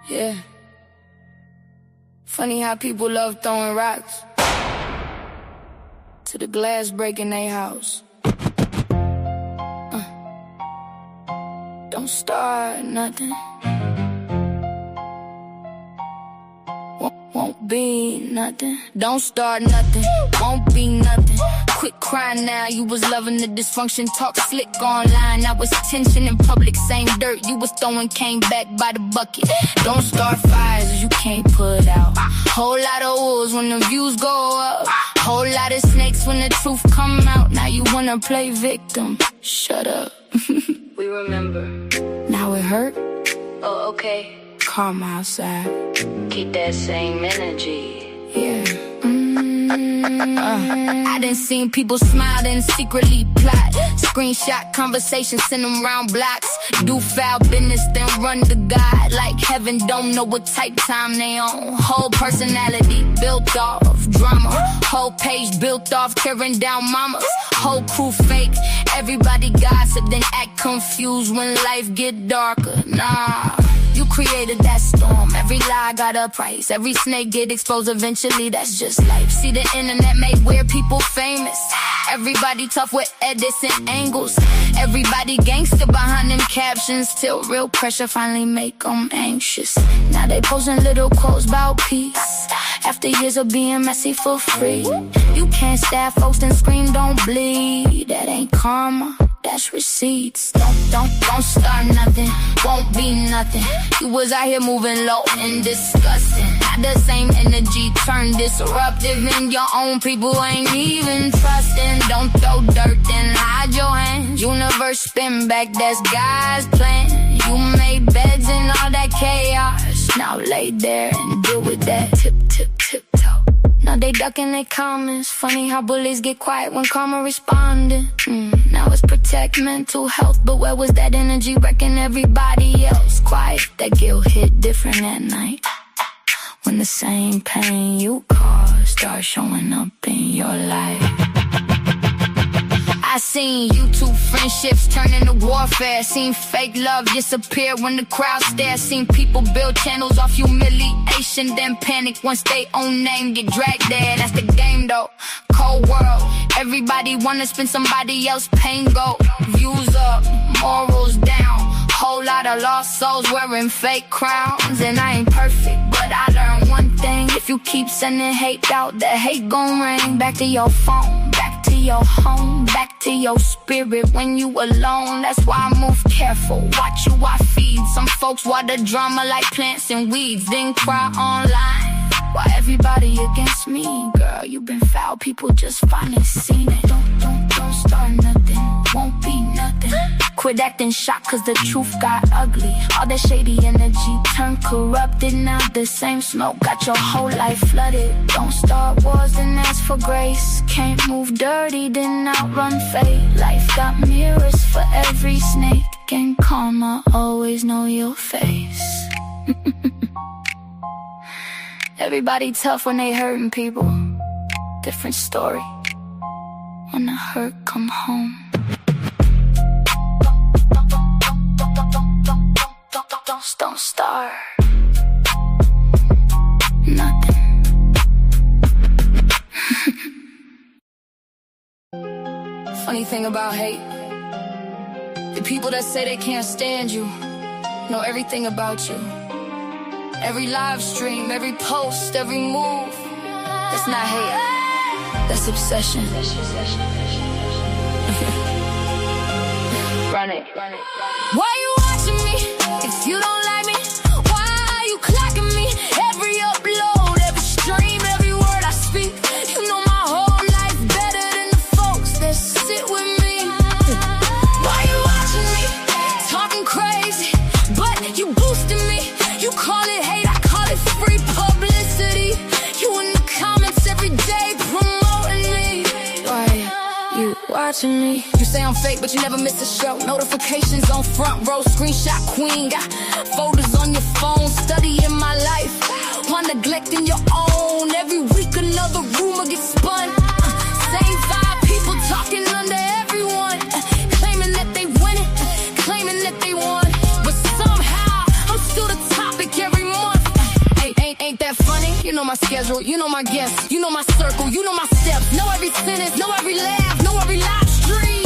Yeah. Funny how people love throwing rocks to the glass breaking their house. Don't start nothing. Won't be nothing. Don't start nothing. Won't be nothing. Quit crying now. You was loving the dysfunction. Talk slick online. Now it's tension in public. Same dirt you was throwing came back by the bucket. Don't start fires you can't put out. Whole lot of wolves when the views go up. Whole lot of snakes when the truth come out. Now you wanna play victim. Shut up. We remember. Now it hurt? Oh, okay. Karma outside. Keep that same energy. Yeah. I done seen people smile and secretly plot. Screenshot conversations, send them round blocks. Do foul business, then run to God. Like heaven don't know what type time they on. Whole personality built off drama. Whole page built off tearing down mamas. Whole crew fake. Everybody gossip, then act confused when life get darker. Nah. You created that storm. Every lie got a price. Every snake get exposed eventually. That's just life. See, the internet made weird people famous. Everybody tough with edits and angles. Everybody gangster behind them captions. Till real pressure finally make them anxious. Now they posting little quotes about peace. After years of being messy for free. You can't stab folks and scream don't bleed. That ain't karma. That's receipts. Don't start nothing. Won't be nothing. You was out here moving low and disgusting. Not the same energy turned disruptive. And your own people ain't even trusting. Don't throw dirt, then hide your hands. Universe spin back, that's God's plan. You made beds in all that chaos. Now lay there and deal with that. Tiptoe. Now they ducking their comments. Funny how bullies get quiet when karma responding. Now it's protect mental health. But where was that energy wrecking everybody else? Quiet, that guilt hit different at night. When the same pain you caused starts showing up in your life. I seen YouTube friendships turn into warfare. Seen fake love disappear when the crowd stares. Seen people build channels off humiliation, then panic once they own name get dragged there. That's the game though, cold world. Everybody wanna spend somebody else's pain go. Views up, morals down. Whole lot of lost souls wearing fake crowns. And I ain't perfect, but I learned one thing. If you keep sending hate out, the hate gon' ring back to your phone, back to your home, back to your spirit when you alone. That's why I move careful, watch who I feed. Some folks water drama like plants and weeds, then cry online. Why everybody against me? Girl, you been foul, people just finally seen it. Don't start nothing, won't be nothing. Quit acting shocked cause the truth got ugly. All that shady energy turned corrupted. Now the same smoke got your whole life flooded. Don't start wars, then ask for grace. Can't move dirty, then outrun fate. Life got mirrors for every snake. And karma always know your face. Everybody tough when they hurting people. Different story when the hurt come home. Don't start nothing. Funny thing about hate, the people that say they can't stand you know everything about you. Every live stream, every post, every move. That's not hate, that's obsession. Run it. Why you watching me if you don't like me? Why are you clocking me? Every upload, every stream, every word I speak. You know my whole life better than the folks that sit with me. Why you watching me? Talking crazy, but you boosting me. You call it hate, I call it free publicity. You in the comments every day promoting me. Why you watching me? You say I'm fake, but you never miss a show. Notifications on front row, screenshot queen. Got photos on your phone, studying my life while neglecting your own. Every week another rumor gets spun. Same five people talking under everyone, claiming that they win it, claiming that they won. But somehow I'm still the topic every morning. schedule. You know my guests, you know my circle, you know my steps. Know every sentence, know every laugh, know every live stream.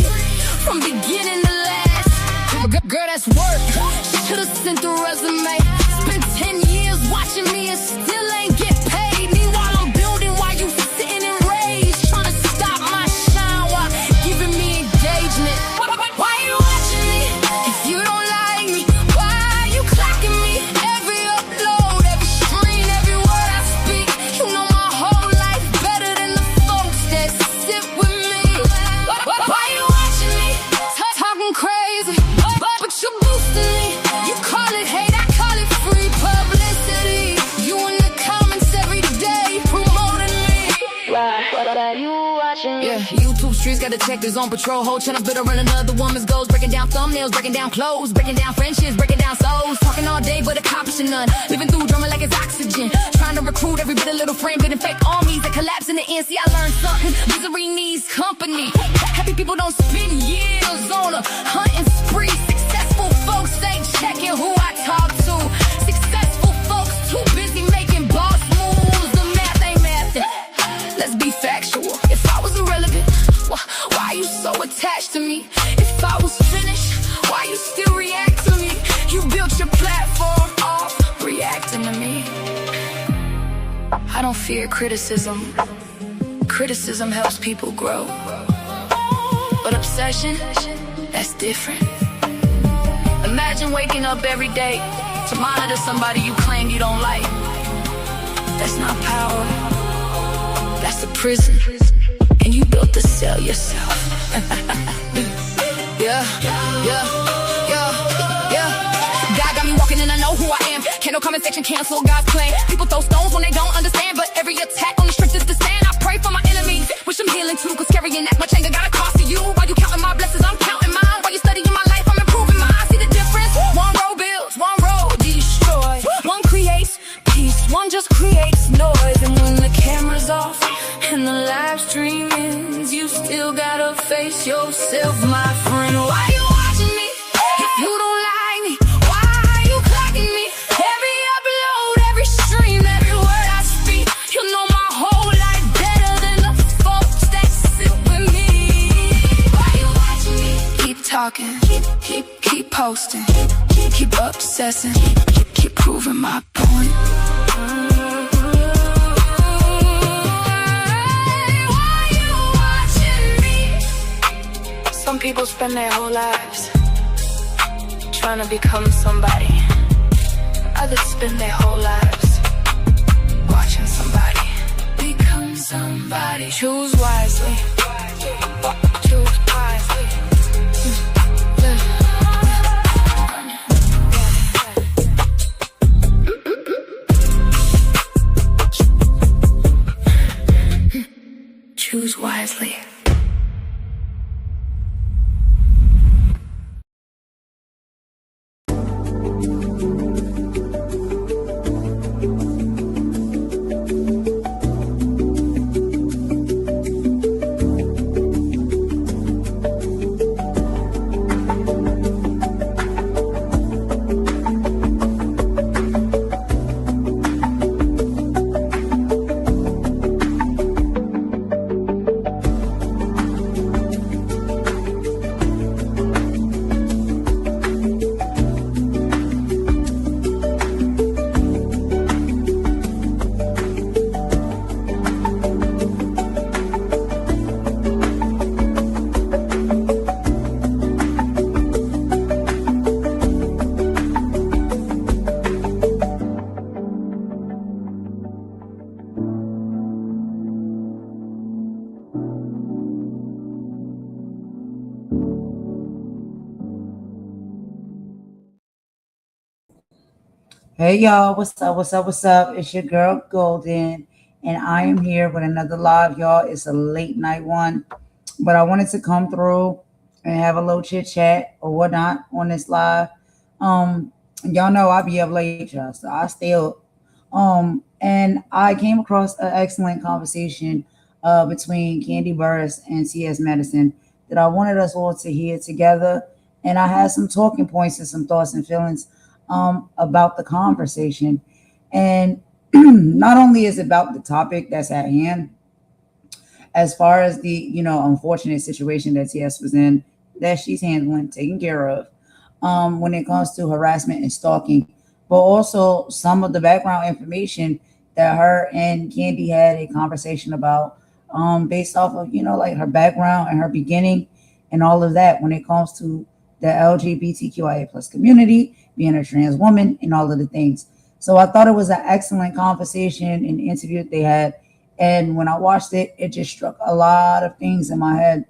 From beginning to last. Girl, that's work. She could've sent the resume. Spent 10 years watching me and still ain't get paid. Meanwhile, I'm building while you sitting in rage. Trying to stop my shine while giving me engagement. Why you watching me if you don't like me? Why you clocking me? Every upload, every screen, every word I speak. You know my whole life better than the folks that sit with me. Why you watching me? Talking crazy, but you boosting me. You call it hate, I call it free publicity. You in the comments every day promoting me. Why you watching me? Yeah, YouTube streets got the checkers on patrol. Whole channel built around another woman's goals. Breaking down thumbnails, breaking down clothes, breaking down friendships, breaking down souls. Talking all day but accomplishing none. Living through drama like it's oxygen. Trying to recruit every bit of little frame, building fake armies that collapse in the end. See, I learned something. Misery needs company. Happy people don't spend years on a hunting spree. Successful folks ain't checking who I talk to. Successful folks too busy making boss moves. The math ain't mathing. Let's be factual. If I was irrelevant, why you so attached to me? If I was finished, why you still react to me? You built your platform off reacting to me. I don't fear criticism. Criticism helps people grow. But obsession, that's different. Imagine waking up every day to monitor somebody you claim you don't like. That's not power. That's a prison. And you built the cell yourself. Yeah. God got me walking and I know who I am. Can't no comment section cancel God's plan. People throw stones when they don't understand, but every attack on the strength is to stand. I pray for my enemies, wish them healing too, cause carrying that much anger got a cost to you. While you counting my blessings, I'm counting mine. While you studying my life, I'm improving mine. See the difference? One road builds, one road destroys. One creates peace, one just creates noise. And when the camera's off and the live stream ends, you still gotta face yourself, my friend. Why you watching me if you don't like me? Why you clocking me? Every upload, every stream, every word I speak. You know my whole life better than the folks that sit with me. Why you watching me? Keep talking, keep posting, keep obsessing, keep proving my point. Some people spend their whole lives trying to become somebody. Others spend their whole lives watching somebody become somebody. Choose wisely. Choose wisely. Choose wisely. Hey y'all, what's up? It's your girl Golden, and I am here with another live, y'all. It's a late night one, but I wanted to come through and have a little chit chat or whatnot on this live. Y'all know I be up late, y'all, so I stay up. And I came across an excellent conversation between Kandi Burruss and TS Madison that I wanted us all to hear together, and I had some talking points and some thoughts and feelings about the conversation. And not only is it about the topic that's at hand, as far as the unfortunate situation that TS was in, that she's handling, taking care of, when it comes to harassment and stalking, but also some of the background information that her and Candy had a conversation about, based off of like her background and her beginning and all of that when it comes to the LGBTQIA plus community, being a trans woman, and all of the things. So I thought it was an excellent conversation and interview that they had. And when I watched it, it just struck a lot of things in my head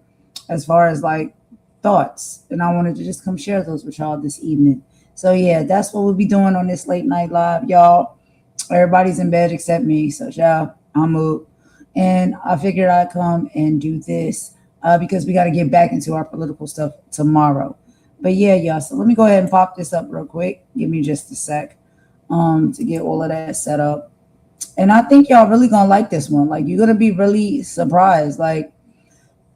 as far as like thoughts. And I wanted to just come share those with y'all this evening. So yeah, that's what we'll be doing on this late night live, y'all. Everybody's in bed except me. So y'all, I'm up. And I figured I'd come and do this because we got to get back into our political stuff tomorrow. But yeah, y'all. So let me go ahead and pop this up real quick. Give me just a sec to get all of that set up. And I think y'all really gonna like this one. Like you're gonna be really surprised. Like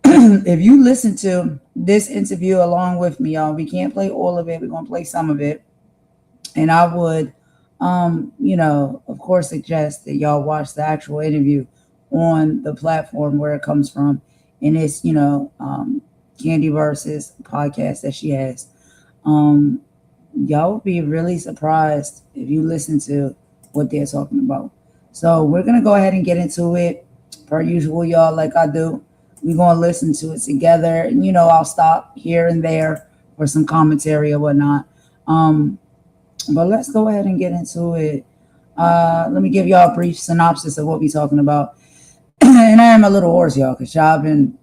if you listen to this interview along with me, y'all, we can't play all of it. We're gonna play some of it. And I would of course suggest that y'all watch the actual interview on the platform where it comes from. And it's, Kandi Burruss's podcast that she has. Y'all will be really surprised if you listen to what they're talking about. So we're gonna go ahead and get into it, per usual, y'all. Like I do, we're gonna listen to it together, and I'll stop here and there for some commentary or whatnot. But let's go ahead and get into it. Let me give y'all a brief synopsis of what we're talking about. And I am a little hoarse, y'all, because y'all been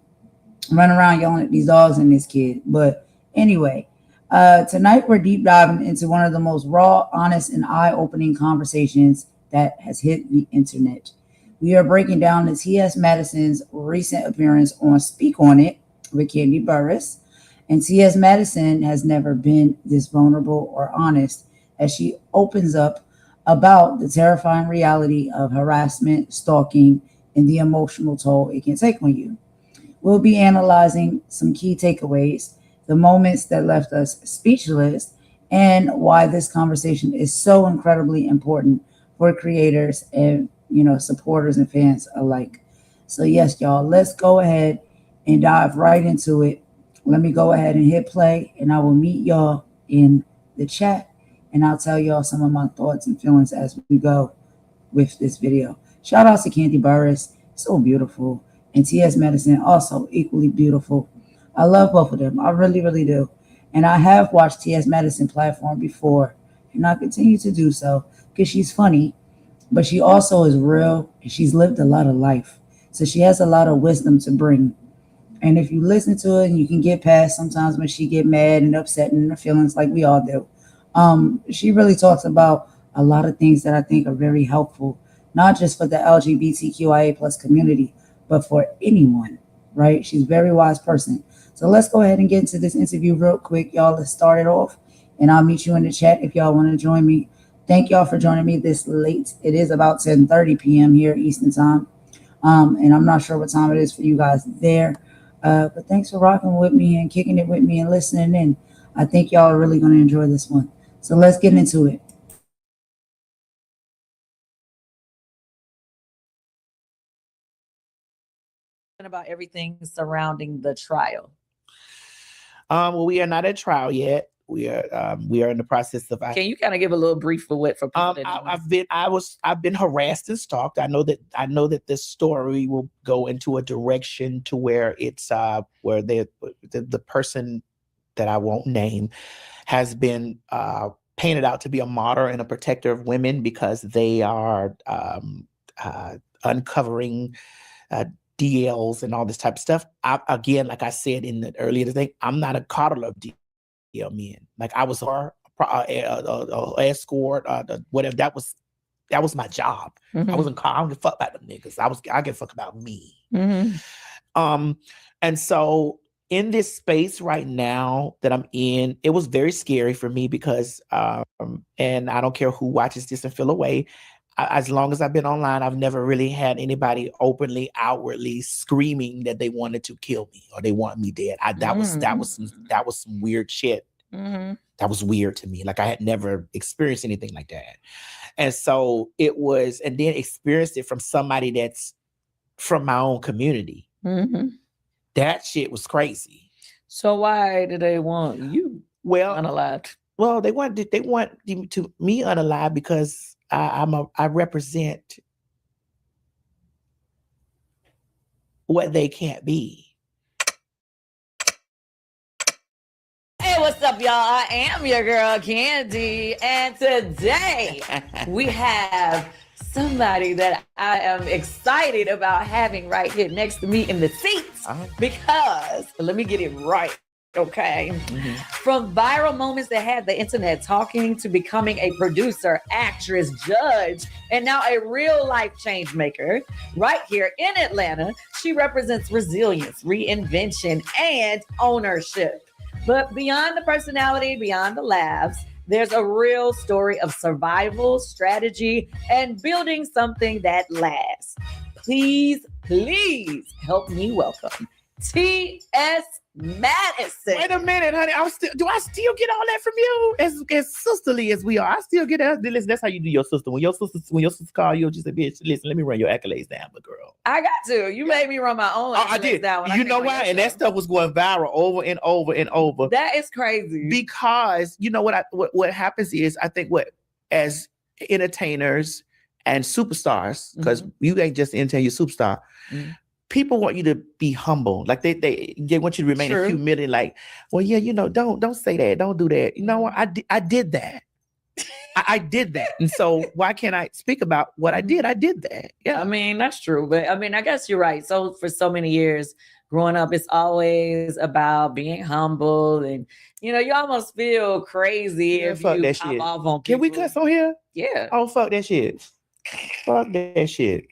running around yelling at these dogs and this kid. But anyway, tonight we're deep diving into one of the most raw, honest, and eye-opening conversations that has hit the internet. We are breaking down the TS Madison's recent appearance on Speak On It with Kandi Burruss. And TS Madison has never been this vulnerable or honest as she opens up about the terrifying reality of harassment, stalking, and the emotional toll it can take on you. We'll be analyzing some key takeaways, the moments that left us speechless, and why this conversation is so incredibly important for creators and supporters and fans alike. So yes, y'all, let's go ahead and dive right into it. Let me go ahead and hit play, and I will meet y'all in the chat, and I'll tell y'all some of my thoughts and feelings as we go with this video. Shout out to Kandi Burruss, so beautiful, and TS Madison, also equally beautiful. I love both of them. I really, really do. And I have watched TS Madison platform before, and I continue to do so because she's funny, but she also is real, and she's lived a lot of life. So she has a lot of wisdom to bring. And if you listen to it, and you can get past sometimes when she get mad and upset and her feelings like we all do. She really talks about a lot of things that I think are very helpful, not just for the LGBTQIA plus community, but for anyone, right? She's a very wise person. So let's go ahead and get into this interview real quick, y'all. Let's start it off, and I'll meet you in the chat if y'all want to join me. Thank y'all for joining me this late. It is about 10:30 p.m. here Eastern time, and I'm not sure what time it is for you guys there. But thanks for rocking with me and kicking it with me and listening in. I think y'all are really going to enjoy this one. So let's get into it. About everything surrounding the trial. Well, we are not at trial yet. We are in the process of. Can you kind of give a little brief for what for people? I've been harassed and stalked. I know that this story will go into a direction to where it's where the person that I won't name has been painted out to be a martyr and a protector of women because they are uncovering DLs and all this type of stuff. Again, like I said in the earlier thing, I'm not a coddler of DL men. Like I was a escort, whatever. That was my job. Mm-hmm. I don't give a fuck about them niggas. I give a fuck about me. Mm-hmm. And so in this space right now that I'm in, it was very scary for me because, and I don't care who watches this and feel away. As long as I've been online, I've never really had anybody openly, outwardly screaming that they wanted to kill me or they want me dead. That was some weird shit That was weird to me. Like I had never experienced anything like that. And so it was, and then experienced it from somebody that's from my own community. That shit was crazy. So why did they want you unalived? Well, they want to me unalive because I represent what they can't be. Hey, what's up, y'all? I am your girl, Kandi, and today we have somebody that I am excited about having right here next to me in the seats because, let me get it right, okay? From viral moments that had the internet talking to becoming a producer, actress, judge, and now a real life change maker right here in Atlanta, she represents resilience, reinvention, and ownership. But beyond the personality, beyond the laughs, there's a real story of survival, strategy, and building something that lasts. Please help me welcome TS Madison. Wait a minute, honey. Do I still get all that from you? As sisterly as we are, I still get that. Listen, that's how you do your sister. When your sister call you, just say, bitch, listen, let me run your accolades down, but girl. I got to. You made me run my own accolades I did. down. You know why? And that stuff was going viral over and over and over. That is crazy. Because you know what happens is, I think as entertainers and superstars, because you ain't just entertain, you're superstar. People want you to be humble. Like they want you to remain in humility. Like, well, yeah, don't say that. Don't do that. You know what? I did that. I did that. And so why can't I speak about what I did? I did that. Yeah. I mean, that's true. But I mean, I guess you're right. So for so many years growing up, it's always about being humble. And, you almost feel crazy if fuck you that pop shit. off on people. Can we cuss on here? Yeah. Oh, fuck that shit. Fuck that shit.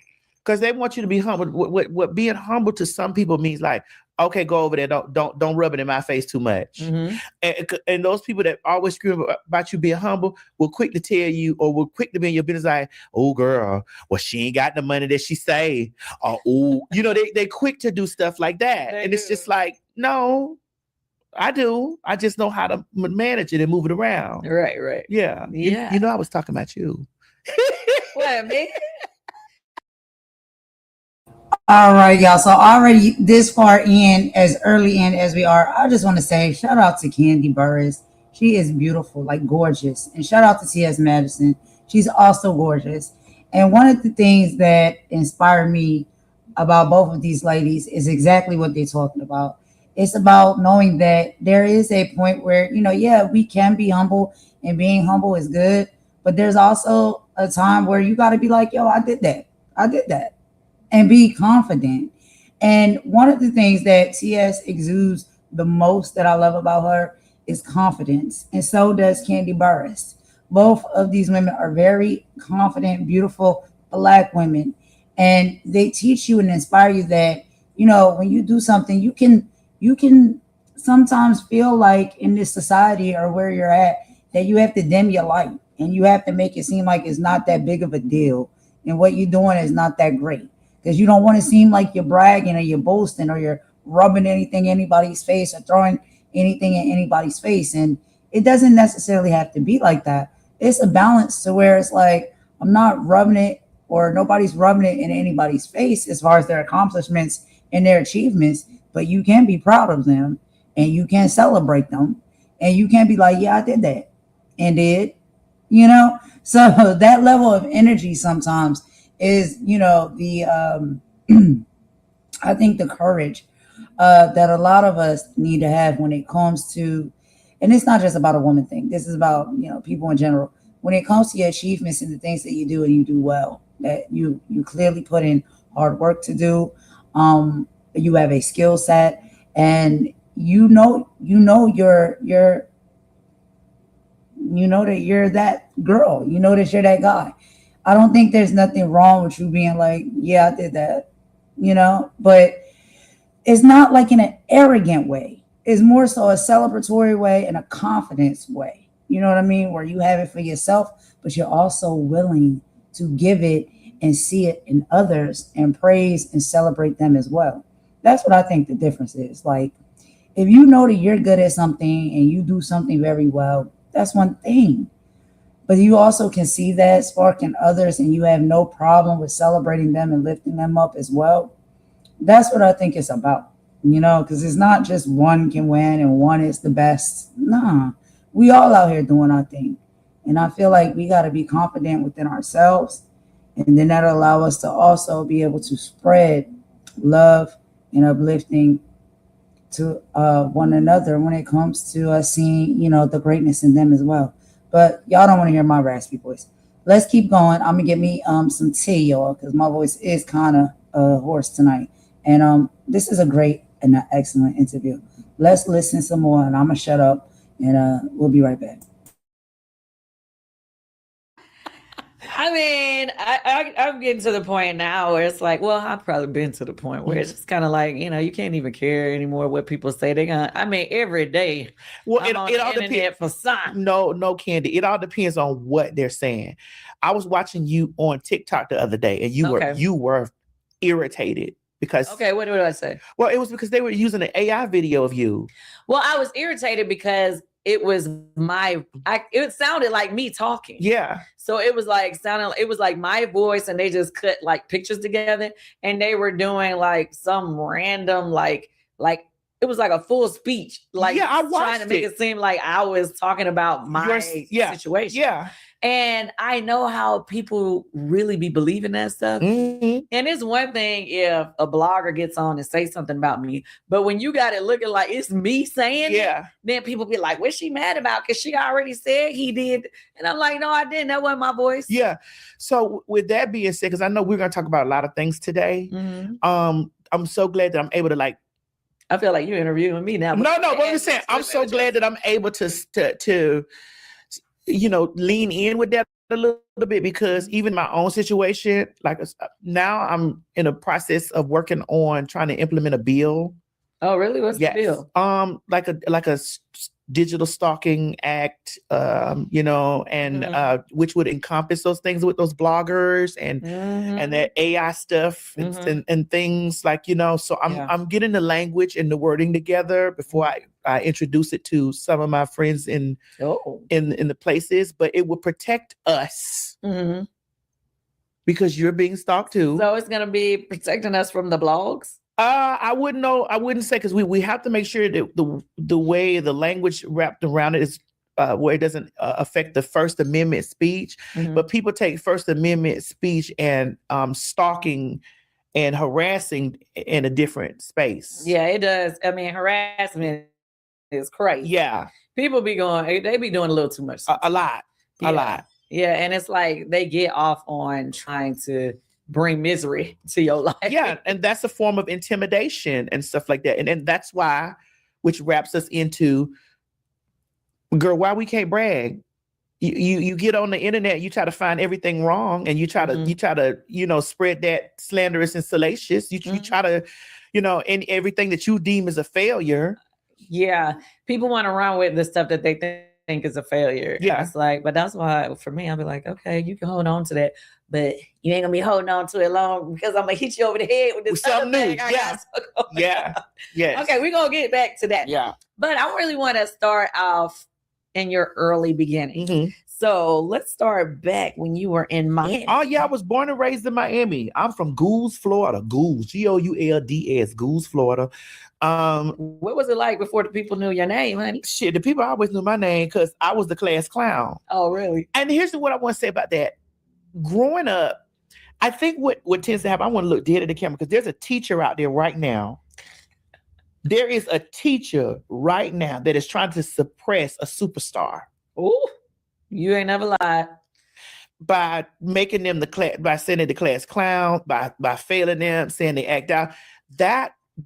Because they want you to be humble. What being humble to some people means, like, okay, go over there. Don't rub it in my face too much. And those people that always scream about you being humble will quick to tell you, or will quick to be in your business like, oh girl, well, she ain't got the money that she say. Or they quick to do stuff like that. It's just like, no, I do. I just know how to manage it and move it around. Right. Yeah. I was talking about you. What, me? All right, y'all. So already this far in, as early in as we are, I just want to say shout out to Kandi Burruss. She is beautiful, like gorgeous. And shout out to TS Madison. She's also gorgeous. And one of the things that inspired me about both of these ladies is exactly what they're talking about. It's about knowing that there is a point where, we can be humble, and being humble is good. But there's also a time where you got to be like, yo, I did that. And be confident. And one of the things that TS exudes the most that I love about her is confidence. And so does Kandi Burruss. Both of these women are very confident, beautiful Black women. And they teach you and inspire you that, when you do something, you can sometimes feel like in this society or where you're at, that you have to dim your light and you have to make it seem like it's not that big of a deal. And what you're doing is not that great. Because you don't want to seem like you're bragging or you're boasting or you're rubbing anything in anybody's face or throwing anything in anybody's face. And it doesn't necessarily have to be like that. It's a balance to where it's like, I'm not rubbing it, or nobody's rubbing it in anybody's face as far as their accomplishments and their achievements, but you can be proud of them and you can celebrate them and you can be like, yeah, I did that and did, So that level of energy sometimes is, the I think the courage that a lot of us need to have when it comes to, and it's not just about a woman thing. This is about, people in general. When it comes to your achievements and the things that you do and you do well, that you clearly put in hard work to do. You have a skill set, and you know that you're that girl. You know that you're that guy. I don't think there's nothing wrong with you being like, yeah, I did that, but it's not like in an arrogant way. It's more so a celebratory way and a confidence way. You know what I mean? Where you have it for yourself, but you're also willing to give it and see it in others and praise and celebrate them as well. That's what I think the difference is. Like, If you know that you're good at something and you do something very well, that's one thing. But you also can see that spark in others and you have no problem with celebrating them and lifting them up as well. That's what I think it's about, because it's not just one can win and one is the best. Nah, we all out here doing our thing. And I feel like we got to be confident within ourselves. And then that'll allow us to also be able to spread love and uplifting to one another when it comes to us seeing, the greatness in them as well. But y'all don't want to hear my raspy voice. Let's keep going. I'm gonna get me some tea, y'all, because my voice is kind of hoarse tonight. And this is a great and an excellent interview. Let's listen some more, and I'm gonna shut up, and we'll be right back. I mean, I'm getting to the point now where it's like, well, I've probably been to the point where it's just kind of like, you can't even care anymore what people say. Every day. Well, I'm on it the all internet depends. for something. No, Kandi. It all depends on what they're saying. I was watching you on TikTok the other day, and you were irritated because. Okay, what did I say? Well, it was because they were using an AI video of you. Well, I was irritated because it was it sounded like me talking. Yeah. So it was like my voice, and they just cut like pictures together, and they were doing like some random like it was like a full speech, like I watched trying to make it seem like I was talking about my situation. Yeah. And I know how people really be believing that stuff. Mm-hmm. And it's one thing if a blogger gets on and say something about me, but when you got it looking like it's me saying it, then people be like, what's she mad about? Because she already said he did. And I'm like, no, I didn't. That wasn't my voice. Yeah. So with that being said, because I know we're going to talk about a lot of things today, I'm so glad that I'm able to I feel like you're interviewing me now. No, what I'm saying, I'm so glad that I'm able to lean in with that a little bit, because even my own situation, like now I'm in a process of working on trying to implement a bill. Oh, really? What's the bill? Like a digital stalking act, which would encompass those things with those bloggers and that AI stuff and things like, so I'm getting the language and the wording together before I introduce it to some of my friends in the places, but it will protect us because you're being stalked too. So it's going to be protecting us from the blogs? I wouldn't know. I wouldn't say, because we have to make sure that the way the language wrapped around it is where it doesn't affect the First Amendment speech. But people take First Amendment speech and stalking and harassing in a different space. Yeah, it does. I mean, harassment is crazy. Yeah, people be they be doing a little too much. A lot. Yeah, and it's like they get off on trying to bring misery to your life. Yeah, and that's a form of intimidation and stuff like that. And that's why, which wraps us into, girl, why we can't brag. You get on the internet, you try to find everything wrong, and you try to spread that slanderous and salacious. You try to, and everything that you deem as a failure. Yeah, people want to run with the stuff that they think is a failure. Yeah, it's like, but that's why for me, I'll be like, okay, you can hold on to that, but you ain't gonna be holding on to it long, because I'm gonna hit you over the head with this something new. Yeah. Okay, we're gonna get back to that. Yeah, but I really want to start off in your early beginning. So let's start back when you were in Miami. Oh yeah, I was born and raised in Miami. I'm from Goulds, Florida. Goulds, Goulds, Goulds, Florida. What was it like before the people knew your name, honey? Shit, the people always knew my name because I was the class clown. Oh, really? And here's what I want to say about that. Growing up, I think what tends to happen, I want to look dead at the camera, because there's a teacher out there right now. There is a teacher right now that is trying to suppress a superstar. Ooh, you ain't never lied. By making them by sending the class clown, by failing them, saying they act out.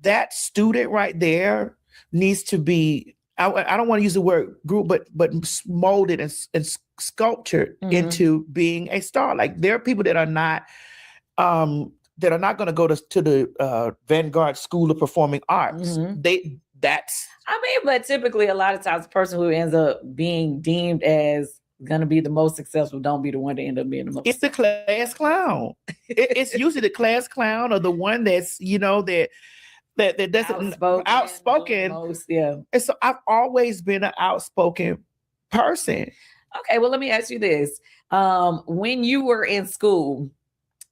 That student right there needs to be, I don't want to use the word group, but molded and sculptured into being a star. Like, there are people that are not going to go to the Vanguard School of Performing Arts. But typically a lot of times the person who ends up being deemed as going to be the most successful don't be the one to end up being the most. It's the class clown. It's usually the class clown, or the one that's, that that doesn't outspoken. Most, yeah. And so I've always been an outspoken person. Okay, well, let me ask you this. When you were in school,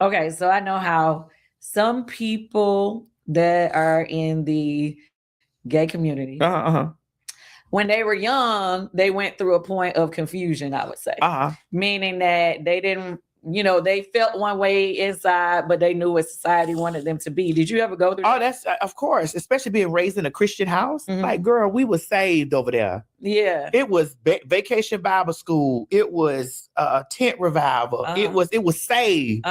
okay, so I know how some people that are in the gay community, when they were young, they went through a point of confusion, I would say. Meaning that they didn't, they felt one way inside, but they knew what society wanted them to be. Did you ever go through that? Oh, that's, of course, especially being raised in a Christian house. Like, girl, we were saved over there. Yeah. It was Vacation Bible School. It was Tent Revival. It was saved.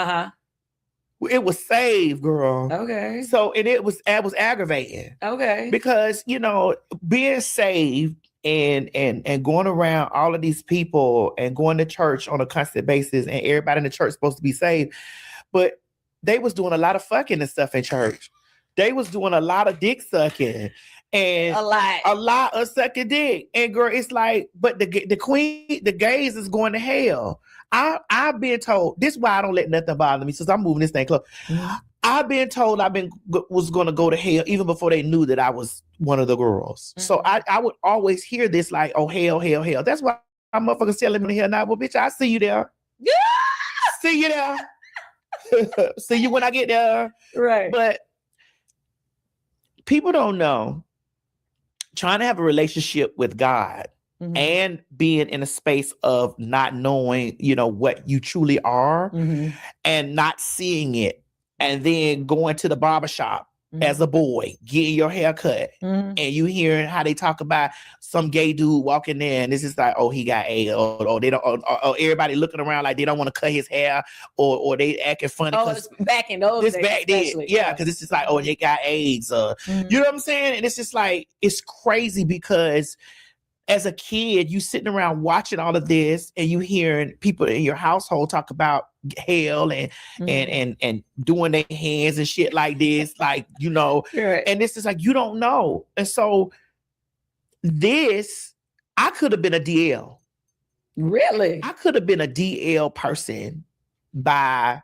It was saved, girl. Okay. So, and it was aggravating. Okay. Because, being saved and going around all of these people and going to church on a constant basis, and everybody in the church supposed to be saved. But they was doing a lot of fucking and stuff in church. They was doing a lot of dick sucking and a lot of sucking dick. And girl, it's like, but the gays is going to hell. I've been told, this is why I don't let nothing bother me, since I'm moving this thing close. I've been told was going to go to hell even before they knew that I was one of the girls. So I would always hear this like, oh, hell, hell, hell. That's why I'm motherfuckers telling me here now, well, bitch, I see you there. Yeah. See you there. See you when I get there. Right. But people don't know, trying to have a relationship with God and being in a space of not knowing, what you truly are and not seeing it, and then going to the barbershop as a boy, getting your hair cut, and you hearing how they talk about some gay dude walking there, and this is like, oh, he got AIDS, or they don't, or everybody looking around like they don't want to cut his hair, or they acting funny. Oh, it's back in those days, back then, yeah, because it's just like, oh, they got AIDS, you know what I'm saying? And it's just like, it's crazy because as a kid, you sitting around watching all of this, and you hearing people in your household talk about hell and doing their hands and shit like this, like, and this is like, you don't know. And so I could have been a DL. Really? I could have been a DL person by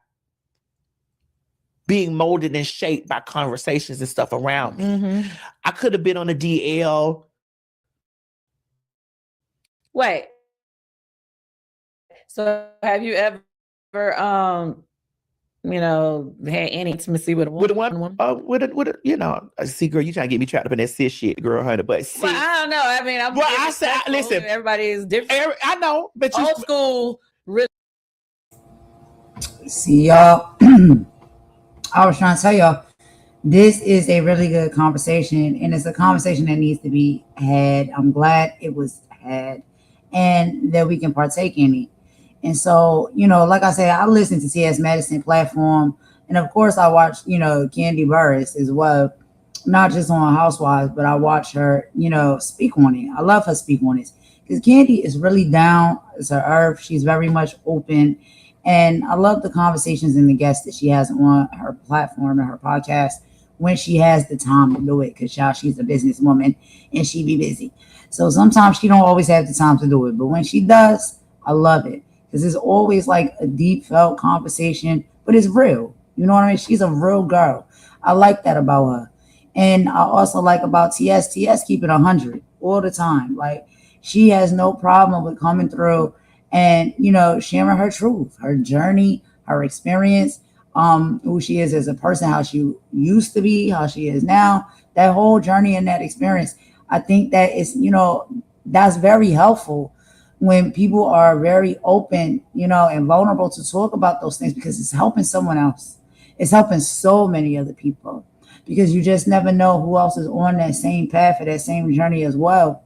being molded and shaped by conversations and stuff around me. I could have been on a DL. Wait. So have you ever, had any intimacy with a woman? With a see, girl, you trying to get me trapped up in that cis shit, girl, honey. But see, well, I don't know. I mean, listen, everybody is different. I know, but old school. Really. See, y'all. I was trying to tell y'all, this is a really good conversation, and it's a conversation that needs to be had. I'm glad it was had, and that we can partake in it. And so, like I said, I listen to TS Madison platform, and of course I watch, Kandi Burruss as well, not just on Housewives, but I watch her, speak on it. I love her speak on it because Kandi is really down to earth. She's very much open, and I love the conversations and the guests that she has on her platform and her podcast when she has the time to do it, because she's a businesswoman and she be busy. So sometimes she don't always have the time to do it, but when she does, I love it. Because it's always like a deep felt conversation, but it's real. You know what I mean? She's a real girl. I like that about her. And I also like about TS keep it 100 all the time. Like, she has no problem with coming through and, sharing her truth, her journey, her experience, who she is as a person, how she used to be, how she is now, that whole journey and that experience. I think that is, that's very helpful when people are very open, and vulnerable to talk about those things, because it's helping someone else. It's helping so many other people, because you just never know who else is on that same path or that same journey as well,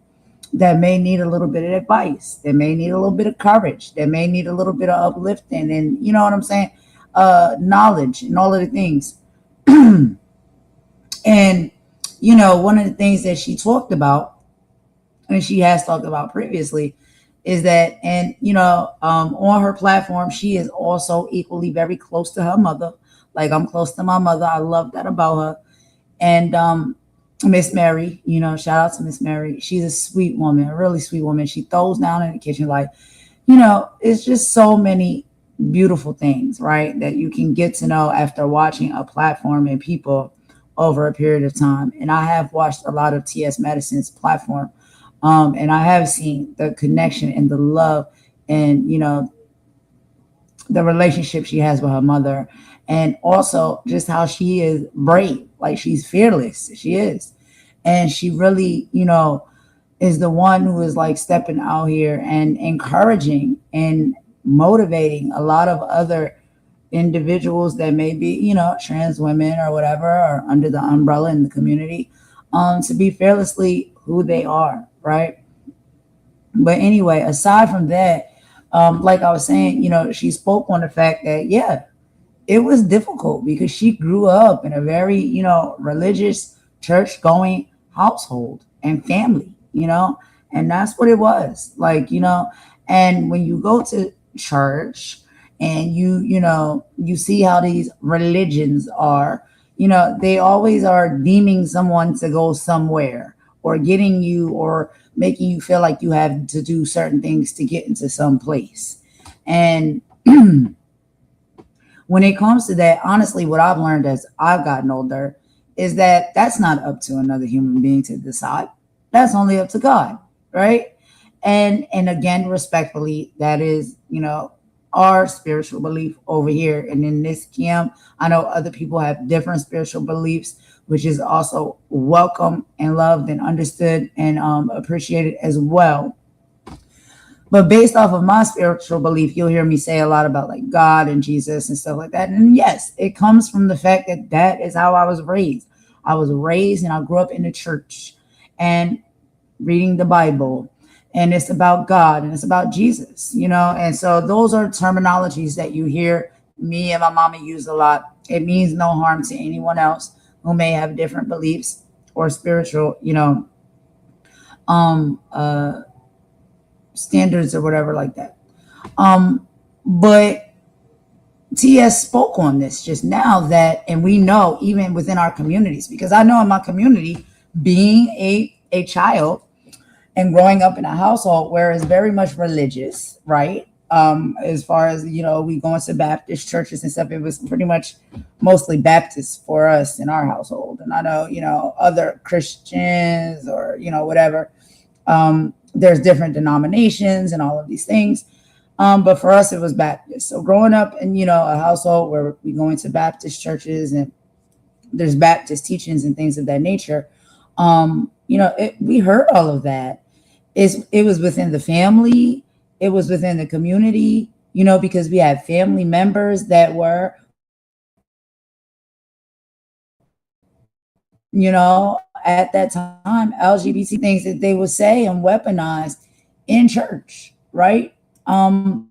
that may need a little bit of advice, that may need a little bit of courage, that may need a little bit of uplifting, and you know what I'm saying? Knowledge and all of the things. And, one of the things that she talked about, and she has talked about previously, is that, and on her platform, she is also equally very close to her mother. Like, I'm close to my mother. I love that about her. And Miss Mary, shout out to Miss Mary. She's a sweet woman, a really sweet woman. She throws down in the kitchen. Like, it's just so many beautiful things, right, that you can get to know after watching a platform and people over a period of time. And I have watched a lot of TS Madison's platform. And I have seen the connection and the love and, the relationship she has with her mother. And also just how she is brave. Like she's fearless. She is. And she really, is the one who is like stepping out here and encouraging and motivating a lot of other individuals that may be, trans women or whatever, or under the umbrella in the community, to be fearlessly who they are, right? But anyway, aside from that, like I was saying, she spoke on the fact that, yeah, it was difficult because she grew up in a very, religious, church going household and family, and that's what it was like, and when you go to church and you see how these religions are, they always are deeming someone to go somewhere or getting you or making you feel like you have to do certain things to get into some place. And when it comes to that, honestly, what I've learned as I've gotten older is that that's not up to another human being to decide. That's only up to God, right? And again, respectfully, that is, our spiritual belief over here. And in this camp, I know other people have different spiritual beliefs, which is also welcome and loved and understood and appreciated as well. But based off of my spiritual belief, you'll hear me say a lot about like God and Jesus and stuff like that. And yes, it comes from the fact that that is how I was raised. I was raised and I grew up in the church and reading the Bible. And it's about God and it's about Jesus, And so those are terminologies that you hear me and my mama use a lot. It means no harm to anyone else who may have different beliefs or spiritual, standards or whatever like that. But TS spoke on this just now and we know even within our communities, because I know in my community, being a child and growing up in a household where it's very much religious, right? As far as, we go into Baptist churches and stuff, it was pretty much mostly Baptist for us in our household. And I know, other Christians or, whatever, there's different denominations and all of these things. But for us, it was Baptist. So growing up in, a household where we go into Baptist churches and there's Baptist teachings and things of that nature, we heard all of that. It was within the family. It was within the community, because we had family members that were, at that time, LGBT things that they would say and weaponize in church, right? To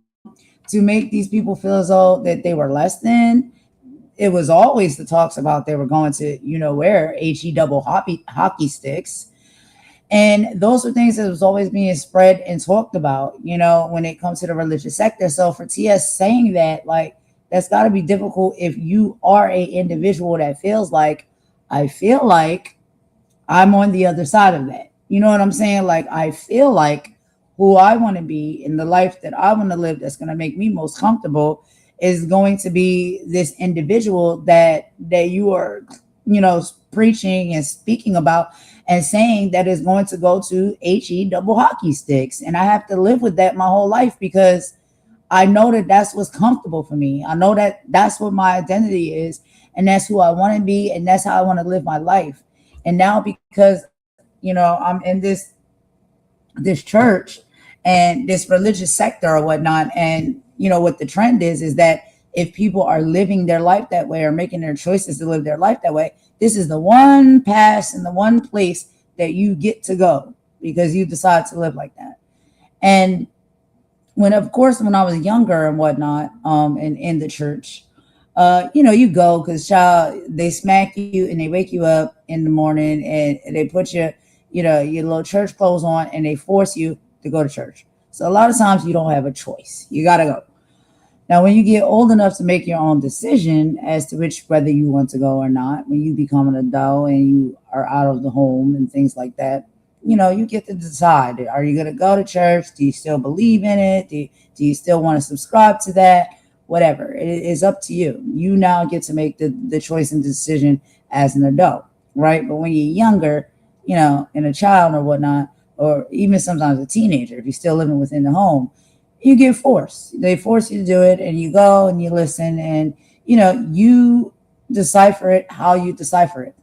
make these people feel as though that they were less than. It was always the talks about they were going to, where HE double hockey sticks. And those were things that was always being spread and talked about, when it comes to the religious sector. So for TS saying that, like, that's got to be difficult if you are a individual that feels like, I feel like I'm on the other side of that. You know what I'm saying? Like, I feel like who I want to be in the life that I want to live that's going to make me most comfortable is going to be this individual that you are, preaching and speaking about and saying that is going to go to HE double hockey sticks. And I have to live with that my whole life because I know that that's what's comfortable for me. I know that that's what my identity is. And that's who I want to be. And that's how I want to live my life. And now because, I'm in this church and this religious sector or whatnot. And, what the trend is that if people are living their life that way or making their choices to live their life that way, this is the one pass and the one place that you get to go because you decide to live like that. And when I was younger and whatnot, and in the church, you go because they smack you and they wake you up in the morning and they put your little church clothes on and they force you to go to church. So a lot of times you don't have a choice. You got to go. Now, when you get old enough to make your own decision as to whether you want to go or not, when you become an adult and you are out of the home and things like that, you get to decide. Are you going to go to church? Do you still believe in it? Do you still want to subscribe to that? Whatever. It is up to you. You now get to make the choice and decision as an adult, right? But when you're younger, and a child or whatnot, or even sometimes a teenager, if you're still living within the home, you get forced. They force you to do it, and you go and you listen, and you decipher it how you decipher it.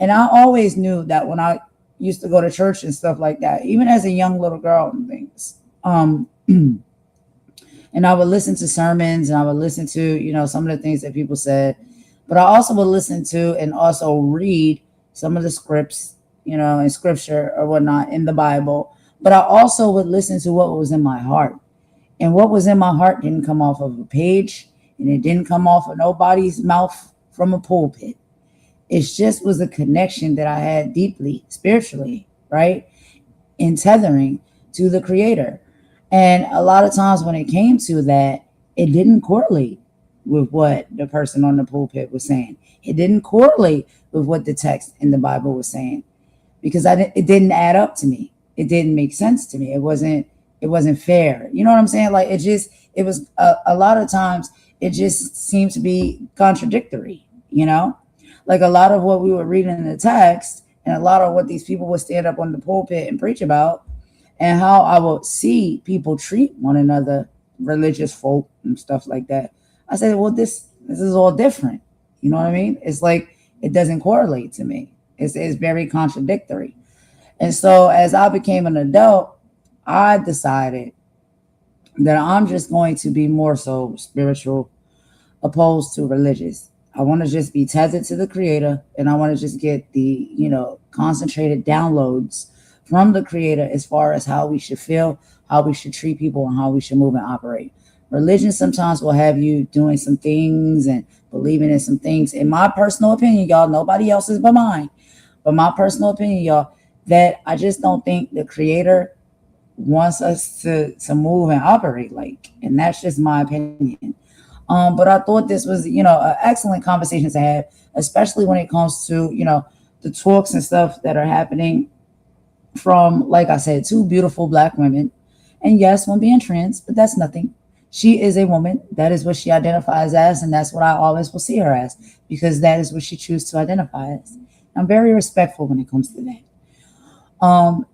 And I always knew that when I used to go to church and stuff like that, even as a young little girl and things. And I would listen to sermons, and I would listen to, some of the things that people said, but I also would listen to and also read some of the scripts, in scripture or whatnot in the Bible. But I also would listen to what was in my heart. And what was in my heart didn't come off of a page, and it didn't come off of nobody's mouth from a pulpit. It just was a connection that I had deeply, spiritually, right? In tethering to the Creator. And a lot of times when it came to that, it didn't correlate with what the person on the pulpit was saying. It didn't correlate with what the text in the Bible was saying, because it didn't add up to me. It didn't make sense to me. It wasn't fair. You know what I'm saying? Like it was a lot of times it just seemed to be contradictory, like a lot of what we were reading in the text and a lot of what these people would stand up on the pulpit and preach about, and how I would see people treat one another, religious folk and stuff like that. I said, well, this is all different. You know what I mean? It's like, it doesn't correlate to me. It's very contradictory. And so as I became an adult, I decided that I'm just going to be more so spiritual opposed to religious. I want to just be tethered to the Creator, and I want to just get the, concentrated downloads from the Creator as far as how we should feel, how we should treat people, and how we should move and operate. Religion sometimes will have you doing some things and believing in some things. In my personal opinion, y'all, nobody else's but mine, but my personal opinion, y'all, that I just don't think the Creator wants us to move and operate like, and that's just my opinion. But I thought this was, an excellent conversation to have, especially when it comes to, the talks and stuff that are happening from, like I said, two beautiful Black women. And yes, one being trans, but that's nothing. She is a woman. That is what she identifies as, and that's what I always will see her as, because that is what she chooses to identify as. I'm very respectful when it comes to that.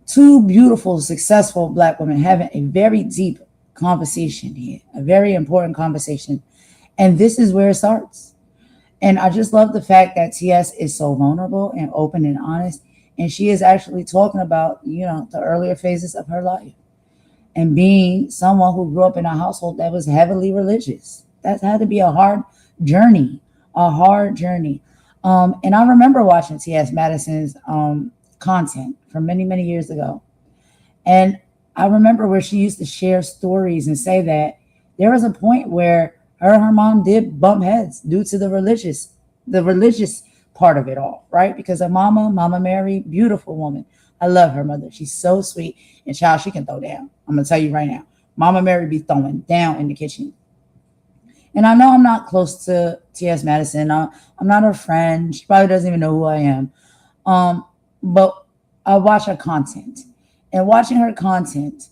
Two beautiful, successful Black women having a very deep conversation here, a very important conversation. And this is where it starts. And I just love the fact that TS is so vulnerable and open and honest. And she is actually talking about, the earlier phases of her life. And being someone who grew up in a household that was heavily religious. That had to be a hard journey. And I remember watching TS Madison's content from many, many years ago. And I remember where she used to share stories and say that there was a point where her and her mom did bump heads due to the religious part of it all, right? Because her Mama Mary, beautiful woman. I love her mother. She's so sweet. And child, she can throw down. I'm going to tell you right now. Mama Mary be throwing down in the kitchen. And I know I'm not close to TS Madison. I'm not her friend. She probably doesn't even know who I am. But I watch her content. And watching her content,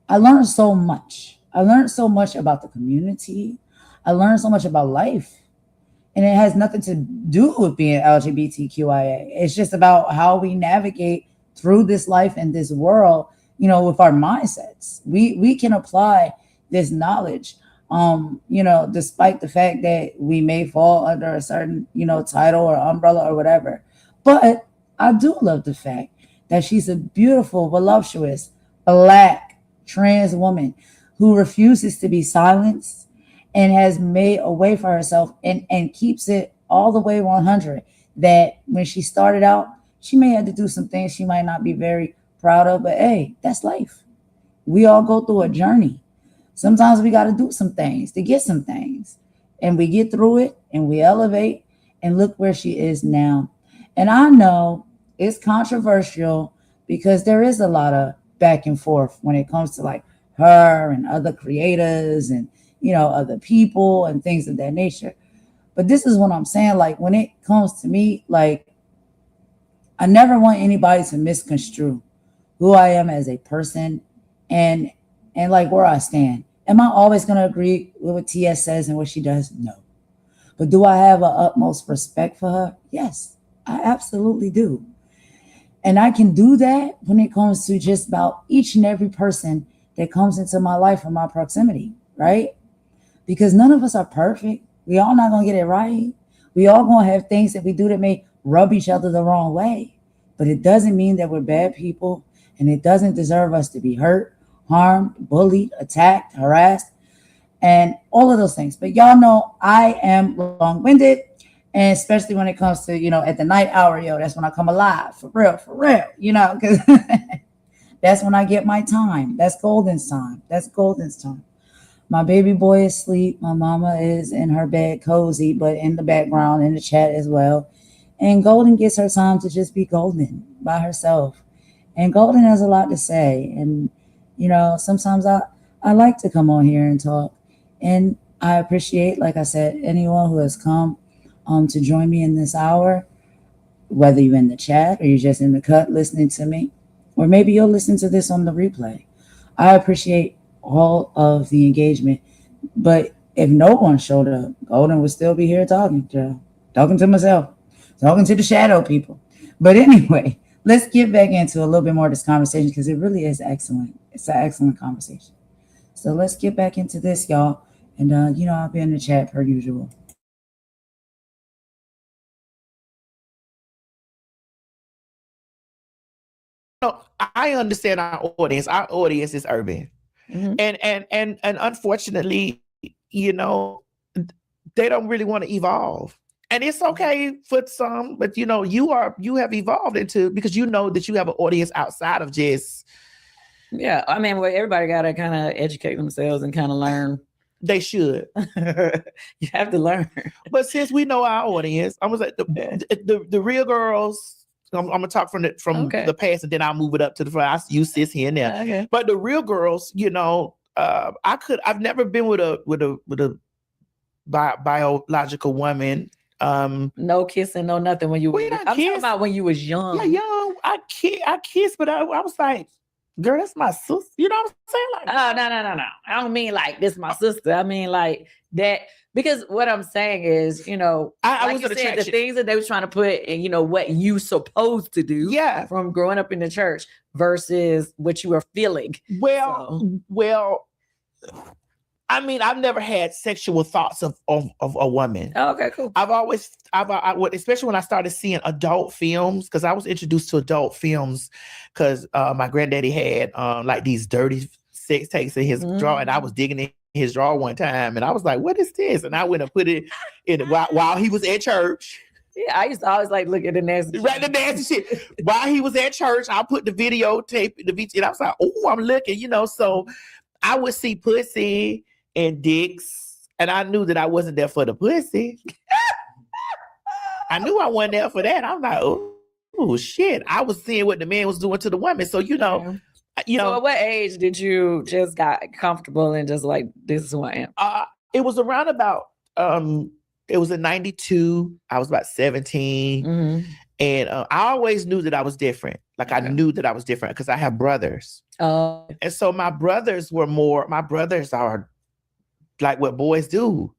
I learned so much. I learned so much about the community. I learned so much about life. And it has nothing to do with being LGBTQIA. It's just about how we navigate through this life and this world, with our mindsets. We can apply this knowledge, despite the fact that we may fall under a certain, title or umbrella or whatever. But I do love the fact that she's a beautiful, voluptuous, Black trans woman who refuses to be silenced and has made a way for herself and keeps it all the way 100. That when she started out, she may have to do some things she might not be very proud of, but hey, that's life. We all go through a journey. Sometimes we got to do some things to get some things, and we get through it and we elevate, and look where she is now. And I know it's controversial because there is a lot of back and forth when it comes to like her and other creators and, other people and things of that nature. But this is what I'm saying. Like, when it comes to me, like, I never want anybody to misconstrue who I am as a person and like where I stand. Am I always going to agree with what TS says and what she does? No. But do I have an utmost respect for her? Yes, I absolutely do. And I can do that when it comes to just about each and every person that comes into my life or my proximity, right? Because none of us are perfect. We all not gonna get it right. We all gonna have things that we do that may rub each other the wrong way. But it doesn't mean that we're bad people, and it doesn't deserve us to be hurt, harmed, bullied, attacked, harassed, and all of those things. But y'all know I am long-winded, and especially when it comes to, at the night hour, that's when I come alive, for real, because that's when I get my time. That's Golden's time. That's Golden's time. My baby boy is asleep. My mama is in her bed, cozy, but in the background, in the chat as well. And Golden gets her time to just be Golden by herself. And Golden has a lot to say. And, sometimes I like to come on here and talk. And I appreciate, like I said, anyone who has come to join me in this hour, whether you're in the chat or you're just in the cut listening to me, or maybe you'll listen to this on the replay. I appreciate all of the engagement. But if no one showed up, Golden would still be here talking to myself, talking to the shadow people. But anyway, let's get back into a little bit more of this conversation because it really is excellent. It's an excellent conversation. So let's get back into this, y'all. And, I'll be in the chat per usual. I understand our audience. Our audience is urban. Mm-hmm. And unfortunately, they don't really want to evolve. And it's okay for some, but you have evolved into, because that you have an audience outside of just. Yeah, I mean, everybody got to kind of educate themselves and kind of learn. They should. You have to learn. But since we know our audience, I was like the real girls. I'm gonna talk from the past, and then I'll move it up to the front. I use sis here and there. Okay. But the real girls, I've never been with a biological woman. No kissing, no nothing when you were. I'm talking about when you was young. Yeah, young. I kissed, but I was like, girl, that's my sister. You know what I'm saying? Like, oh, no. I don't mean like this my sister. I mean like that, because what I'm saying is, I like was you said, the things that they was trying to put in, what you supposed to do. Yeah. From growing up in the church versus what you were feeling. Well, I mean, I've never had sexual thoughts of a woman. Oh, okay, cool. Especially when I started seeing adult films, because I was introduced to adult films because my granddaddy had like these dirty sex tapes in his drawer, and I was digging in his drawer one time, and I was like, "What is this?" And I went and put it in while he was at church. Yeah, I used to always like look at the nasty shit. Right, the nasty shit. While he was at church, I'll put the videotape, and I was like, "Oh, I'm looking," So I would see pussy and dicks, and I knew that I wasn't there for the pussy. I knew I wasn't there for that. I'm like, oh shit! I was seeing what the man was doing to the woman. So So at what age did you just got comfortable and just like, this is who I am? It was around about it was in 92. I was about 17. Mm-hmm. And I always knew that I was different. Like I knew that I was different because I have brothers. Oh. And so my brothers are like what boys do.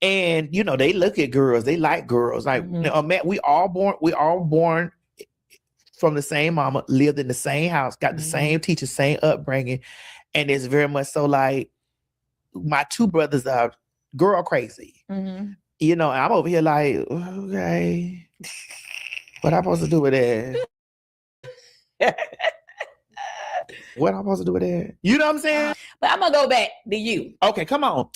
And they look at girls, they like girls. Like man, we all born from the same mama, lived in the same house, got the same teacher, same upbringing. And it's very much so like my two brothers are girl crazy. Mm-hmm. And I'm over here like, okay, what am I supposed to do with that? What am I supposed to do with that? You know what I'm saying? But I'm gonna go back to you. Okay, come on.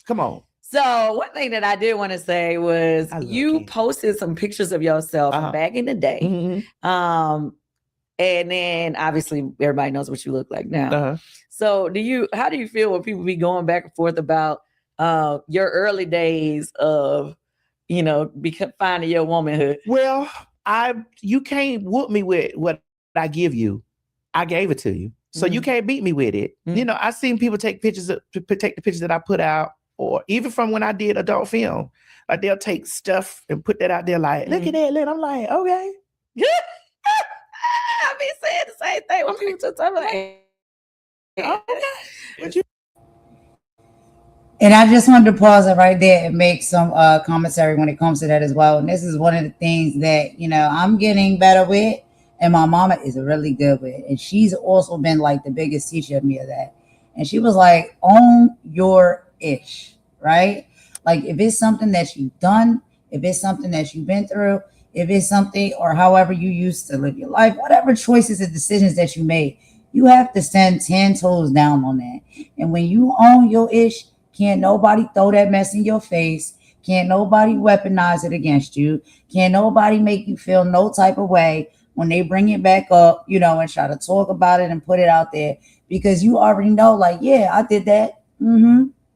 So one thing that I did want to say was you posted some pictures of yourself back in the day. Mm-hmm. And then obviously everybody knows what you look like now. So how do you feel when people be going back and forth about your early days of, finding your womanhood? Well, you can't whoop me with what I give you. I gave it to you. So you can't beat me with it. Mm-hmm. I've seen people take the pictures that I put out, or even from when I did adult film. Like they'll take stuff and put that out there like, look at that, look. I'm like, okay. I be saying the same thing when people talk. I'm like, okay. And I just wanted to pause it right there and make some commentary when it comes to that as well. And this is one of the things that, I'm getting better with, and my mama is really good with. And she's also been like the biggest teacher of me of that. And she was like, own your ish, right? Like if it's something that you've done, if it's something that you've been through, if it's something or however you used to live your life, whatever choices and decisions that you made, you have to stand 10 toes down on that. And when you own your ish, can't nobody throw that mess in your face. Can't nobody weaponize it against you. Can't nobody make you feel no type of way when they bring it back up, and try to talk about it and put it out there. Because you already know, like, yeah, I did that.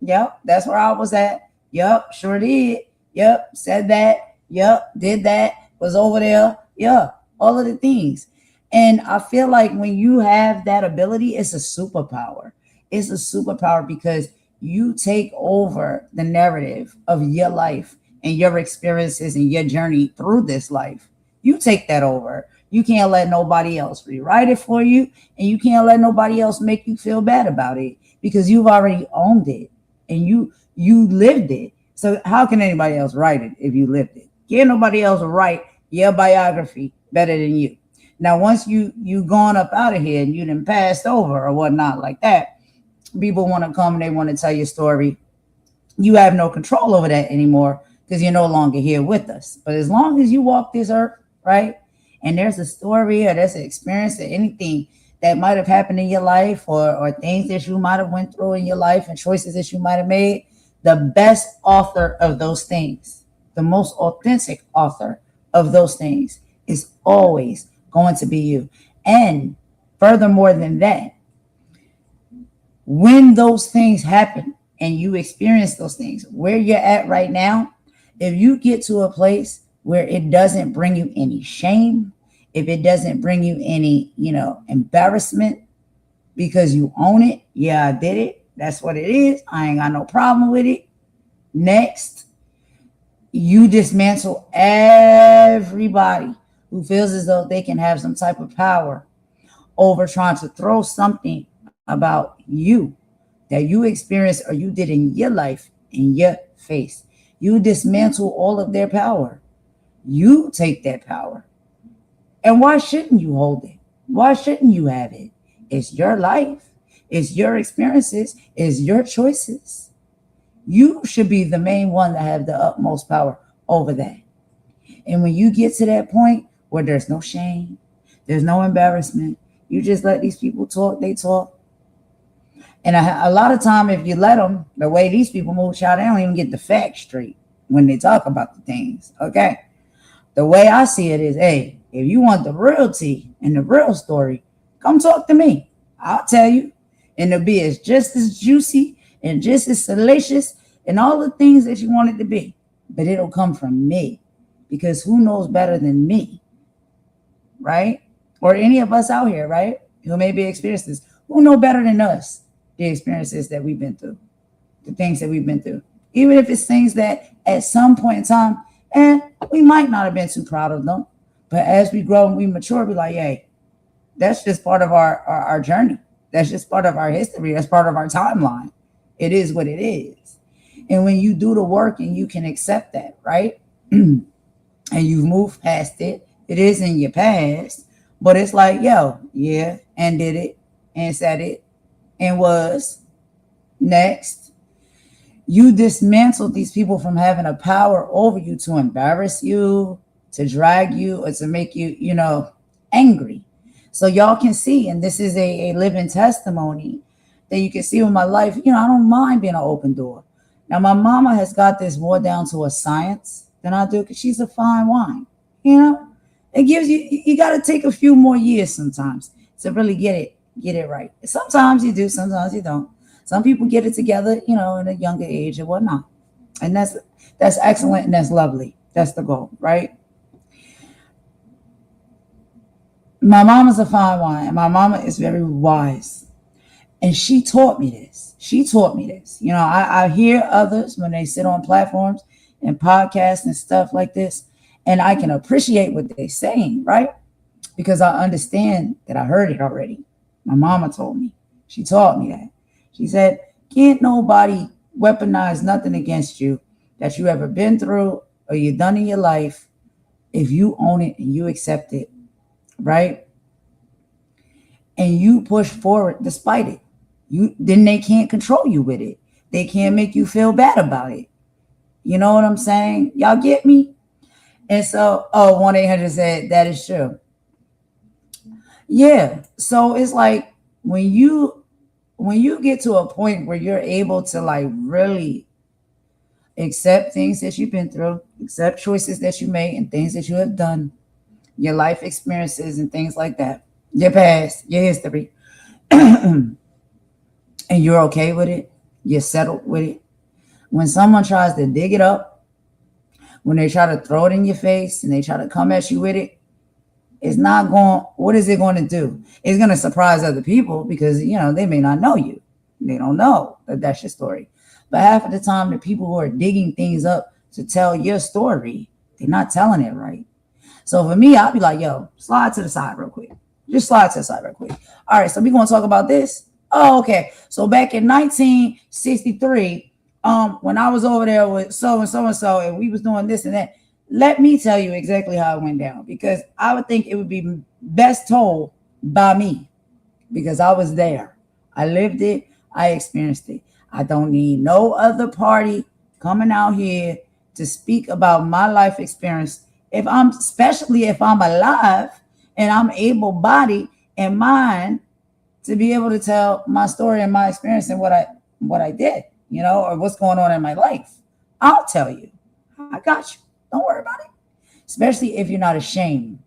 Yep, that's where I was at. Yep, sure did. Yep, said that. Yep, did that. Was over there. Yeah, all of the things. And I feel like when you have that ability, it's a superpower. It's a superpower because you take over the narrative of your life and your experiences and your journey through this life. You take that over. You can't let nobody else rewrite it for you, and you can't let nobody else make you feel bad about it because you've already owned it and you lived it. So how can anybody else write it if you lived it? Can't nobody else write your biography better than you. Now, once you gone up out of here and you done passed over or whatnot like that, people want to come and they want to tell your story. You have no control over that anymore because you're no longer here with us. But as long as you walk this earth, right, and there's a story or there's an experience or anything that might have happened in your life or things that you might have went through in your life and choices that you might have made, the best author of those things, the most authentic author of those things is always going to be you. And furthermore than that, when those things happen and you experience those things, where you're at right now, if you get to a place where it doesn't bring you any shame, if it doesn't bring you any, embarrassment because you own it, yeah, I did it. That's what it is. I ain't got no problem with it. Next, you dismantle everybody who feels as though they can have some type of power over trying to throw something about you that you experienced or you did in your life in your face. You dismantle all of their power. You take that power. And why shouldn't you hold it? Why shouldn't you have it? It's your life. It's your experiences. It's your choices. You should be the main one that have the utmost power over that. And when you get to that point where there's no shame, there's no embarrassment, you just let these people talk, they talk. And a lot of time, if you let them, the way these people move, child, they don't even get the facts straight when they talk about the things, okay? The way I see it is, hey, if you want the real tea and the real story, come talk to me. I'll tell you. And it'll be just as juicy and just as salacious and all the things that you want it to be. But it'll come from me because who knows better than me, right? Or any of us out here, right? Who may be experiencing this. Who know better than us the experiences that we've been through, the things that we've been through. Even if it's things that at some point in time, we might not have been too proud of them. But as we grow and we mature, we're like, hey, that's just part of our journey. That's just part of our history. That's part of our timeline. It is what it is. And when you do the work and you can accept that, right? And you've moved past it, it is in your past, but it's like, yo, yeah, and did it, and said it, and was next. You dismantled these people from having a power over you to embarrass you, to drag you, or to make you, angry. So y'all can see, and this is a living testimony that you can see with my life. I don't mind being an open door. Now, my mama has got this more down to a science than I do because she's a fine wine. It gives you got to take a few more years sometimes to really get it right. Sometimes you do, sometimes you don't. Some people get it together, in a younger age or whatnot. And that's excellent and that's lovely. That's the goal, right? My mama's a fine wine, and my mama is very wise. And she taught me this. I hear others when they sit on platforms and podcasts and stuff like this, and I can appreciate what they're saying, right? Because I understand that I heard it already. My mama told me. She taught me that. She said, can't nobody weaponize nothing against you that you ever been through or you done in your life if you own it and you accept it, right? And you push forward despite it. Then they can't control you with it. They can't make you feel bad about it. You know what I'm saying? Y'all get me? And so, 1-800 said that is true. Yeah. So it's like when you get to a point where you're able to like really accept things that you've been through, accept choices that you made and things that you have done, your life experiences and things like that, your past, your history, and you're okay with it, you're settled with it. When someone tries to dig it up, when they try to throw it in your face and they try to come at you with it, it's not going, what is it going to do? It's going to surprise other people because, you know, they may not know you. They don't know that that's your story. But half of the time, the people who are digging things up to tell your story, they're not telling it right. So for me, I'll be like, yo, slide to the side real quick. Just slide to the side real quick. All right, so we're going to talk about this. Oh, okay. So back in 1963, when I was over there with so and so, and we was doing this and that, let me tell you exactly how it went down, because I would think it would be best told by me because I was there. I lived it. I experienced it. I don't need no other party coming out here to speak about my life experience. Especially if I'm alive and I'm able-bodied and mind to be able to tell my story and my experience and what I did, you know, or what's going on in my life. I'll tell you. I got you. Don't worry about it. Especially if you're not ashamed.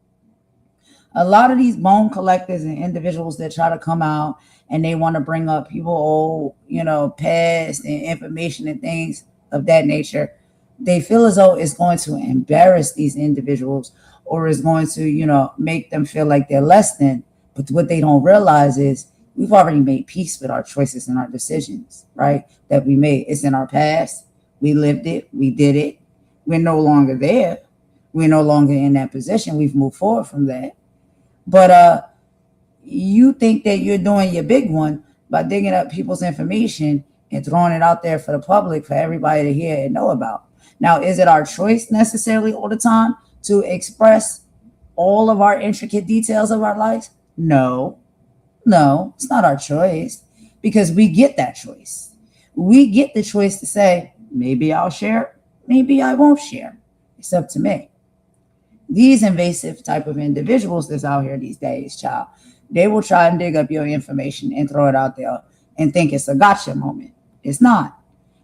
A lot of these bone collectors and individuals that try to come out and they want to bring up people old, you know, past and information and things of that nature, they feel as though it's going to embarrass these individuals or is going to, you know, make them feel like they're less than. But what they don't realize is we've already made peace with our choices and our decisions, right? That we made. It's in our past. We lived it. We did it. We're no longer there. We're no longer in that position. We've moved forward from that. But you think that you're doing your big one by digging up people's information and throwing it out there for the public, for everybody to hear and know about. Now, is it our choice necessarily all the time to express all of our intricate details of our lives? No, it's not our choice, because we get that choice. We get the choice to say, maybe I'll share, maybe I won't share. It's up to me. These invasive type of individuals that's out here these days, child, they will try and dig up your information and throw it out there and think it's a gotcha moment. It's not.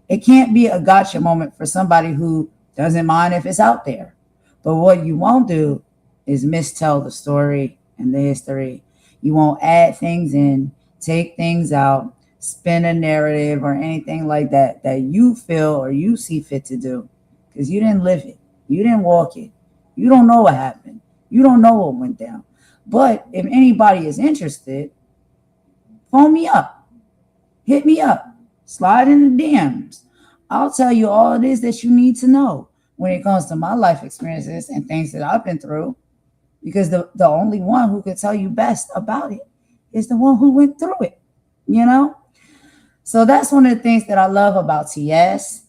It can't be a gotcha moment for somebody who doesn't mind if it's out there. But what you won't do is mistell the story and the history. You won't add things in, take things out, spin a narrative or anything like that you feel or you see fit to do, because you didn't live it. You didn't walk it. You don't know what happened. You don't know what went down. But if anybody is interested, phone me up. Hit me up. Slide in the DMs. I'll tell you all it is that you need to know when it comes to my life experiences and things that I've been through, because the only one who could tell you best about it is the one who went through it, you know? So that's one of the things that I love about TS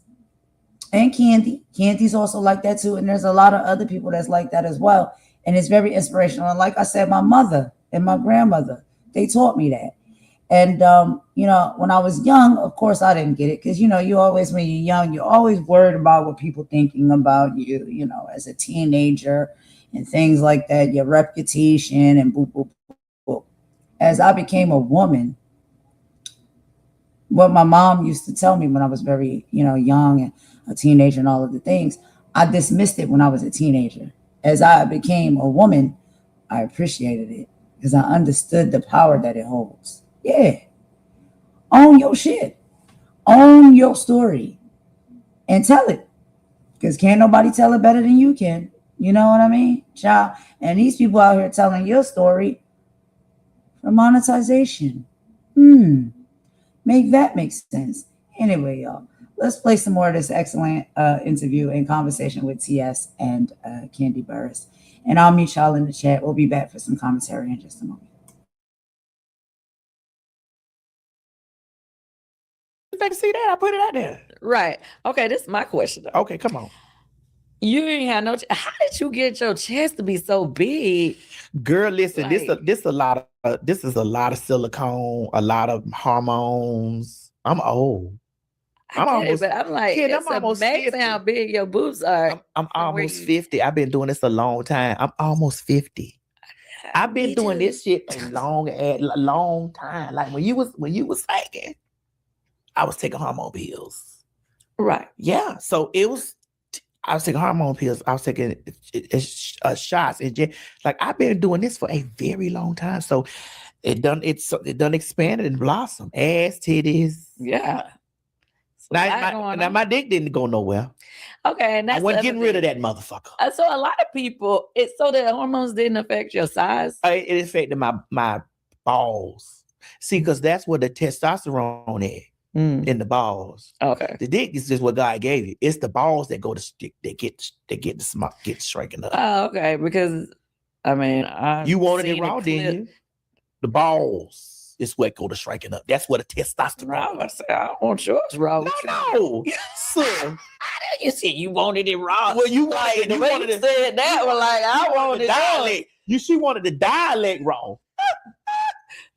and Kandi. Candy's also like that too. And there's a lot of other people that's like that as well. And it's very inspirational. And like I said, my mother and my grandmother, they taught me that. And, you know, when I was young, of course, I didn't get it. Because, you know, you always, when you're young, you're always worried about what people thinking about you, you know, as a teenager and things like that, your reputation and boop, boop, boop, boop. As I became a woman, what my mom used to tell me when I was very, you know, young and a teenager and all of the things, I dismissed it when I was a teenager. As I became a woman, I appreciated it because I understood the power that it holds. Yeah. Own your shit. Own your story and tell it, because can't nobody tell it better than you can. You know what I mean? Child. And these people out here telling your story for monetization. Make that make sense. Anyway, y'all, let's play some more of this excellent interview and conversation with TS and Kandi Burruss. And I'll meet y'all in the chat. We'll be back for some commentary in just a moment. expect to see that? I put it out there. Right. Okay, this is my question though. Okay, come on. You ain't had no. How did you get your chest to be so big? Girl, listen, Like- this is a lot of silicone, a lot of hormones. I'm old. I get it, but I'm like, kid, it's I'm almost amazing 50. how big your boobs are. I'm almost you- 50. I've been doing this a long time. I'm almost 50. I've been Me doing too. this shit a long time. Like when you was faking, I was taking hormone pills. Right. Yeah. So I was taking hormone pills. I was taking shots. Like I've been doing this for a very long time. So it done expanded and blossomed. Ass, titties. Yeah. So Now my dick didn't go nowhere. Okay, and that's I wasn't getting rid of that motherfucker. So a lot of people, so the hormones didn't affect your size. It affected my balls. See, because that's where the testosterone is. In the balls. Okay. The dick is just what God gave you. It's the balls that go to stick. They get striking up. Oh, okay. Because I mean, you wanted it raw, didn't you? The balls is what go to striking up. That's what the testosterone. I don't want yours raw. No. Son. You said you wanted it raw. Well, you like wanted the way you said that was like I wanted dialect. She wanted the dialect raw.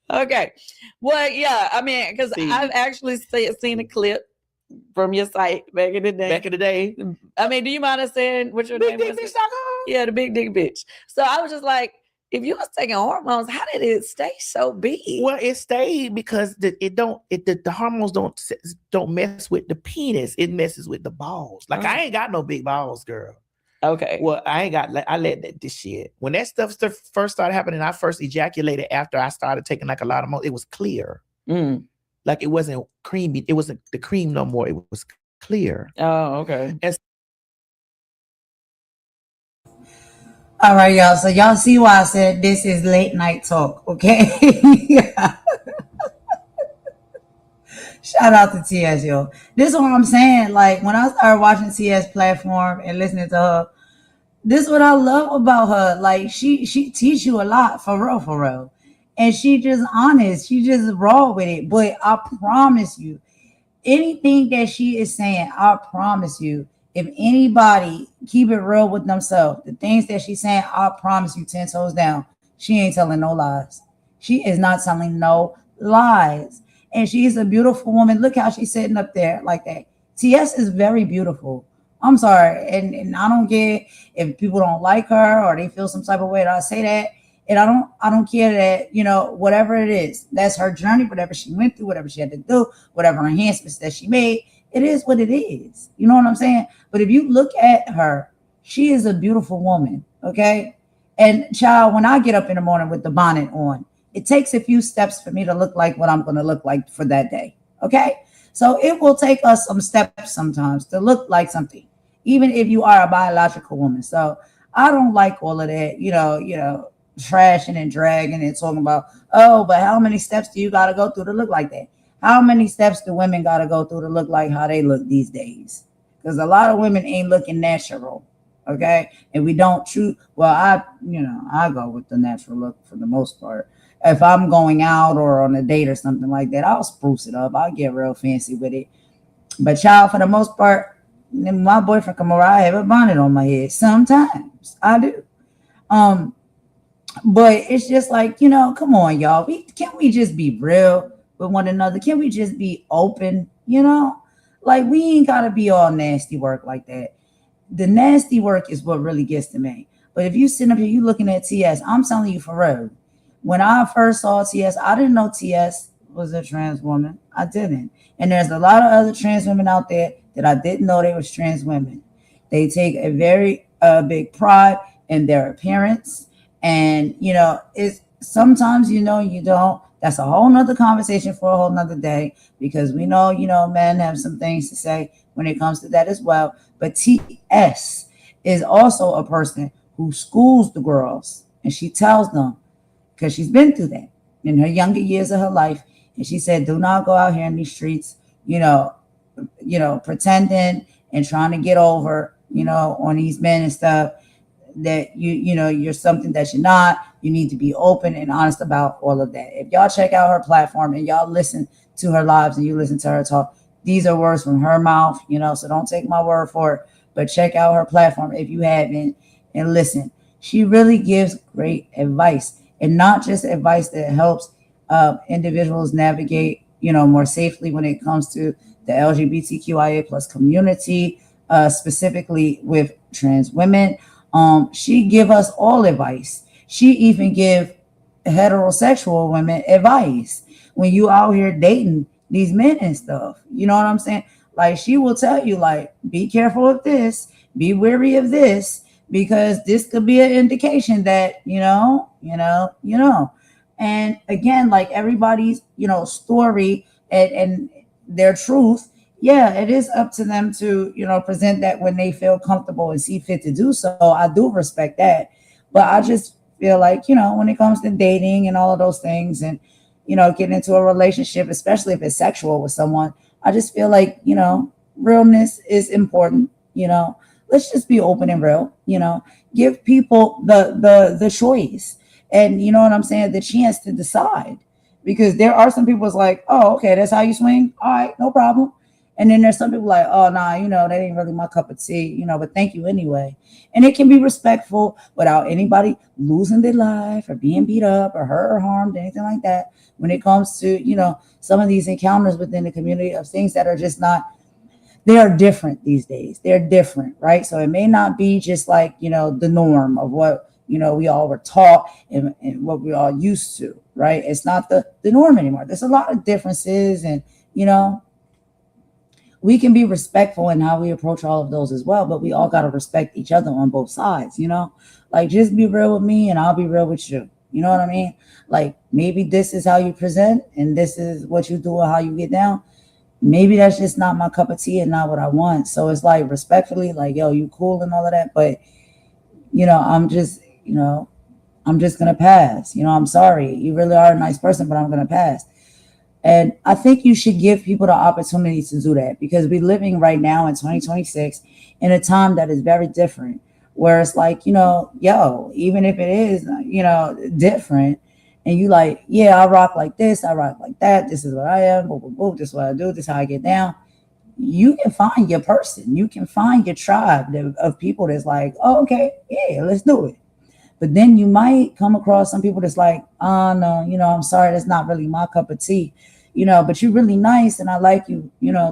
Okay. Well, yeah. I mean, because I've actually seen a clip from your site back in the day. I mean, do you mind us saying what your name was? Yeah, the big dick bitch. So I was just like, if you was taking hormones, how did it stay so big? Well, it stayed because the hormones don't mess with the penis. It messes with the balls. Like I ain't got no big balls, girl. Okay. Well, I let this shit. When that stuff first started happening, I first ejaculated after I started taking like a lot of more. It was clear. Like it wasn't creamy. It wasn't the cream no more. It was clear. Oh, okay. All right, y'all. So y'all see why I said this is late night talk, okay? Shout out to TS, yo. This is what I'm saying. Like when I started watching TS platform and listening to her, this is what I love about her. Like she teach you a lot for real. And she just honest. She just raw with it. But I promise you, anything that she is saying, I promise you, if anybody keep it real with themselves, the things that she's saying, I promise you 10 toes down, she ain't telling no lies. She is not telling no lies. And she's a beautiful woman. Look how she's sitting up there like that. TS is very beautiful. I'm sorry. And I don't get if people don't like her or they feel some type of way that I say that. And I don't care that, whatever it is, that's her journey, whatever she went through, whatever she had to do, whatever enhancements that she made, it is what it is. You know what I'm saying? But if you look at her, she is a beautiful woman. Okay. And child, when I get up in the morning with the bonnet on, it takes a few steps for me to look like what I'm going to look like for that day. Okay. So it will take us some steps sometimes to look like something, even if you are a biological woman. So I don't like all of that, trashing and dragging and talking about, oh, but how many steps do you got to go through to look like that? How many steps do women got to go through to look like how they look these days? Because a lot of women ain't looking natural. Okay. And we don't I go with the natural look for the most part. If I'm going out or on a date or something like that, I'll spruce it up. I'll get real fancy with it. But child, for the most part, when my boyfriend come over, I have a bonnet on my head. Sometimes I do. But it's just like, come on, y'all. Can't we just be real with one another? Can't we just be open? Like we ain't gotta be all nasty work like that. The nasty work is what really gets to me. But if you sit up here, you looking at TS, I'm telling you for real. When I first saw TS, I didn't know TS was a trans woman. I didn't. And there's a lot of other trans women out there that I didn't know they was trans women. They take a very big pride in their appearance. And, it's sometimes, you don't. That's a whole nother conversation for a whole nother day, because we know, men have some things to say when it comes to that as well. But TS is also a person who schools the girls, and she tells them, because she's been through that in her younger years of her life. And she said, do not go out here in these streets, pretending and trying to get over, on these men and stuff, that you're something that you're not. You need to be open and honest about all of that. If y'all check out her platform and y'all listen to her lives and you listen to her talk, These are words from her mouth, so don't take my word for it, but check out her platform if you haven't and listen. She really gives great advice, and not just advice that helps individuals navigate, more safely when it comes to the LGBTQIA plus community, specifically with trans women. She give us all advice. She even give heterosexual women advice when you out here dating these men and stuff. You know what I'm saying? Like, she will tell you, like, be careful of this, be wary of this, because this could be an indication that, and again, like, everybody's, story and their truth. Yeah, it is up to them to, present that when they feel comfortable and see fit to do so. I do respect that. But I just feel like, when it comes to dating and all of those things, and, getting into a relationship, especially if it's sexual with someone, I just feel like, realness is important. Let's just be open and real, give people the choice, and you know what I'm saying, the chance to decide. Because there are some people that's like, oh, okay, that's how you swing. All right, no problem. And then there's some people like, oh, nah, that ain't really my cup of tea, but thank you anyway. And it can be respectful without anybody losing their life or being beat up or hurt or harmed, anything like that. When it comes to, some of these encounters within the community of things that are just not, they are different these days. They're different, right? So it may not be just like, the norm of what, we all were taught and what we all used to, right? It's not the norm anymore. There's a lot of differences, and, we can be respectful in how we approach all of those as well, but we all got to respect each other on both sides, like, just be real with me and I'll be real with you. You know what I mean? Like, maybe this is how you present and this is what you do and how you get down. Maybe that's just not my cup of tea and not what I want. So it's like, respectfully, like, yo, you cool and all of that, but I'm just gonna pass. I'm sorry, you really are a nice person, but I'm gonna pass. And I think you should give people the opportunity to do that, because we're living right now in 2026 in a time that is very different, where it's like, even if it is, different, and you like, yeah, I rock like this, I rock like that, this is what I am, boop, boop, boop, this is what I do, this is how I get down. You can find your person. You can find your tribe of people that's like, oh, okay, yeah, let's do it. But then you might come across some people that's like, oh, no, I'm sorry, that's not really my cup of tea, but you're really nice and I like you,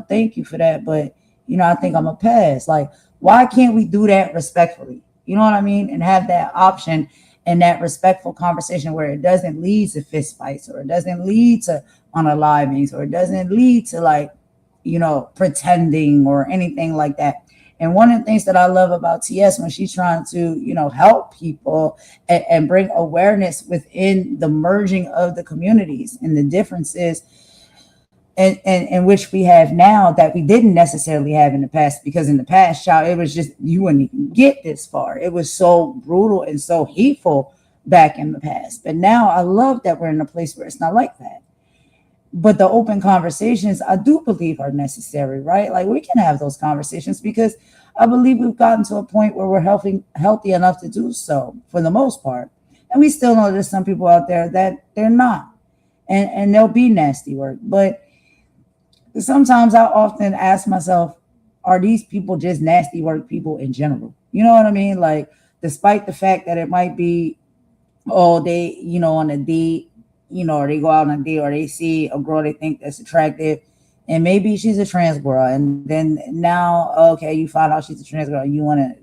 thank you for that. But, I think I'm a pass. Like, why can't we do that respectfully? You know what I mean? And have that option and that respectful conversation where it doesn't lead to fist fights, or it doesn't lead to unalivings, or it doesn't lead to, like, pretending or anything like that. And one of the things that I love about TS, when she's trying to, help people and bring awareness within the merging of the communities and the differences in which we have now that we didn't necessarily have in the past, because in the past, child, it was just, you wouldn't even get this far. It was so brutal and so hateful back in the past. But now I love that we're in a place where it's not like that. But the open conversations, I do believe, are necessary, right? Like, we can have those conversations, because I believe we've gotten to a point where we're healthy enough to do so for the most part. And we still know there's some people out there that they're not. And they'll be nasty work. But sometimes I often ask myself, are these people just nasty work people in general? You know what I mean? Like, despite the fact that it might be, oh, they, on a date, or they go out on a date, or they see a girl they think that's attractive, and maybe she's a trans girl, and then now, okay, you find out she's a trans girl, and you want to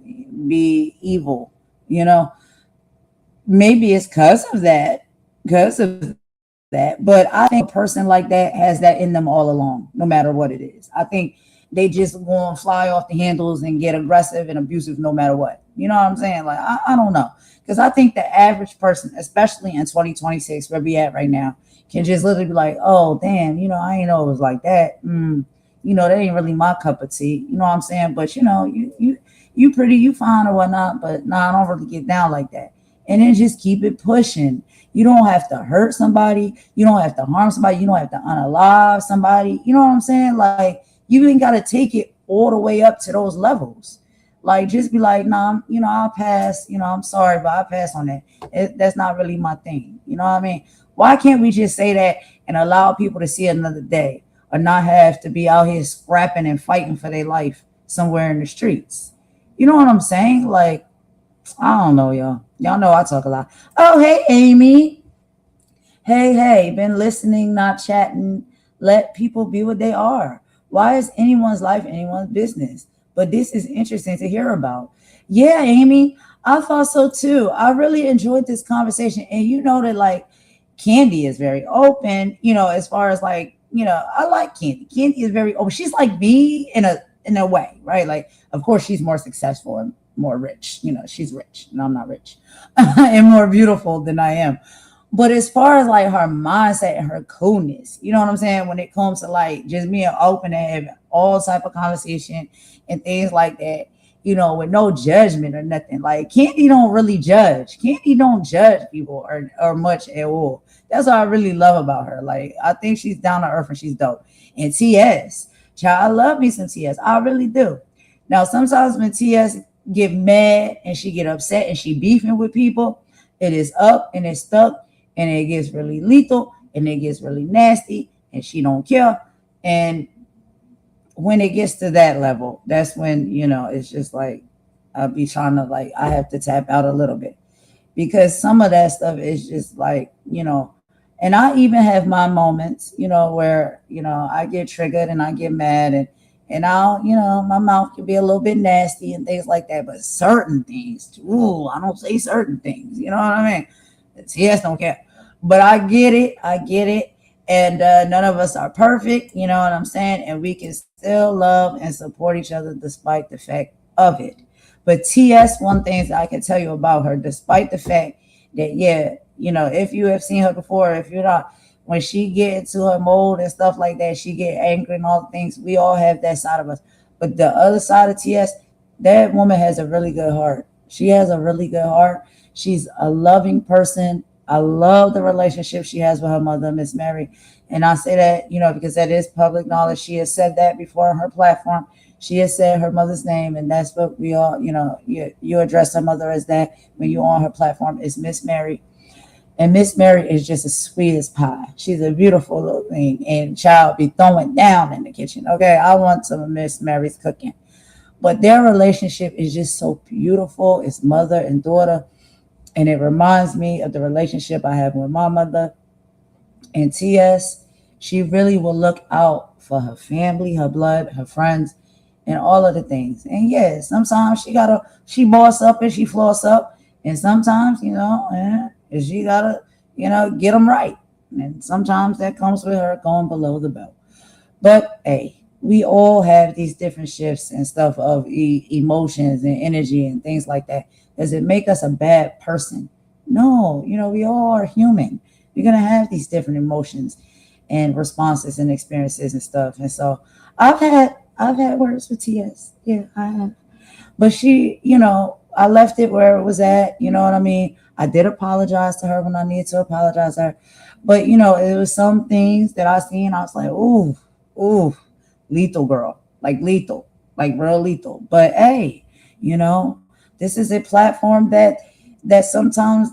be evil, maybe it's because of that. But I think a person like that has that in them all along, no matter what it is. I think they just want to fly off the handles and get aggressive and abusive no matter what. You know what I'm saying? Like, I don't know. Because I think the average person, especially in 2026, where we at right now, can just literally be like, oh, damn, I ain't know it was like that. That ain't really my cup of tea. You know what I'm saying? But, you pretty, you fine or whatnot, but nah, I don't really get down like that. And then just keep it pushing. You don't have to hurt somebody. You don't have to harm somebody. You don't have to unalive somebody. You know what I'm saying? Like, you ain't got to take it all the way up to those levels. Like, just be like, nah, I'll pass. I'm sorry, but I'll pass on that. That's not really my thing. You know what I mean? Why can't we just say that and allow people to see another day? or not have to be out here scrapping and fighting for their life somewhere in the streets. You know what I'm saying? Like, I don't know, y'all. Y'all know I talk a lot. Oh, hey, Amy. Hey, been listening, not chatting. Let people be what they are. Why is anyone's life anyone's business? But this is interesting to hear about. Yeah, Amy, I thought so too. I really enjoyed this conversation. And you know that like Kandi is very open, as far as like, I like Kandi. Kandi is very open. She's like me in a way, right? Like, of course, she's more successful and more rich. She's rich and I'm not rich and more beautiful than I am. But as far as like her mindset and her coolness, you know what I'm saying? When it comes to like just being open and having all type of conversation and things like that, with no judgment or nothing. Like Kandi don't really judge. Kandi don't judge people or much at all. That's what I really love about her. Like I think she's down to earth and she's dope. And TS, child, I love me some TS. I really do. Now sometimes when TS get mad and she get upset and she beefing with people, it is up and it's stuck. And it gets really lethal and it gets really nasty and she don't care. And when it gets to that level, that's when, it's just like, I'll be trying to like, I have to tap out a little bit because some of that stuff is just like, and I even have my moments, where, I get triggered and I get mad and I'll, my mouth can be a little bit nasty and things like that. But certain things, I don't say certain things, you know what I mean? TS don't care. But I get it. And none of us are perfect, you know what I'm saying? And we can still love and support each other despite the fact of it. But TS, one thing that I can tell you about her, despite the fact that, yeah, if you have seen her before, if you're not, when she get into her mode and stuff like that, she get angry and all the things. We all have that side of us. But the other side of TS, that woman has a really good heart. She has a really good heart. She's a loving person. I love the relationship she has with her mother, Miss Mary. And I say that, because that is public knowledge. She has said that before on her platform. She has said her mother's name, and that's what we all, you address her mother as that when you're on her platform is Miss Mary. And Miss Mary is just as sweet as pie. She's a beautiful little thing. And child be throwing down in the kitchen. Okay, I want some of Miss Mary's cooking. But their relationship is just so beautiful. It's mother and daughter. And it reminds me of the relationship I have with my mother. And TS, she really will look out for her family, her blood, her friends, and all of the things. And yeah, sometimes she boss up and she floss up. And sometimes, she gotta, get them right. And sometimes that comes with her going below the belt. But hey, we all have these different shifts and stuff of emotions and energy and things like that. Does it make us a bad person? No, we all are human. We're going to have these different emotions and responses and experiences and stuff. And so I've had words with TS. Yeah, I have. But she, I left it where it was at. You know what I mean? I did apologize to her when I needed to apologize to her. But, it was some things that I seen. I was like, ooh, lethal girl. Like lethal. Like real lethal. But hey, this is a platform that sometimes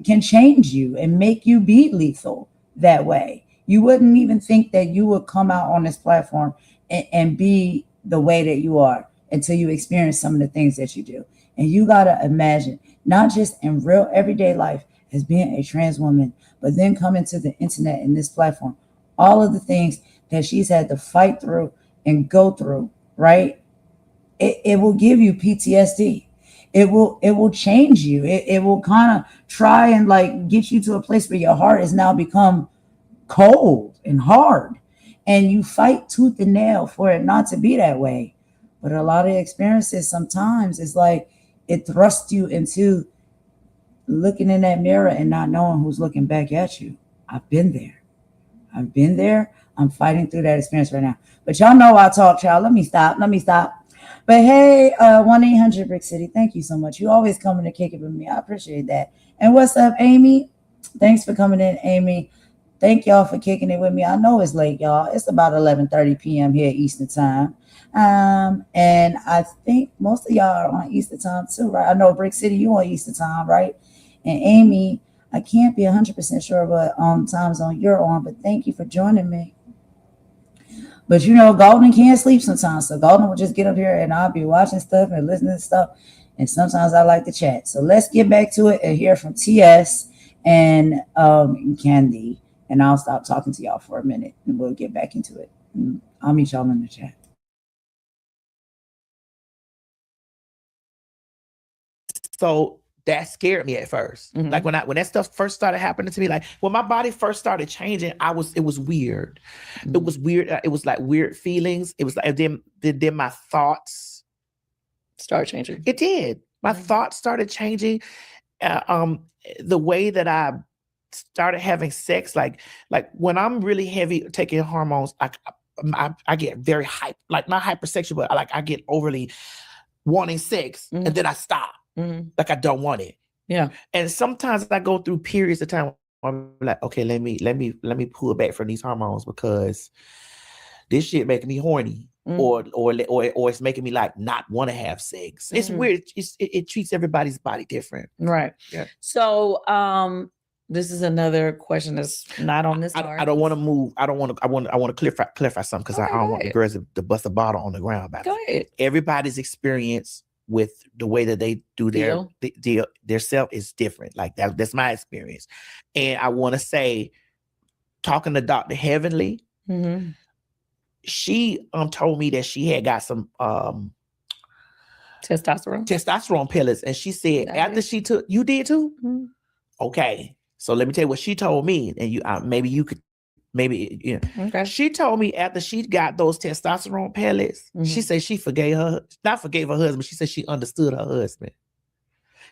can change you and make you be lethal that way. You wouldn't even think that you would come out on this platform and be the way that you are until you experience some of the things that you do. And you got to imagine, not just in real everyday life as being a trans woman, but then coming to the internet and this platform, all of the things that she's had to fight through and go through, right? It will give you PTSD. It will change you. It will kind of try and like get you to a place where your heart has now become cold and hard. And you fight tooth and nail for it not to be that way. But a lot of experiences sometimes it's like it thrusts you into looking in that mirror and not knowing who's looking back at you. I've been there. I'm fighting through that experience right now. But y'all know I talk, y'all. Let me stop. But hey, 1-800 Brick City, thank you so much. You always coming to kick it with me. I appreciate that. And what's up, Amy? Thanks for coming in, Amy. Thank y'all for kicking it with me. I know it's late, y'all. It's about 11:30 p.m. here Eastern time. And I think most of y'all are on Eastern time too, right? I know Brick City, you on Eastern time, right? And Amy, I can't be 100% sure what time zone you're on, but thank you for joining me. But Golden can't sleep sometimes. So Golden will just get up here and I'll be watching stuff and listening to stuff. And sometimes I like to chat. So let's get back to it and hear from TS and Kandi. And I'll stop talking to y'all for a minute and we'll get back into it. I'll meet y'all in the chat. So that scared me at first. Mhm. Like when that stuff first started happening to me, like when my body first started changing, it was weird. Mhm. It was weird. It was like weird feelings. It was like then my thoughts Start changing. It did. My Mhm. thoughts started changing. The way that I started having sex, like when I'm really heavy taking hormones, I get very hype, like not hypersexual, but I get overly wanting sex, Mhm. and then I stop. Mhm. Like I don't want it. Yeah. And sometimes I go through periods of time where I'm like, okay, let me pull back from these hormones because this shit making me horny. Mhm. Or it's making me like not want to have sex. It's Mhm. weird. It treats everybody's body different. Right. Yeah. So this is another question that's not on this part. I don't want to move. I want to clarify something because I Okay, don't go want the ahead. girls to bust a bottle on the ground about Go it. ahead. Everybody's experience with the way that they do their self is different. Like that's my experience. And I want to say, talking to Dr. Heavenly, Mhm. she told me that she had got some Testosterone. pellets, and she said I after did. she took, you did too? Mhm. Okay, so let me tell you what she told me, and you Okay. She told me after she got those testosterone pellets, she Mhm. said she not forgave her husband. She said she understood her husband.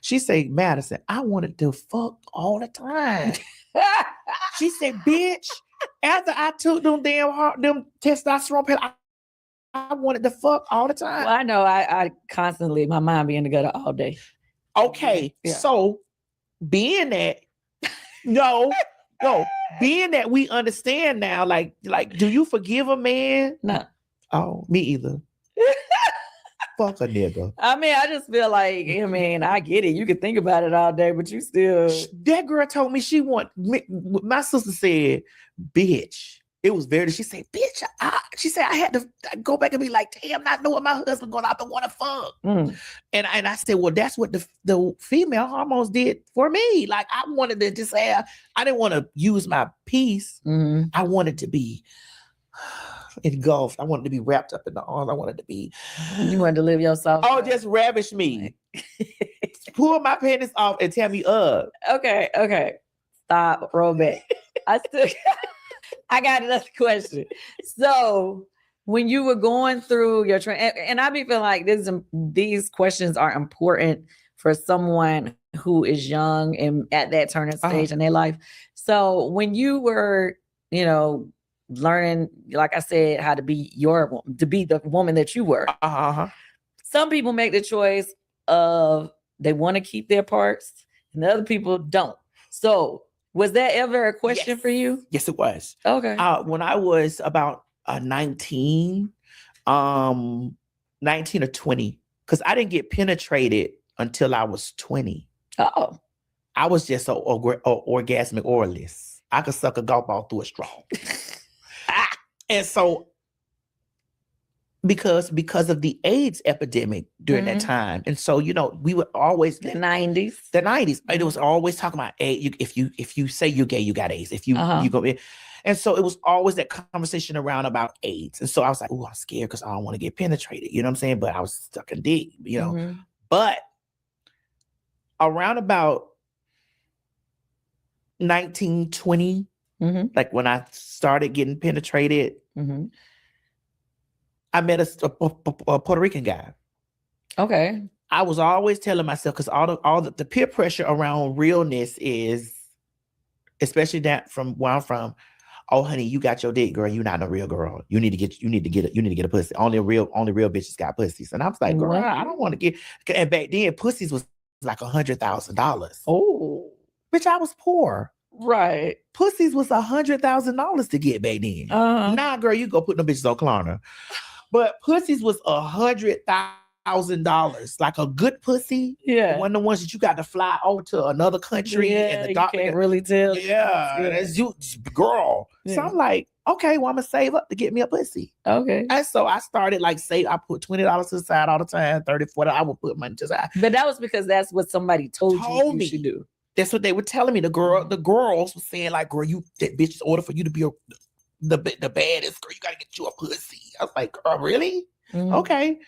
She said, Madison, I wanted to fuck all the time. She said, bitch, after I took them them testosterone pellets, I wanted to fuck all the time. Well, I know I constantly, my mind be in the gutter all day. Okay, Yeah. so being that, no, being that we understand now, like, do you forgive a man? No. Oh, me either. Fuck a nigga. I mean, I just feel like, I mean, I get it. You can think about it all day, but you still. That girl told me my sister said, bitch. It was very, she said, bitch, she said, I had to go back and be like, damn, not knowing my husband going out to want to fuck. Mm. And I said, well, that's what the female hormones did for me. Like, I wanted to just have, I didn't want to use my piece. Mhm. I wanted to be engulfed. I wanted to be wrapped up in the arms. I wanted to be. You wanted to live yourself. Oh, just ravish me. Pull my penis off and tear me up. Okay. Stop. Roll back. I got another question. So when you were going through your training, and I be feeling like these questions are important for someone who is young and at that turning stage in their life. So when you were, learning, like I said, how to be the woman that you were. Some people make the choice of they want to keep their parts, and the other people don't. So was that ever a question for you? Yes, it was. Okay. When I was about 19 or 20, because I didn't get penetrated until I was 20. Oh. I was just an orgasmic oralist. I could suck a golf ball through a straw. And so because of the AIDS epidemic during that time. And so, we would always the 90s. It was always talking about AIDS. If you say you're gay, you got AIDS. If you go in. And so it was always that conversation around about AIDS. And so I was like, oh, I'm scared because I don't want to get penetrated. You know what I'm saying? But I was stuck in deep, But around about 1920, like when I started getting penetrated, I met a Puerto Rican guy. Okay. I was always telling myself, because all the peer pressure around realness is, especially that from where I'm from. Oh, honey, you got your dick, girl. You're not a real girl. You need to get a pussy. Only real bitches got pussies. And I was like, girl, I don't want to get. And back then, pussies was like $100,000. Oh, bitch, I was poor. Right. Pussies was $100,000 to get back then. Nah, girl, you go put them bitches on Klarna. But pussies was $100,000. Like a good pussy. Yeah. One of the ones that you got to fly over to another country. Yeah, and the doctor can't really tell. Yeah, that's you, girl. Yeah. So I'm like, okay, well, I'm gonna save up to get me a pussy. Okay. And so I started like I put $20 to the side all the time, 30, 40. I would put money to the side. But that was because that's what somebody told you should do. That's what they were telling me. The girls were saying, like, girl, that bitch, in order for you to be the baddest girl, you gotta get you a pussy. I was like, girl, really? Mm-hmm. Okay.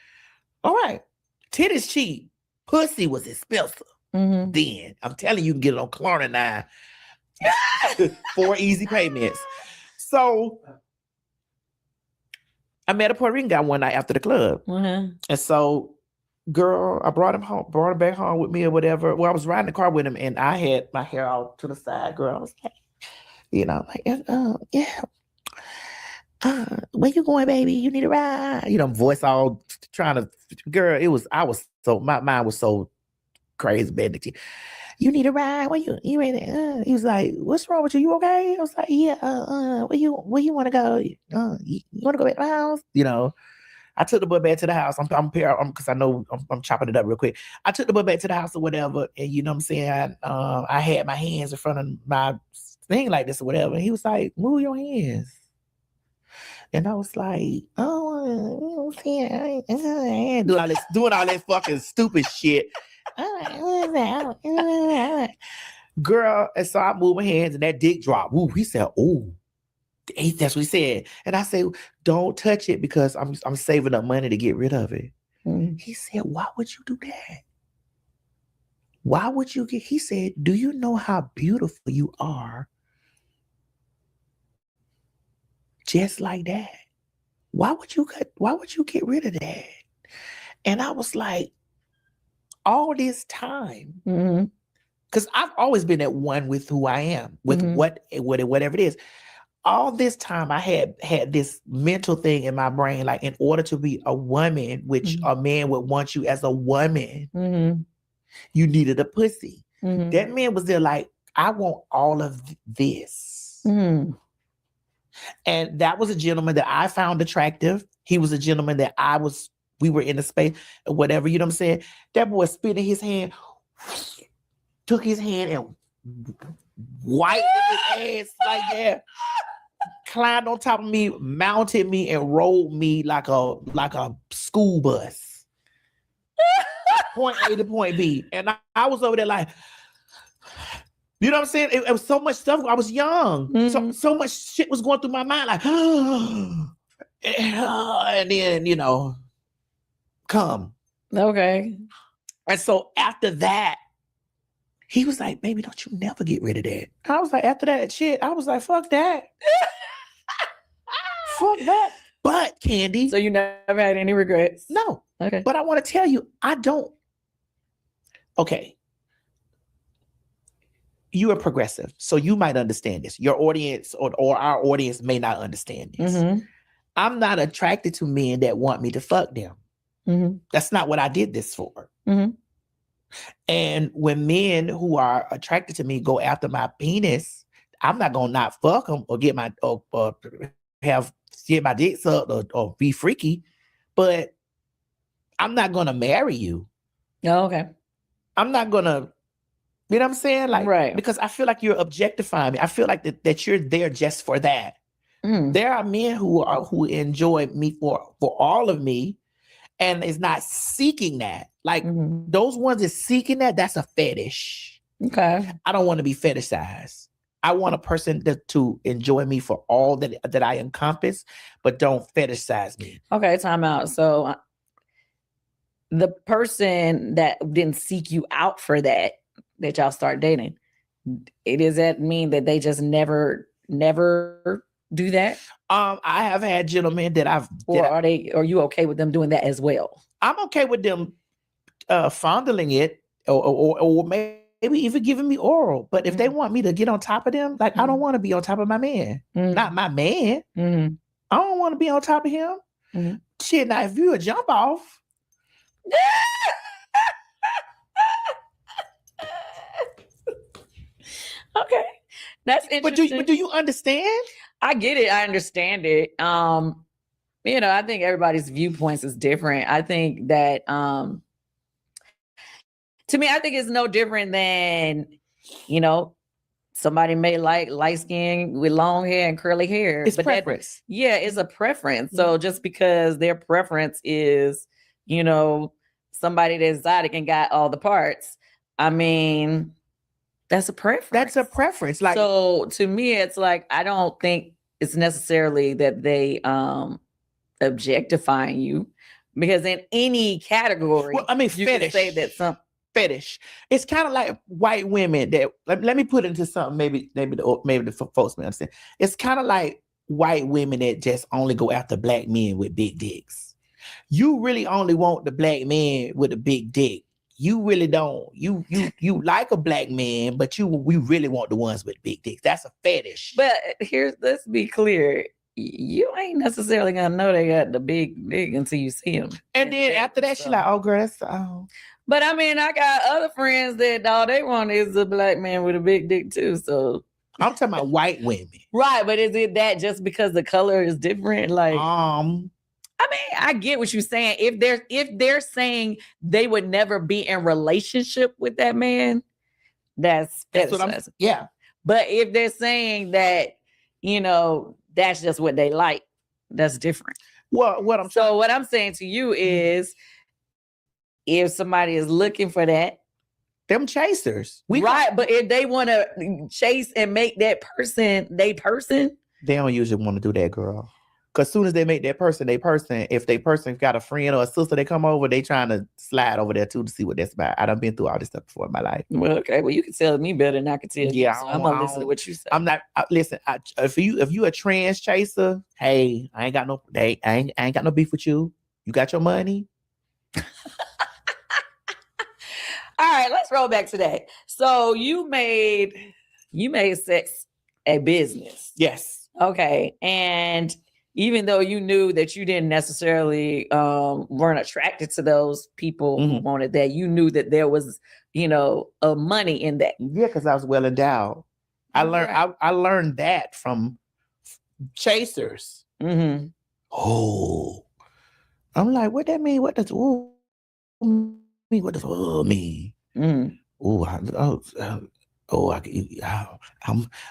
All right. Titties cheap. Pussy was expensive. Mm-hmm. Then I'm telling you, can get it on Klarna now. 4 easy payments. So I met a Puerto Rican guy one night after the club. Mm-hmm. And so, girl, I brought him back home with me or whatever. Well, I was riding the car with him and I had my hair all to the side, girl. I was like, yeah. Where you going, baby? You need a ride. Voice all trying to, girl, my mind was so crazy, bad. You need a ride? Where you ready? He was like, what's wrong with you? You okay? I was like, yeah, where you want to go? You want to go back to the house? I took the boy back to the house. Because I know I'm chopping it up real quick. I took the boy back to the house or whatever. And you know what I'm saying? I had my hands in front of my thing like this or whatever. And he was like, move your hands. And I was like, oh, yeah, doing all that fucking stupid shit. Girl, and so I moved my hands and that dick dropped. Ooh, he said, oh, that's what he said. And I said, don't touch it because I'm saving up money to get rid of it. Mm-hmm. He said, why would you do that? Why would you he said, do you know how beautiful you are? Just like that. Why would you get rid of that? And I was like, all this time, because I've always been at one with who I am, with whatever it is. All this time, I had this mental thing in my brain, like in order to be a woman, which a man would want you as a woman, you needed a pussy. That man was there like, I want all of this. And that was a gentleman that I found attractive. He was a gentleman that we were in the space or whatever, you know what I'm saying? That boy spit in his hand, took his hand and wiped his ass like that, climbed on top of me, mounted me, and rolled me like a school bus. Point A to point B. And I was over there like, you know what I'm saying? It was so much stuff. I was young. So much shit was going through my mind. Like, and then, come. Okay. And so after that, he was like, baby, don't you never get rid of that. I was like, after that shit, I was like, fuck that. Fuck that. But, Kandi. So you never had any regrets? No. Okay. But I want to tell you, I don't. Okay. You are progressive, so you might understand this. Your audience or our audience may not understand this. I'm not attracted to men that want me to fuck them. That's not what I did this for. And when men who are attracted to me go after my penis, I'm not gonna not fuck them or get my dick sucked or be freaky, but I'm not gonna marry you. Oh, okay. I'm not gonna. You know what I'm saying? Like, right. Because I feel like you're objectifying me. I feel like that you're there just for that. There are men who enjoy me for all of me and is not seeking that. Like those ones is seeking that, that's a fetish. Okay. I don't want to be fetishized. I want a person to enjoy me for all that I encompass, but don't fetishize me. Okay, time out. So the person that didn't seek you out for that y'all start dating, does that mean that they just never do that? I have had gentlemen that are you okay with them doing that as well? I'm okay with them fondling it or maybe even giving me oral. But if they want me to get on top of them, like I don't want to be on top of my man. Not my man. I don't want to be on top of him. Shit, now if you a jump off. Okay. That's interesting. But do you understand? I get it. I understand it. I think everybody's viewpoints is different. I think that to me, I think it's no different than, somebody may like light skin with long hair and curly hair. It's preference. It's a preference. So just because their preference is, you know, somebody that's exotic and got all the parts, I mean, that's a preference. That's a preference. Like, so to me, it's like, I don't think it's necessarily that they objectifying you, because in any category, well, I mean, you fetish. can say that some fetish. It's kind of like white women that let me put it into something maybe the folks may understand. It's kind of like white women that just only go after black men with big dicks. You really only want the black man with a big dick. You really don't. You like a black man, but we really want the ones with big dicks. That's a fetish. But let's be clear. You ain't necessarily gonna know they got the big dick until you see them. And then after that, she like, oh girl, that's But I mean, I got other friends that all they want is a black man with a big dick too. So I'm talking about white women. Right, but is it that just because the color is different? Like, I mean, I get what you're saying. If they're saying they would never be in relationship with that man, that's what I'm. Yeah. But if they're saying that, you know, that's just what they like, that's different. Well, what I'm saying to you is, if somebody is looking for that, them chasers, but if they want to chase and make that person they don't usually want to do that, girl. Because as soon as they make that person they person, if they person got a friend or a sister, they come over, they trying to slide over there too to see what that's about. I done been through all this stuff before in my life. Well, okay. Well, you can tell me better than I can tell you. Yeah, so I'm gonna listen to what you say. I'm not. Listen, if you a trans chaser, hey, I ain't got no beef with you. You got your money. All right, let's roll back today. So you made sex a business. Yes. Okay. And even though you knew that you didn't necessarily weren't attracted to those people who wanted that, you knew that there was, you know, a money in that. Yeah, because I was well endowed. I learned that from chasers. Mm-hmm. Oh, I'm like, what that mean? What does ooh mean? What does mean? Mm.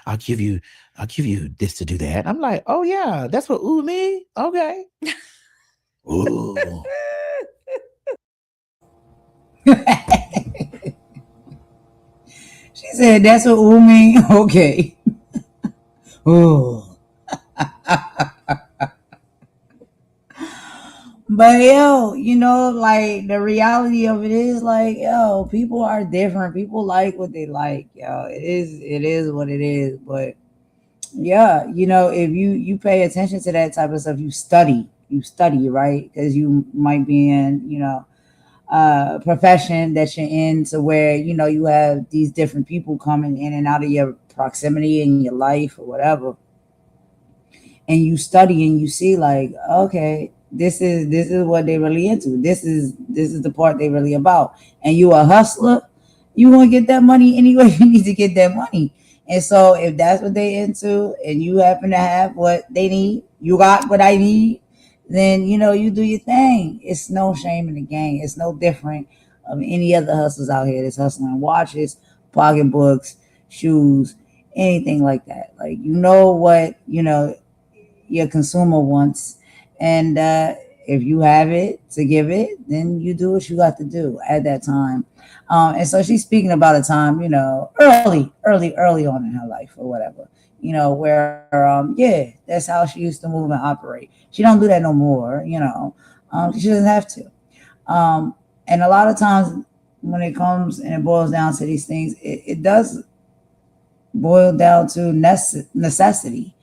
I'll give you this to do that. I'm like, oh yeah, that's what ooh mean. Okay. Ooh. She said, that's what ooh mean. Okay. Ooh. But yo, you know, like the reality of it is like, yo, people are different. People like what they like, yo. It is what it is. But yeah, you know, if you pay attention to that type of stuff, you study, right? Because you might be in, you know, a profession that you're in, to where, you know, you have these different people coming in and out of your proximity in your life or whatever. And you study and you see like, okay, this is what they really into. This is the part they really about. And you a hustler, you gonna get that money anyway. You need to get that money. And so if that's what they into, and you happen to have what they need, you got what I need, then you know, you do your thing. It's no shame in the game. It's no different of any other hustlers out here that's hustling watches, pocketbooks, shoes, anything like that. Like, you know what, you know, your consumer wants. And if you have it to give it, then you do what you got to do at that time. And so she's speaking about a time, you know, early on in her life or whatever, you know, where, yeah, that's how she used to move and operate. She don't do that no more, you know, she doesn't have to. And a lot of times when it comes and it boils down to these things, it does boil down to necessity,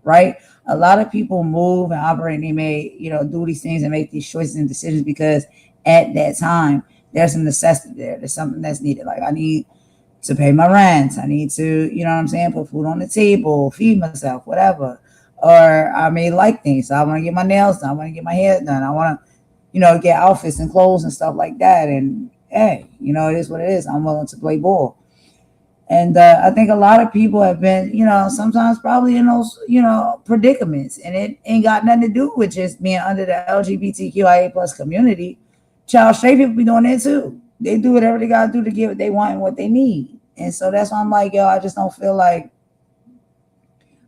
right? A lot of people move and operate and they may, you know, do these things and make these choices and decisions because at that time there's a necessity there. There's something that's needed. Like, I need to pay my rent. I need to, you know what I'm saying, put food on the table, feed myself, whatever. Or I may like things. So I want to get my nails done. I want to get my hair done. I want to, you know, get outfits and clothes and stuff like that. And hey, you know, it is what it is. I'm willing to play ball. And I think a lot of people have been, you know, sometimes probably in those, you know, predicaments. And it ain't got nothing to do with just being under the LGBTQIA plus community. Child straight people be doing it too. They do whatever they got to do to get what they want and what they need. And so that's why I'm like, yo, I just don't feel like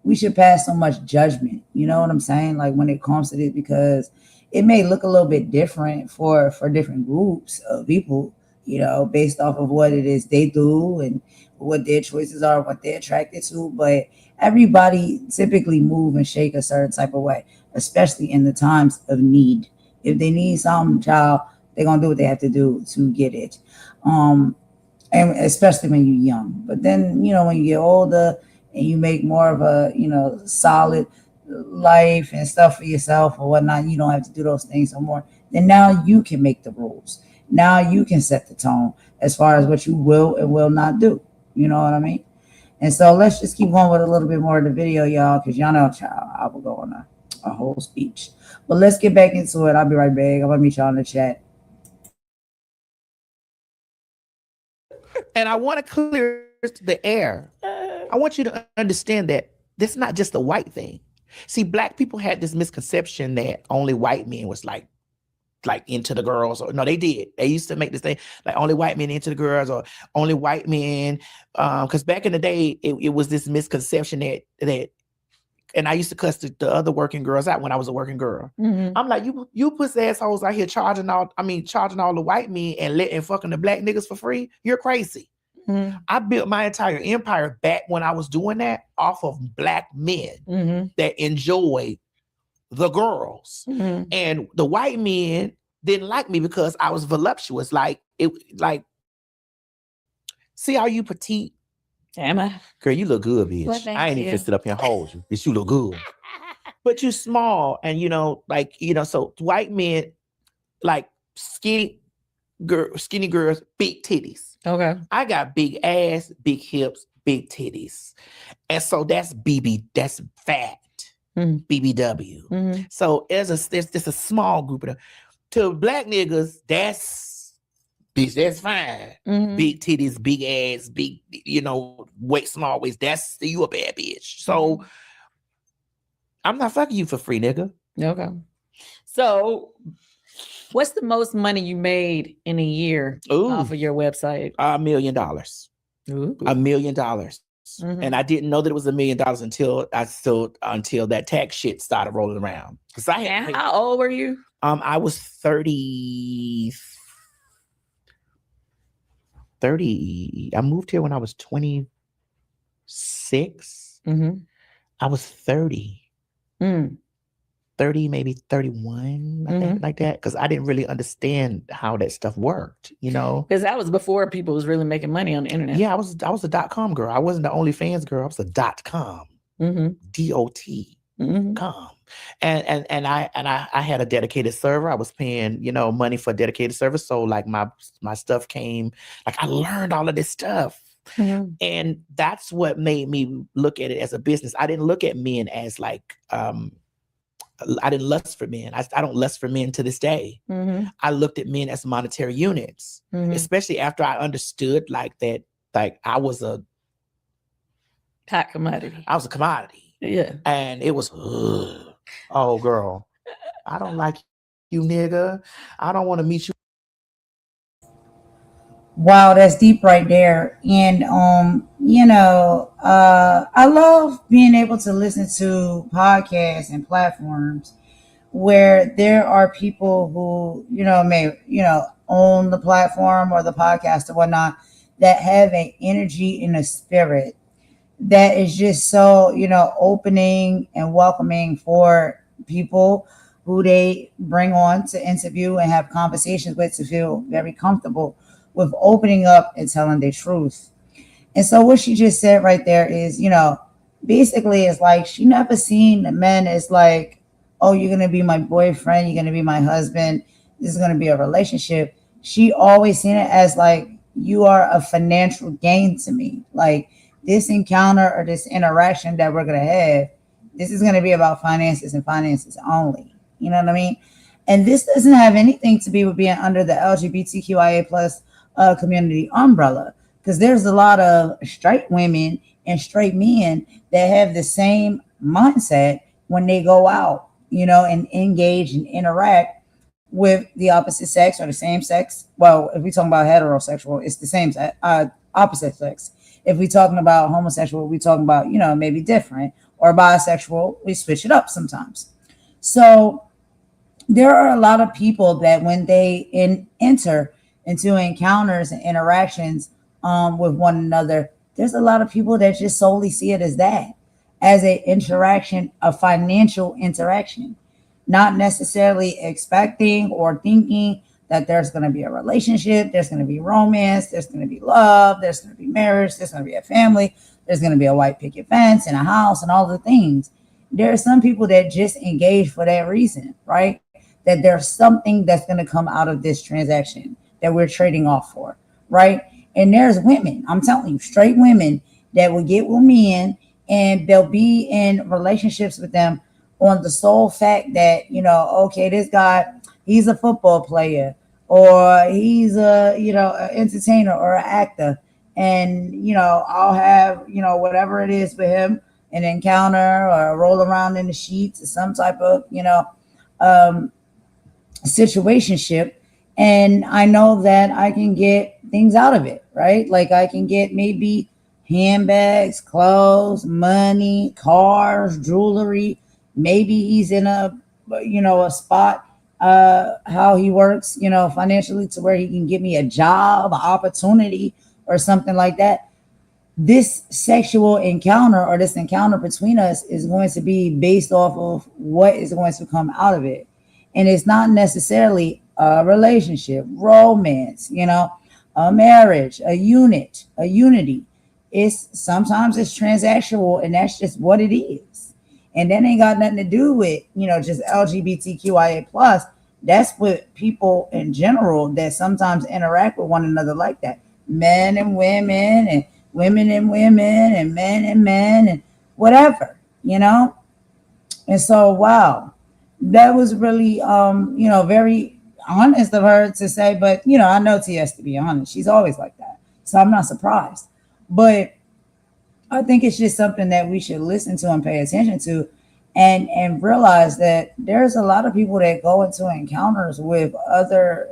we should pass so much judgment. You know what I'm saying? Like when it comes to this, because it may look a little bit different for different groups of people, you know, based off of what it is they do and what their choices are, what they're attracted to. But everybody typically move and shake a certain type of way, especially in the times of need. If they need something, child, they're gonna do what they have to do to get it. And especially when you're young. But then, you know, when you get older and you make more of a, you know, solid life and stuff for yourself or whatnot, you don't have to do those things no more. Then now you can make the rules. Now you can set the tone as far as what you will and will not do. You know what I mean? And so let's just keep going with a little bit more of the video, y'all, because y'all know, child, I will go on a whole speech. But let's get back into it. I'll be right back. I'm going to meet y'all in the chat. And I want to clear the air. I want you to understand that this is not just a white thing. See, black people had this misconception that only white men was like into the girls. Or no, they did. They used to make this thing like only white men into the girls or only white men. Because back in the day, it was this misconception that and I used to cuss the other working girls out when I was a working girl. Mm-hmm. I'm like, you pussy assholes out here charging all the white men and fucking the black niggas for free. You're crazy. Mm-hmm. I built my entire empire back when I was doing that off of black men that enjoyed the girls. And the white men didn't like me because I was voluptuous. See how you petite? Am I? Girl, you look good, bitch. Well, I ain't even sit up here and hold you. Bitch, you look good. But you small and so white men like skinny girls, big titties. Okay. I got big ass, big hips, big titties. And so that's that's fat. BBW. Mm-hmm. So there's just a small group of them. To black niggas, that's fine. Big titties, big ass, big, small waist. That's you a bad bitch. So I'm not fucking you for free, nigga. Okay. So what's the most money you made in a year off of your website? $1 million. Ooh. $1 million. And I didn't know that it was $1 million until that tax shit started rolling around. How old were you? I was 30. I moved here when I was 26. I was 30. 30, maybe 31, I think, like that. Because I didn't really understand how that stuff worked, Because that was before people was really making money on the internet. Yeah, I was a .com girl. I wasn't the OnlyFans girl. I was a .com. DOT. Com. And I had a dedicated server. I was paying, money for a dedicated server. So like my stuff came, like I learned all of this stuff. And that's what made me look at it as a business. I didn't look at men as like, I didn't lust for men. I don't lust for men to this day. I looked at men as monetary units, especially after I understood like that, like I was a hot commodity. I was a commodity. Yeah. And it was, oh girl, I don't like you, nigga. I don't want to meet you. Wow, that's deep right there. And I love being able to listen to podcasts and platforms where there are people who, may, own the platform or the podcast or whatnot that have an energy and a spirit that is just so, opening and welcoming for people who they bring on to interview and have conversations with to feel very comfortable with opening up and telling their truth. And so what she just said right there is, basically it's like she never seen men as like, oh, you're going to be my boyfriend, you're going to be my husband, this is going to be a relationship. She always seen it as like, you are a financial gain to me. Like this encounter or this interaction that we're going to have, this is going to be about finances and finances only. You know what I mean? And this doesn't have anything to do with being under the LGBTQIA plus community umbrella, because there's a lot of straight women and straight men that have the same mindset when they go out, and engage and interact with the opposite sex or the same sex. Well, if we're talking about heterosexual, it's the same opposite sex. If we're talking about homosexual, we're talking about, maybe different, or bisexual, we switch it up sometimes. So there are a lot of people that when they enter into encounters and interactions with one another, there's a lot of people that just solely see it as that, as a interaction, a financial interaction, not necessarily expecting or thinking that there's going to be a relationship, there's going to be romance, there's going to be love, there's going to be marriage, there's going to be a family, there's going to be a white picket fence and a house and all the things. There are some people that just engage for that reason, right? That there's something that's going to come out of this transaction that we're trading off for, right? And there's women, I'm telling you, straight women that will get with men and they'll be in relationships with them on the sole fact that, okay, this guy, he's a football player, or he's an entertainer or an actor. And, I'll have, whatever it is with him, an encounter or roll around in the sheets or some type of, situationship. And I know that I can get things out of it, right? Like I can get maybe handbags, clothes, money, cars, jewelry. Maybe he's in a spot, how he works, financially, to where he can give me a job, an opportunity, or something like that. This sexual encounter, or this encounter between us, is going to be based off of what is going to come out of it. And it's not necessarily a relationship, romance, a marriage, a unity. Sometimes it's transactional, and that's just what it is. And that ain't got nothing to do with, just LGBTQIA plus. That's with people in general that sometimes interact with one another like that. Men and women, and women and women, and men and men, and whatever, And so, wow, that was really, very honest of her to say. But, I know TS to be honest. She's always like that. So I'm not surprised. But I think it's just something that we should listen to and pay attention to, and realize that there's a lot of people that go into encounters with other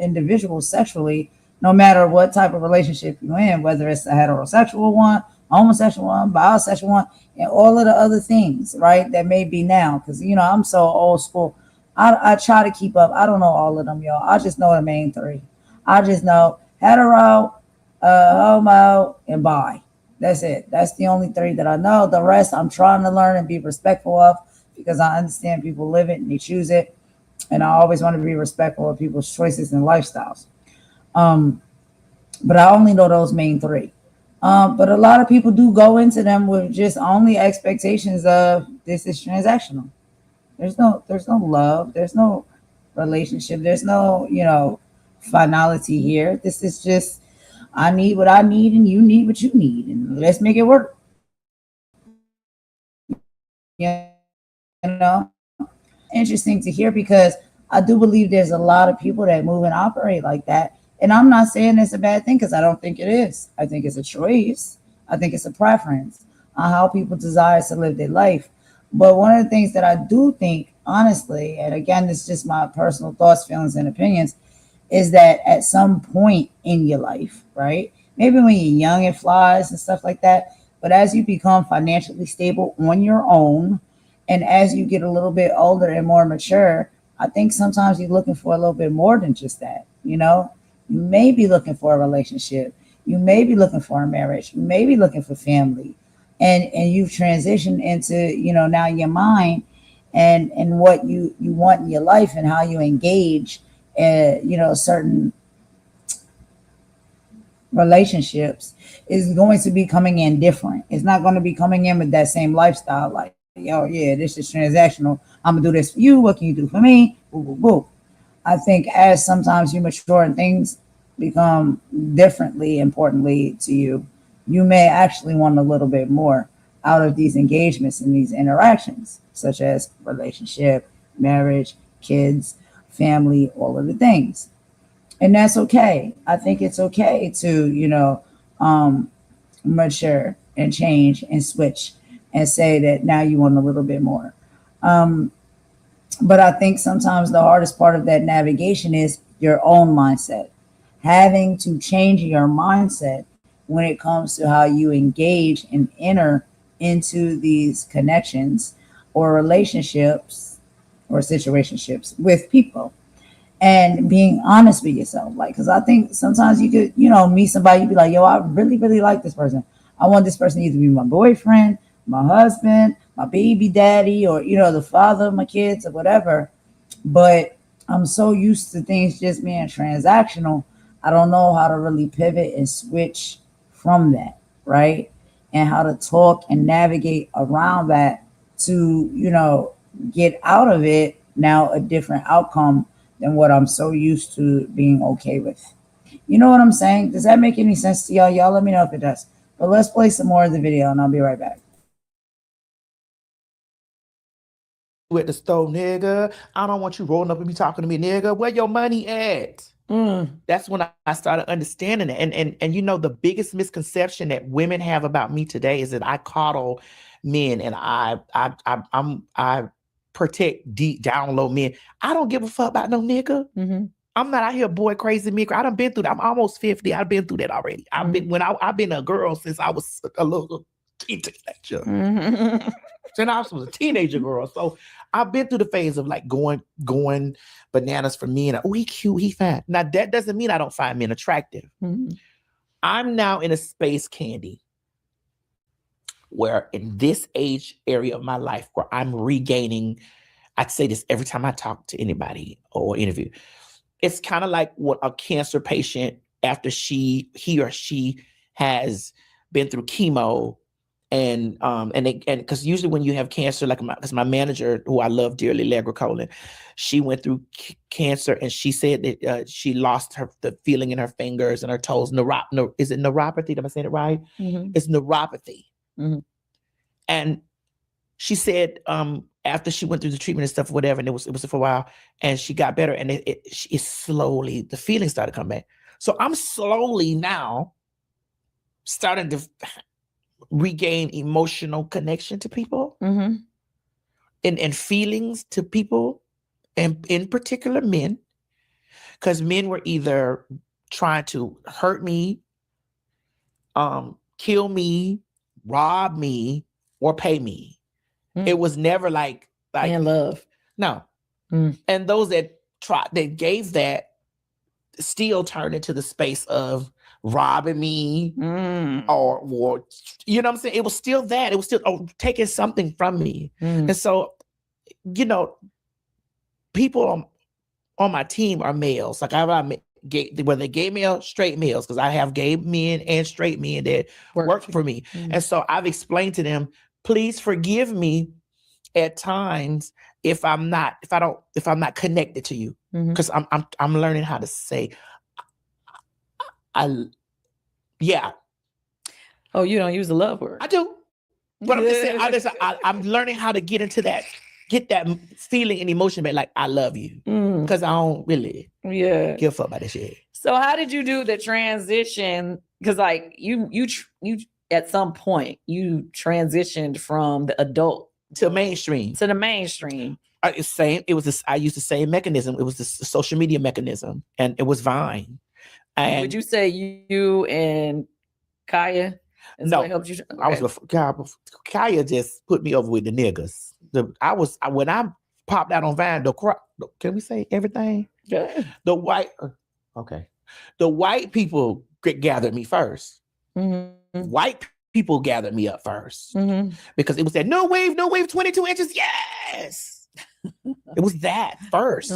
individuals sexually, no matter what type of relationship you're in, whether it's a heterosexual one, homosexual one, bisexual one, and all of the other things, right, that may be now. Because, I'm so old school. I try to keep up. I don't know all of them, y'all. I just know the main three. I just know hetero, homo, and bi. That's it. That's the only three that I know. The rest I'm trying to learn and be respectful of, because I understand people live it and they choose it. And I always want to be respectful of people's choices and lifestyles. But I only know those main three. But a lot of people do go into them with just only expectations of this is transactional. There's no love. There's no relationship. There's no, finality here. This is just, I need what I need and you need what you need, and let's make it work. Interesting to hear, because I do believe there's a lot of people that move and operate like that. And I'm not saying it's a bad thing, because I don't think it is. I think it's a choice. I think it's a preference on how people desire to live their life. But one of the things that I do think, honestly, and again, it's just my personal thoughts, feelings, and opinions, is that at some point in your life, right? Maybe when you're young, it flies and stuff like that. But as you become financially stable on your own, and as you get a little bit older and more mature, I think sometimes you're looking for a little bit more than just that. You may be looking for a relationship. You may be looking for a marriage. You may be looking for family. And you've transitioned into, now your mind and what you want in your life, and how you engage certain relationships is going to be coming in different. It's not going to be coming in with that same lifestyle. Like, yeah, this is transactional. I'm gonna do this for you. What can you do for me? Woo, woo, woo. I think as sometimes you mature and things become differently importantly to you, you may actually want a little bit more out of these engagements and these interactions, such as relationship, marriage, kids, family, all of the things. And that's okay. I think it's okay to, mature and change and switch and say that now you want a little bit more. But I think sometimes the hardest part of that navigation is your own mindset. Having to change your mindset when it comes to how you engage and enter into these connections or relationships or situationships with people, and being honest with yourself. Like, because I think sometimes you could, meet somebody, you be like, yo, I really, really like this person. I want this person either to be my boyfriend, my husband, my baby daddy, or, the father of my kids or whatever. But I'm so used to things just being transactional. I don't know how to really pivot and switch from that, right? And how to talk and navigate around that to, get out of it now a different outcome than what I'm so used to being okay with. You know what I'm saying? Does that make any sense to y'all? Y'all let me know if it does. But let's play some more of the video and I'll be right back. With the stove, nigga. I don't want you rolling up and be talking to me, nigga. Where your money at? That's when I started understanding it. And the biggest misconception that women have about me today is that I coddle men and I protect deep down low men. I don't give a fuck about no nigga. I'm not out here boy crazy nigga. I done been through that. I'm almost 50. I've been through that already. I've been a girl since I was a little teenager. Since I was a teenager girl. So I've been through the phase of like going bananas for men. Oh, he cute, he fine. Now that doesn't mean I don't find men attractive. I'm now in a space, Kandi, where in this age area of my life where I'm regaining, I'd say this every time I talk to anybody or interview. It's kind of like what a cancer patient after he or she has been through chemo and because usually when you have cancer, like because my manager, who I love dearly, Allegra Colin, she went through cancer and she said that she lost the feeling in her fingers and her toes. Is it neuropathy? Am I saying it right? It's neuropathy. And she said after she went through the treatment and stuff, whatever, and it was for a while, and she got better, and it slowly, the feelings started coming back. So I'm slowly now starting to regain emotional connection to people and feelings to people, and in particular men, because men were either trying to hurt me, kill me, rob me, or pay me. It was never like and love. No. And those that gave that still turned into the space of robbing me or you know what I'm saying? It was still that. It was still taking something from me. And so, people on my team are males. Like whether gay male, straight males, because I have gay men and straight men that work for me. And so I've explained to them, please forgive me at times if I'm not connected to you, because I'm learning how to say, yeah. Oh, you don't use the love word? I do, but I'm just saying, I'm learning how to get that feeling and emotion back, like I love you, because I don't really give a fuck about this shit. So how did you do the transition? Because like you at some point you transitioned from the adult to mainstream. To the mainstream. It's same. It was I used the same mechanism. It was the social media mechanism, and it was Vine. And would you say you and Kaya? No, helped you? Okay. I was Kaya just put me over with the niggas. When I popped out on Vine. Can we say everything? Yeah. The white people gathered me first. White people gathered me up first because it was that no wave 22 inches. Yes. It was that first.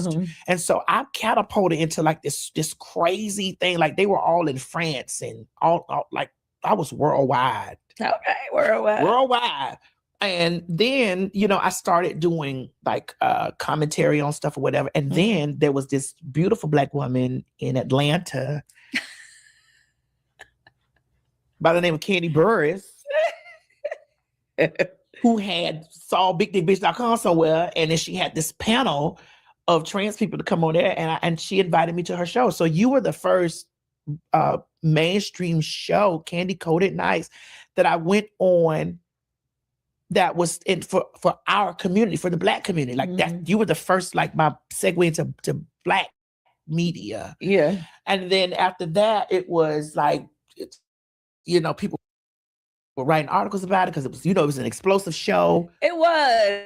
And so I catapulted into like this crazy thing. Like they were all in France and all like I was worldwide. Okay, worldwide. And then, I started doing like commentary on stuff or whatever. And then there was this beautiful Black woman in Atlanta by the name of Kandi Burruss, who saw BigDickBitch.com somewhere, and then she had this panel of trans people to come on there, and she invited me to her show. So you were the first mainstream show, Kandi Coded Nights, that I went on that was for our community, for the Black community. Like that, you were the first, like my segue into Black media. Yeah. And then after that, it was like people were writing articles about it because it was, it was an explosive show. It was.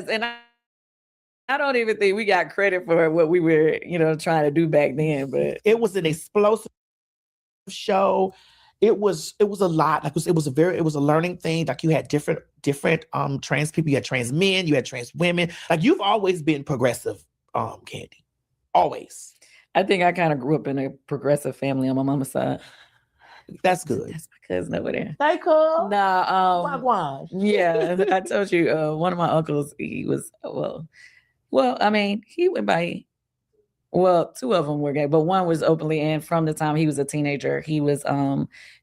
And I don't even think we got credit for what we were, trying to do back then, but it was an explosive show. It was a lot. Like it was a learning thing. Like you had different trans people. You had trans men, you had trans women. Like you've always been progressive, Kandi. Always. I think I kind of grew up in a progressive family on my mama's side. That's good. That's my cousin over there. They cool. Nah, yeah. I told you, one of my uncles, he was he went by. Well, two of them were gay, but one was openly, and from the time he was a teenager, he was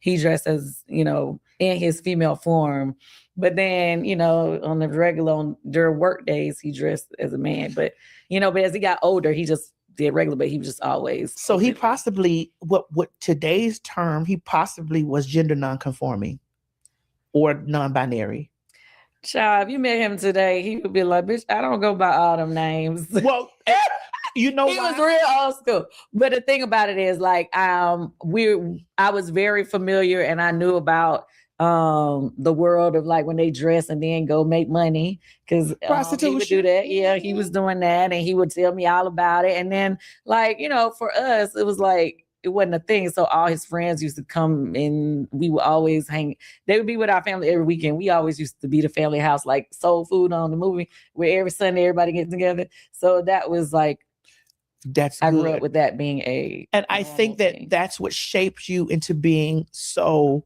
he dressed as, in his female form. But then, on the regular during work days, he dressed as a man. But but as he got older, he just did regular, but he was just always. So he possibly what today's term, he possibly was gender nonconforming or non-binary. Child, if you met him today, he would be like, bitch, I don't go by all them names. Well, he was real old school. But the thing about it is, like, I was very familiar, and I knew about the world of like when they dress and then go make money, because he would do that. Yeah, he was doing that, and he would tell me all about it. And then, like, for us, it was like it wasn't a thing. So all his friends used to come, and we would always hang. They would be with our family every weekend. We always used to be the family house, like Soul Food on the movie, where every Sunday everybody gets together. So that was like. I grew up with that being and I think that's what shapes you into being so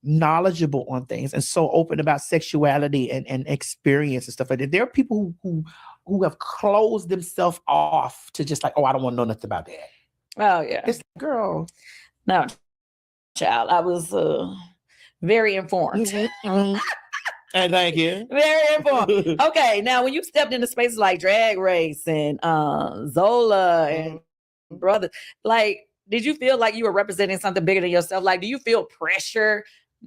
knowledgeable on things and so open about sexuality and experience and stuff like that. There are people who have closed themselves off to just like, oh, I don't want to know nothing about that. Oh yeah, it's like, girl. No, child, I was very informed. Mm-hmm. And thank you. Very important. Okay, now when you stepped into spaces like Drag Race and Zola and Brother, like, did you feel like you were representing something bigger than yourself? Like, do you feel pressure,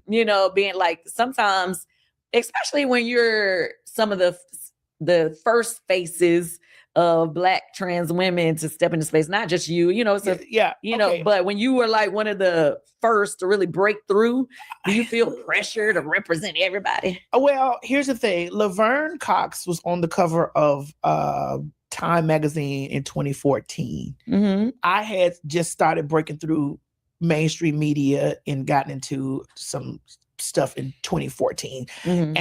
being like sometimes, especially when you're some of the first faces of Black trans women to step into space, not just you, but when you were like one of the first to really break through, do you feel pressure to represent everybody? Well, here's the thing. Laverne Cox was on the cover of Time magazine in 2014. Mm-hmm. I had just started breaking through mainstream media and gotten into some stuff in 2014. Mm-hmm.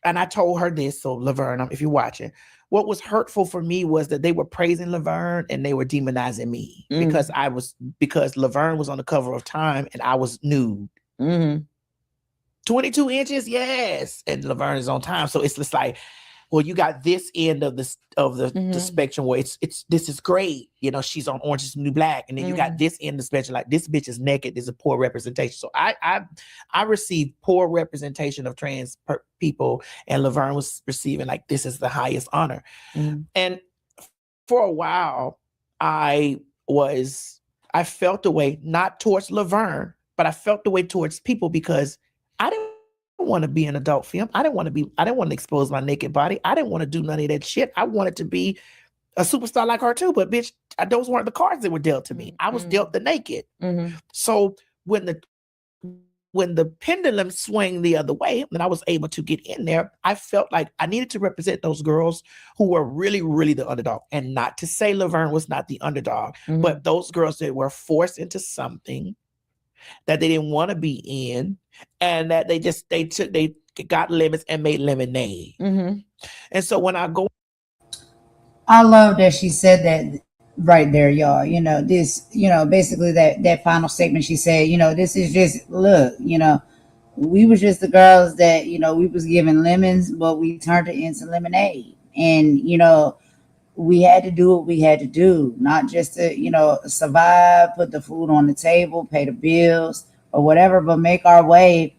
And I told her this, so Laverne, if you're watching, what was hurtful for me was that they were praising Laverne and they were demonizing me because Laverne was on the cover of Time and I was nude. Mm-hmm. 22 inches, yes. And Laverne is on Time. So it's just like, well, you got this end of the spectrum where this is great. She's on Orange Is the New Black. And then you got this end of the spectrum, like this bitch is naked. There's a poor representation. So I received poor representation of trans people, and Laverne was receiving like, this is the highest honor. Mm-hmm. And for a while, I felt the way, not towards Laverne, but I felt the way towards people because I didn't want to be an adult film. I didn't want to expose my naked body. I didn't want to do none of that shit. I wanted to be a superstar like her too, but bitch, those weren't the cards that were dealt to me. I was dealt the naked. Mm-hmm. So when the pendulum swung the other way and I was able to get in there, I felt like I needed to represent those girls who were really, really the underdog. And not to say Laverne was not the underdog, but those girls that were forced into something that they didn't want to be in, and that they got lemons and made lemonade. Mm-hmm. And so when I love that she said that right there, y'all. This, basically that final statement she said, this is just, look, we was just the girls that, we was giving lemons, but we turned it into lemonade. And, we had to do what we had to do, not just to, survive, put the food on the table, pay the bills or whatever, but make our way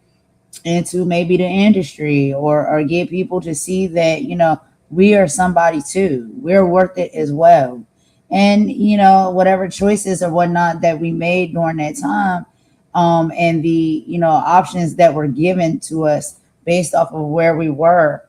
into maybe the industry or get people to see that, we are somebody too. We're worth it as well. And, whatever choices or whatnot that we made during that time, and the, options that were given to us based off of where we were,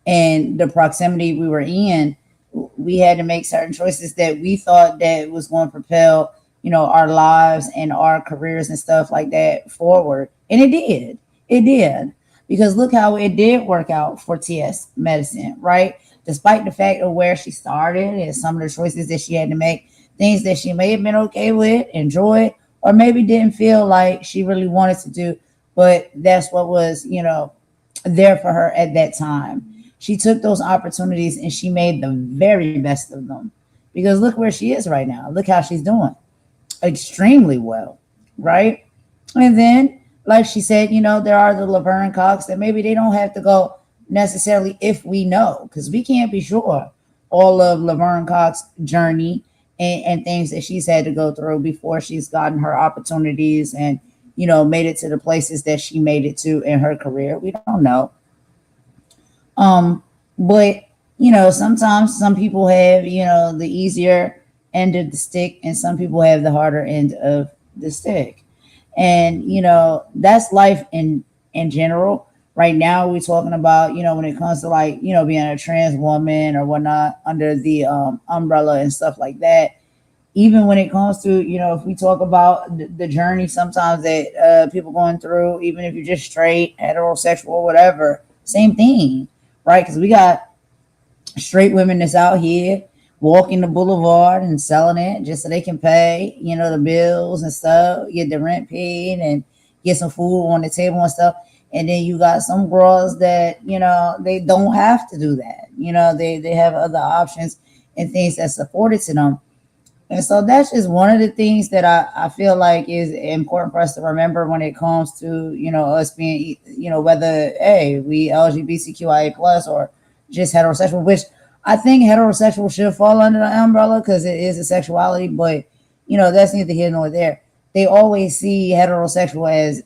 and the proximity we were in, we had to make certain choices that we thought that was going to propel our lives and our careers and stuff like that forward. And it did, because look how it did work out for TS Madison, right? Despite the fact of where she started and some of the choices that she had to make, things that she may have been okay with, enjoyed, or maybe didn't feel like she really wanted to do, but that's what was, there for her at that time. She took those opportunities and she made the very best of them. Because look where she is right now. Look how she's doing. Extremely well, right? And then, like she said, there are the Laverne Cox that maybe they don't have to go necessarily, if we know, because we can't be sure all of Laverne Cox's journey and things that she's had to go through before she's gotten her opportunities and made it to the places that she made it to in her career. We don't know. But sometimes some people have, the easier end of the stick, and some people have the harder end of the stick. And that's life in general. Right now we're talking about, when it comes to like, being a trans woman or whatnot under the umbrella and stuff like that. Even when it comes to, if we talk about the journey sometimes that people going through, even if you're just straight, heterosexual, whatever, same thing, right? Because we got straight women that's out here walking the boulevard and selling it just so they can pay, the bills and stuff, get the rent paid and get some food on the table and stuff. And then you got some girls that, they don't have to do that. They have other options and things that's afforded to them. And so that's just one of the things that I feel like is important for us to remember when it comes to, us being, whether, hey, we LGBTQIA plus or just heterosexual, which I think heterosexual should fall under the umbrella because it is a sexuality, but, that's neither here nor there. They always see heterosexual as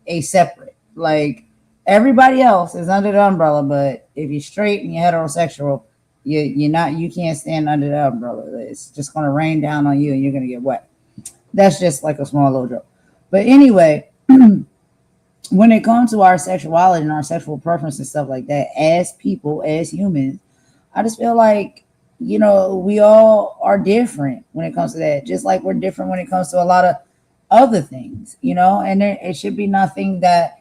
a separate, like everybody else is under the umbrella, but if you're straight and you're heterosexual, you can't stand under the umbrella. It's just going to rain down on you and you're going to get wet. That's just like a small little joke. But anyway, when it comes to our sexuality and our sexual preference and stuff like that, as people, as humans, I just feel like, we all are different when it comes to that. Just like we're different when it comes to a lot of other things, and it should be nothing that,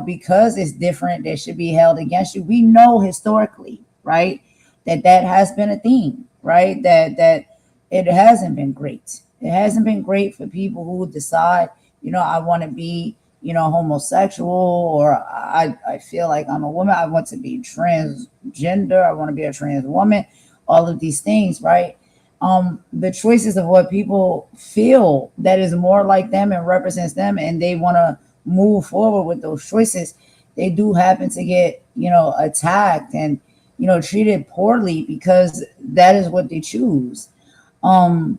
because it's different, that should be held against you. We know historically, right, that has been a thing, right? That it hasn't been great. It hasn't been great for people who decide, I want to be, homosexual, or I feel like I'm a woman. I want to be transgender. I want to be a trans woman. All of these things, right? The choices of what people feel that is more like them and represents them, and they want to move forward with those choices, they do happen to get, attacked and, treated poorly because that is what they choose. And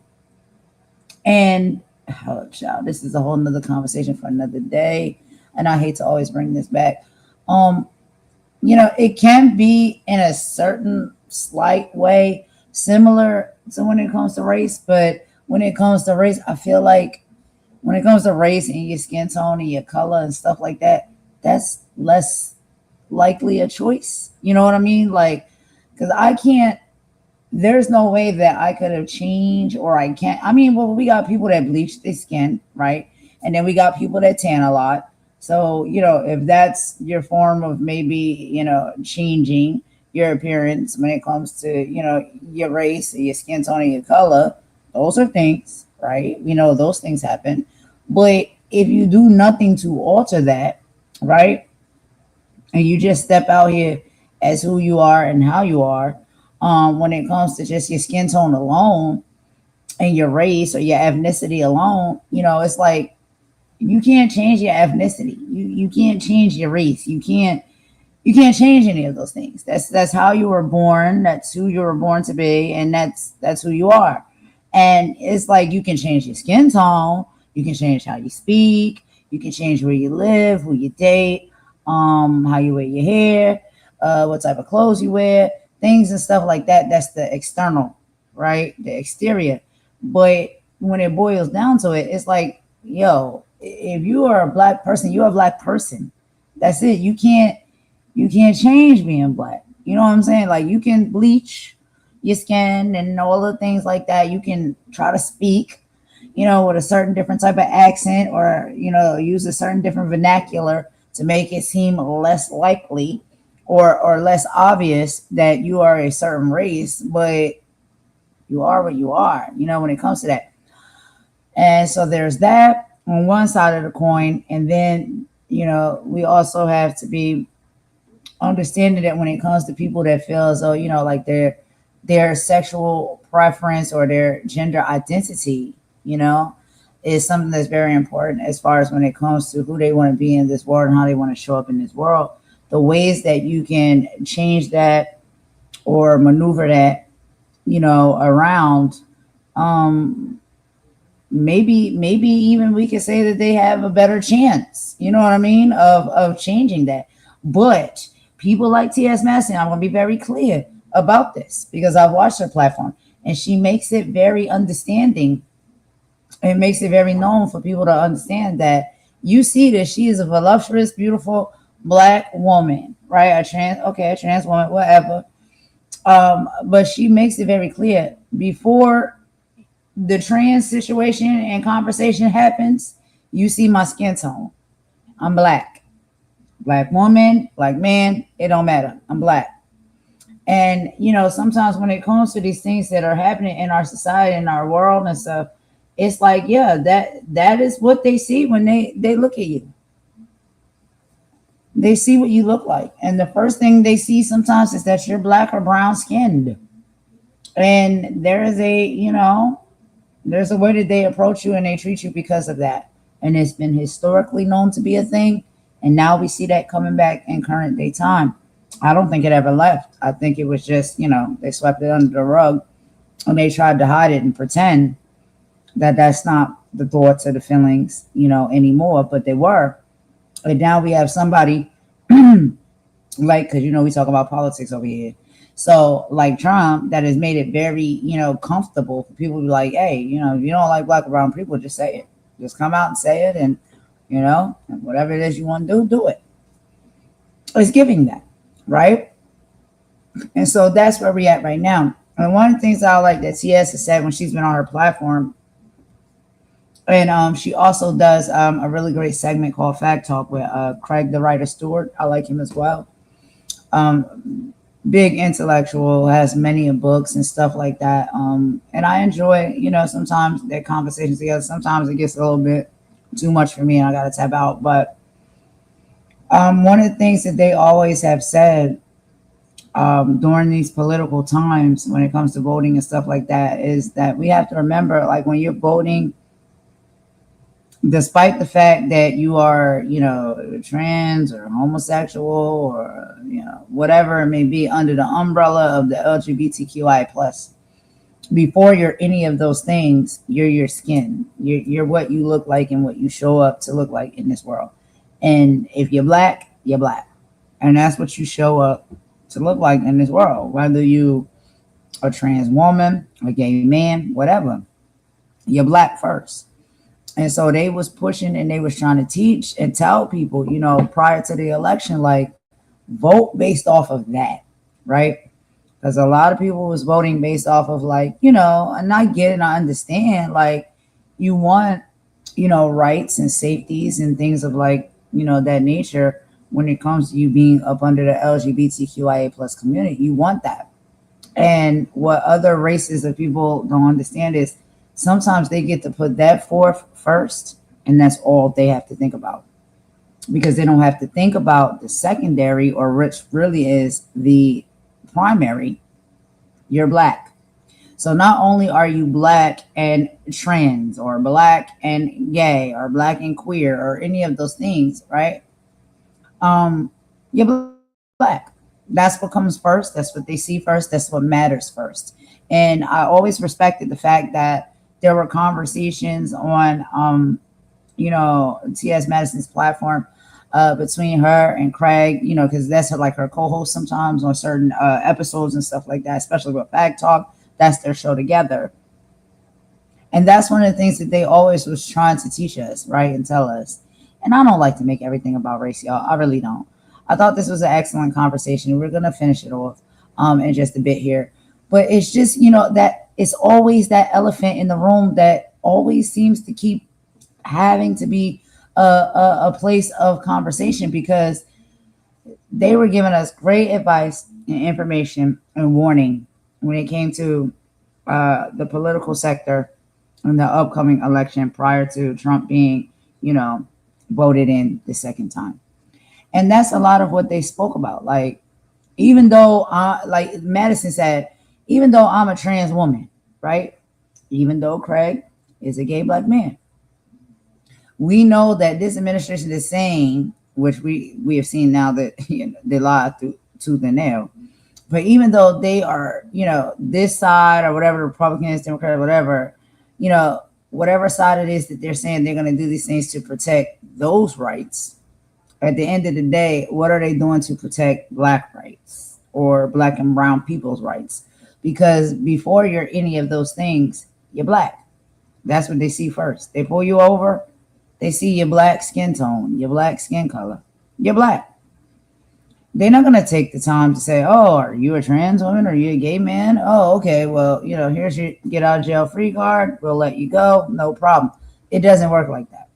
oh, child, this is a whole nother conversation for another day. And I hate to always bring this back. It can be in a certain slight way similar to when it comes to race, but when it comes to race, I feel like when it comes to race and your skin tone and your color and stuff like that, that's less likely a choice. You know what I mean? Like, because there's no way that I could have changed, or I can't. I mean, well, we got people that bleach their skin, right? And then we got people that tan a lot. So, if that's your form of maybe, changing your appearance when it comes to, your race, your skin tone, and your color, those are things, right? Those things happen. But if you do nothing to alter that, right? And you just step out here as who you are and how you are, when it comes to just your skin tone alone and your race or your ethnicity alone, it's like you can't change your ethnicity. You can't change your race. You can't change any of those things. That's how you were born. That's who you were born to be, and that's who you are. And it's like you can change your skin tone, you can change how you speak, you can change where you live, who you date, how you wear your hair, what type of clothes you wear, things and stuff like that. That's the external, right? The exterior. But when it boils down to it, it's like, yo, if you are a black person, you're a black person. That's it. You can't change being black. You know what I'm saying? Like, you can bleach your skin and all the things like that. You can try to speak, with a certain different type of accent, or use a certain different vernacular to make it seem less likely or less obvious that you are a certain race, but you are what you are, when it comes to that. And so there's that on one side of the coin. And then, we also have to be understanding that when it comes to people that feel as though, like their sexual preference or their gender identity, is something that's very important as far as when it comes to who they want to be in this world and how they want to show up in this world. The ways that you can change that or maneuver that, around, maybe even we could say that they have a better chance, you know what I mean, of changing that. But people like TS Madison, I'm going to be very clear about this because I've watched her platform and she makes it very understanding. It makes it very known for people to understand that you see that she is a voluptuous, beautiful Black woman, right? A trans woman, whatever. But she makes it very clear before the trans situation and conversation happens, you see my skin tone. I'm Black. Black woman, Black man, it don't matter. I'm Black. And, sometimes when it comes to these things that are happening in our society, in our world and stuff, it's like, yeah, that is what they see when they look at you. They see what you look like. And the first thing they see sometimes is that you're Black or brown skinned. And there's a way that they approach you and they treat you because of that. And it's been historically known to be a thing. And now we see that coming back in current day time. I don't think it ever left. I think it was just, they swept it under the rug and they tried to hide it and pretend that that's not the thoughts or the feelings, anymore, but they were. And now we have somebody like, because, we talk about politics over here. So like Trump, that has made it very, comfortable for people to be like, hey, if you don't like Black or brown people, just say it. Just come out and say it. And, and whatever it is you want to do it. It's giving that, right? And so that's where we're at right now. And one of the things I like that TS has said when she's been on her platform, and she also does a really great segment called Fact Talk with Craig the Writer Stewart. I like him as well. Big intellectual, has many books and stuff like that. And I enjoy, sometimes their conversations together. Sometimes it gets a little bit too much for me and I got to tap out. But one of the things that they always have said during these political times when it comes to voting and stuff like that is that we have to remember, like when you're voting, despite the fact that you are, trans or homosexual or, whatever it may be under the umbrella of the LGBTQI plus, before you're any of those things, you're your skin. You're what you look like and what you show up to look like in this world. And if you're Black, you're Black. And that's what you show up to look like in this world. Whether you a trans woman, a gay man, whatever, you're Black first. And so they was pushing and they was trying to teach and tell people, prior to the election, like vote based off of that, right? Because a lot of people was voting based off of like, and I get it, I understand, like you want, rights and safeties and things of like, that nature when it comes to you being up under the LGBTQIA plus community, you want that. And what other races of people don't understand is sometimes they get to put that forth first, and that's all they have to think about. Because they don't have to think about the secondary, or which really is the primary. You're Black. So not only are you Black and trans, or Black and gay, or Black and queer, or any of those things, right? You're Black. That's what comes first. That's what they see first. That's what matters first. And I always respected the fact that there were conversations on, TS Madison's platform between her and Craig, because that's her co-host sometimes on certain episodes and stuff like that, especially with Fact Talk. That's their show together. And that's one of the things that they always was trying to teach us, right, and tell us. And I don't like to make everything about race, y'all. I really don't. I thought this was an excellent conversation. We're going to finish it off in just a bit here. But it's just, that it's always that elephant in the room that always seems to keep having to be a place of conversation, because they were giving us great advice and information and warning when it came to the political sector in the upcoming election prior to Trump being, voted in the second time. And that's a lot of what they spoke about. Like, even though, like Madison said, even though I'm a trans woman, right? Even though Craig is a gay black man, we know that this administration is saying, which we have seen now that they lie through tooth and nail. But even though they are, this side or whatever, Republicans, Democrats, whatever, whatever side it is that they're saying they're going to do these things to protect those rights, at the end of the day, what are they doing to protect black rights or black and brown people's rights? Because before you're any of those things, you're black. That's what they see first. They pull you over, they see your black skin tone, your black skin color. You're black. They're not going to take the time to say, oh, are you a trans woman? Are you a gay man? Oh, okay. Well, here's your get out of jail free card. We'll let you go. No problem. It doesn't work like that,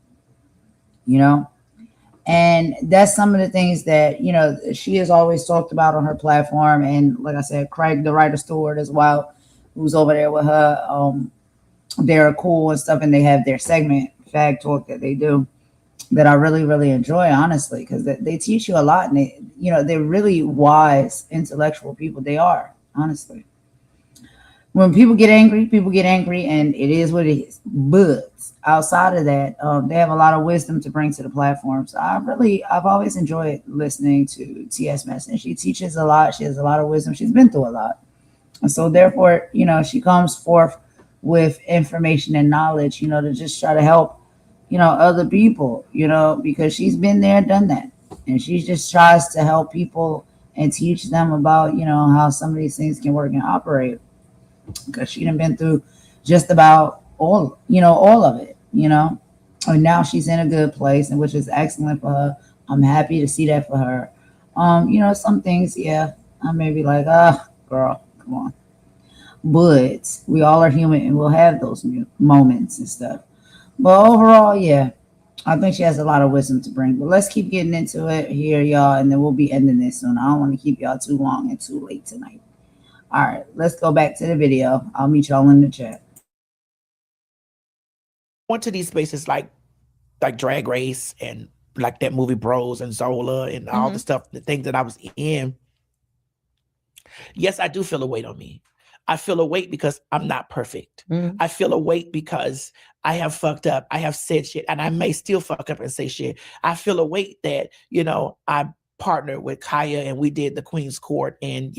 And that's some of the things that, she has always talked about on her platform. And like I said, Craig, the writer steward as well, who's over there with her, they're cool and stuff. And they have their segment, Fag Talk, that they do, that I really, really enjoy, honestly, because they teach you a lot. And they're really wise, intellectual people. They are, honestly. When people get angry, and it is what it is. But outside of that, they have a lot of wisdom to bring to the platform. So I've always enjoyed listening to TS Madison. She teaches a lot. She has a lot of wisdom. She's been through a lot. And so therefore, she comes forth with information and knowledge, to just try to help, other people, because she's been there, done that. And she just tries to help people and teach them about, how some of these things can work and operate. Because she done been through just about all of it, And now she's in a good place, and which is excellent for her. I'm happy to see that for her. Some things, I may be like, girl, come on. But we all are human, and we'll have those moments and stuff. But overall, I think she has a lot of wisdom to bring. But let's keep getting into it here, y'all, and then we'll be ending this soon. I don't want to keep y'all too long and too late tonight. All right, let's go back to the video. I'll meet y'all in the chat. Went to these spaces like Drag Race and like that movie Bros and Zola and all the stuff, the things that I was in. Yes, I do feel a weight on me. I feel a weight because I'm not perfect. I feel a weight because I have fucked up. I have said shit, and I may still fuck up and say shit. I feel a weight that, I partnered with Kaya and we did the Queen's Court, and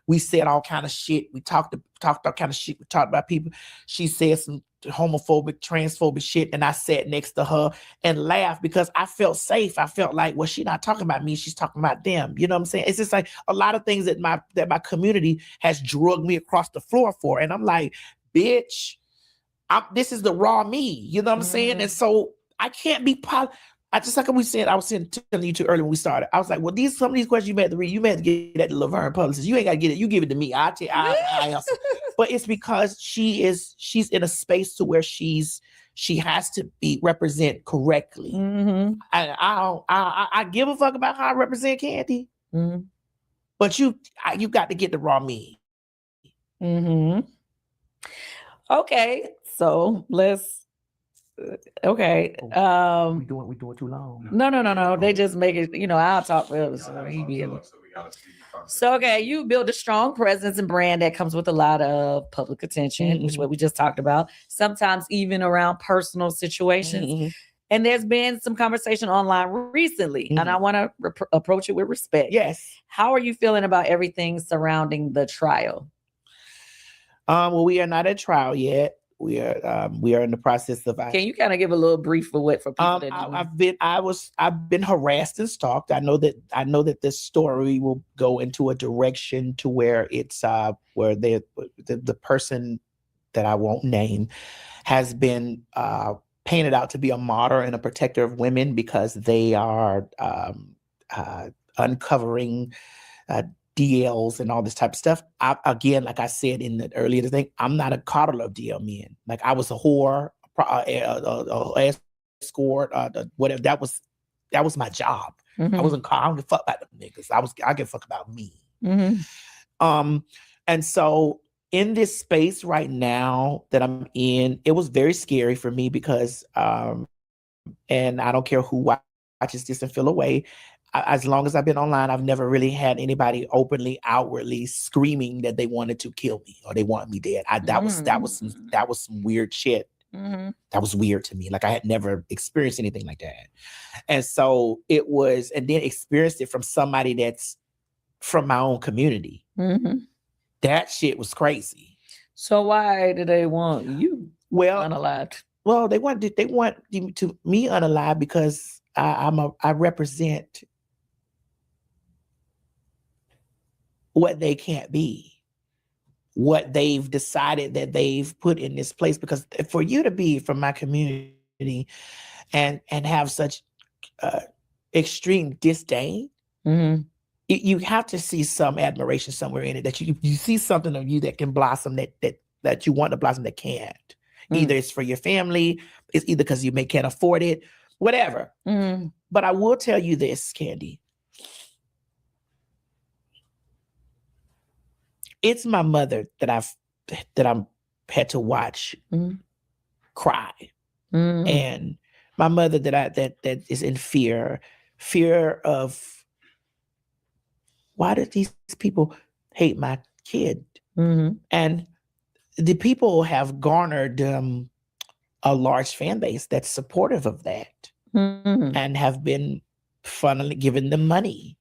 we said all kind of shit. We talked all kind of shit. We talked about people. She said some homophobic, transphobic shit, and I sat next to her and laughed because I felt safe. I felt like, well, she's not talking about me, she's talking about them. You know what I'm saying? It's just like a lot of things that my community has drugged me across the floor for, and I'm like, bitch, this is the raw me. You know what I'm saying? And so I can't be I just like I was telling you too early when we started. I was like, well, some of these questions you may have to read. You may have to get that to Laverne publicist. You ain't got to get it. You give it to me. I answer. But it's because she's in a space to where she has to represent correctly. I give a fuck about how I represent Kandi. But you got to get the raw me. Okay, so let's. Okay. We doing too long. No. They just make it, I'll talk forever. So okay, you build a strong presence and brand that comes with a lot of public attention, which is what we just talked about, sometimes even around personal situations. And there's been some conversation online recently, and I want to approach it with respect. Yes. How are you feeling about everything surrounding the trial? Well, we are not at trial yet. We are in the process of. Can you kind of give a little brief for people that I've been harassed and stalked. I know that this story will go into a direction to where it's where the person that I won't name has been painted out to be a martyr and a protector of women because they are uncovering DLs and all this type of stuff. Again, like I said in the earlier thing, I'm not a coddler of DL men. Like I was a whore, a escort, whatever. That was my job. I wasn't. I don't give a fuck about them niggas. I give a fuck about me. And so in this space right now that I'm in, it was very scary for me because, and I don't care who watches this and feel away. As long as I've been online, I've never really had anybody openly, outwardly screaming that they wanted to kill me or they want me dead. That was some weird shit. That was weird to me. Like I had never experienced anything like that. And so it was, and then experienced it from somebody that's from my own community. That shit was crazy. So why do they want you unalived? Well, they want to me unalive because I represent what they can't be, what they've decided that they've put in this place. Because for you to be from my community and have such extreme disdain, you have to see some admiration somewhere in it, that you see something of you that can blossom that you want to blossom that can't. Either it's for your family, it's either because you can't afford it, whatever. But I will tell you this, Kandi. It's my mother that I'm had to watch cry, and my mother that is in fear of, why do these people hate my kid? And the people have garnered a large fan base that's supportive of that, and have been funnily giving them money.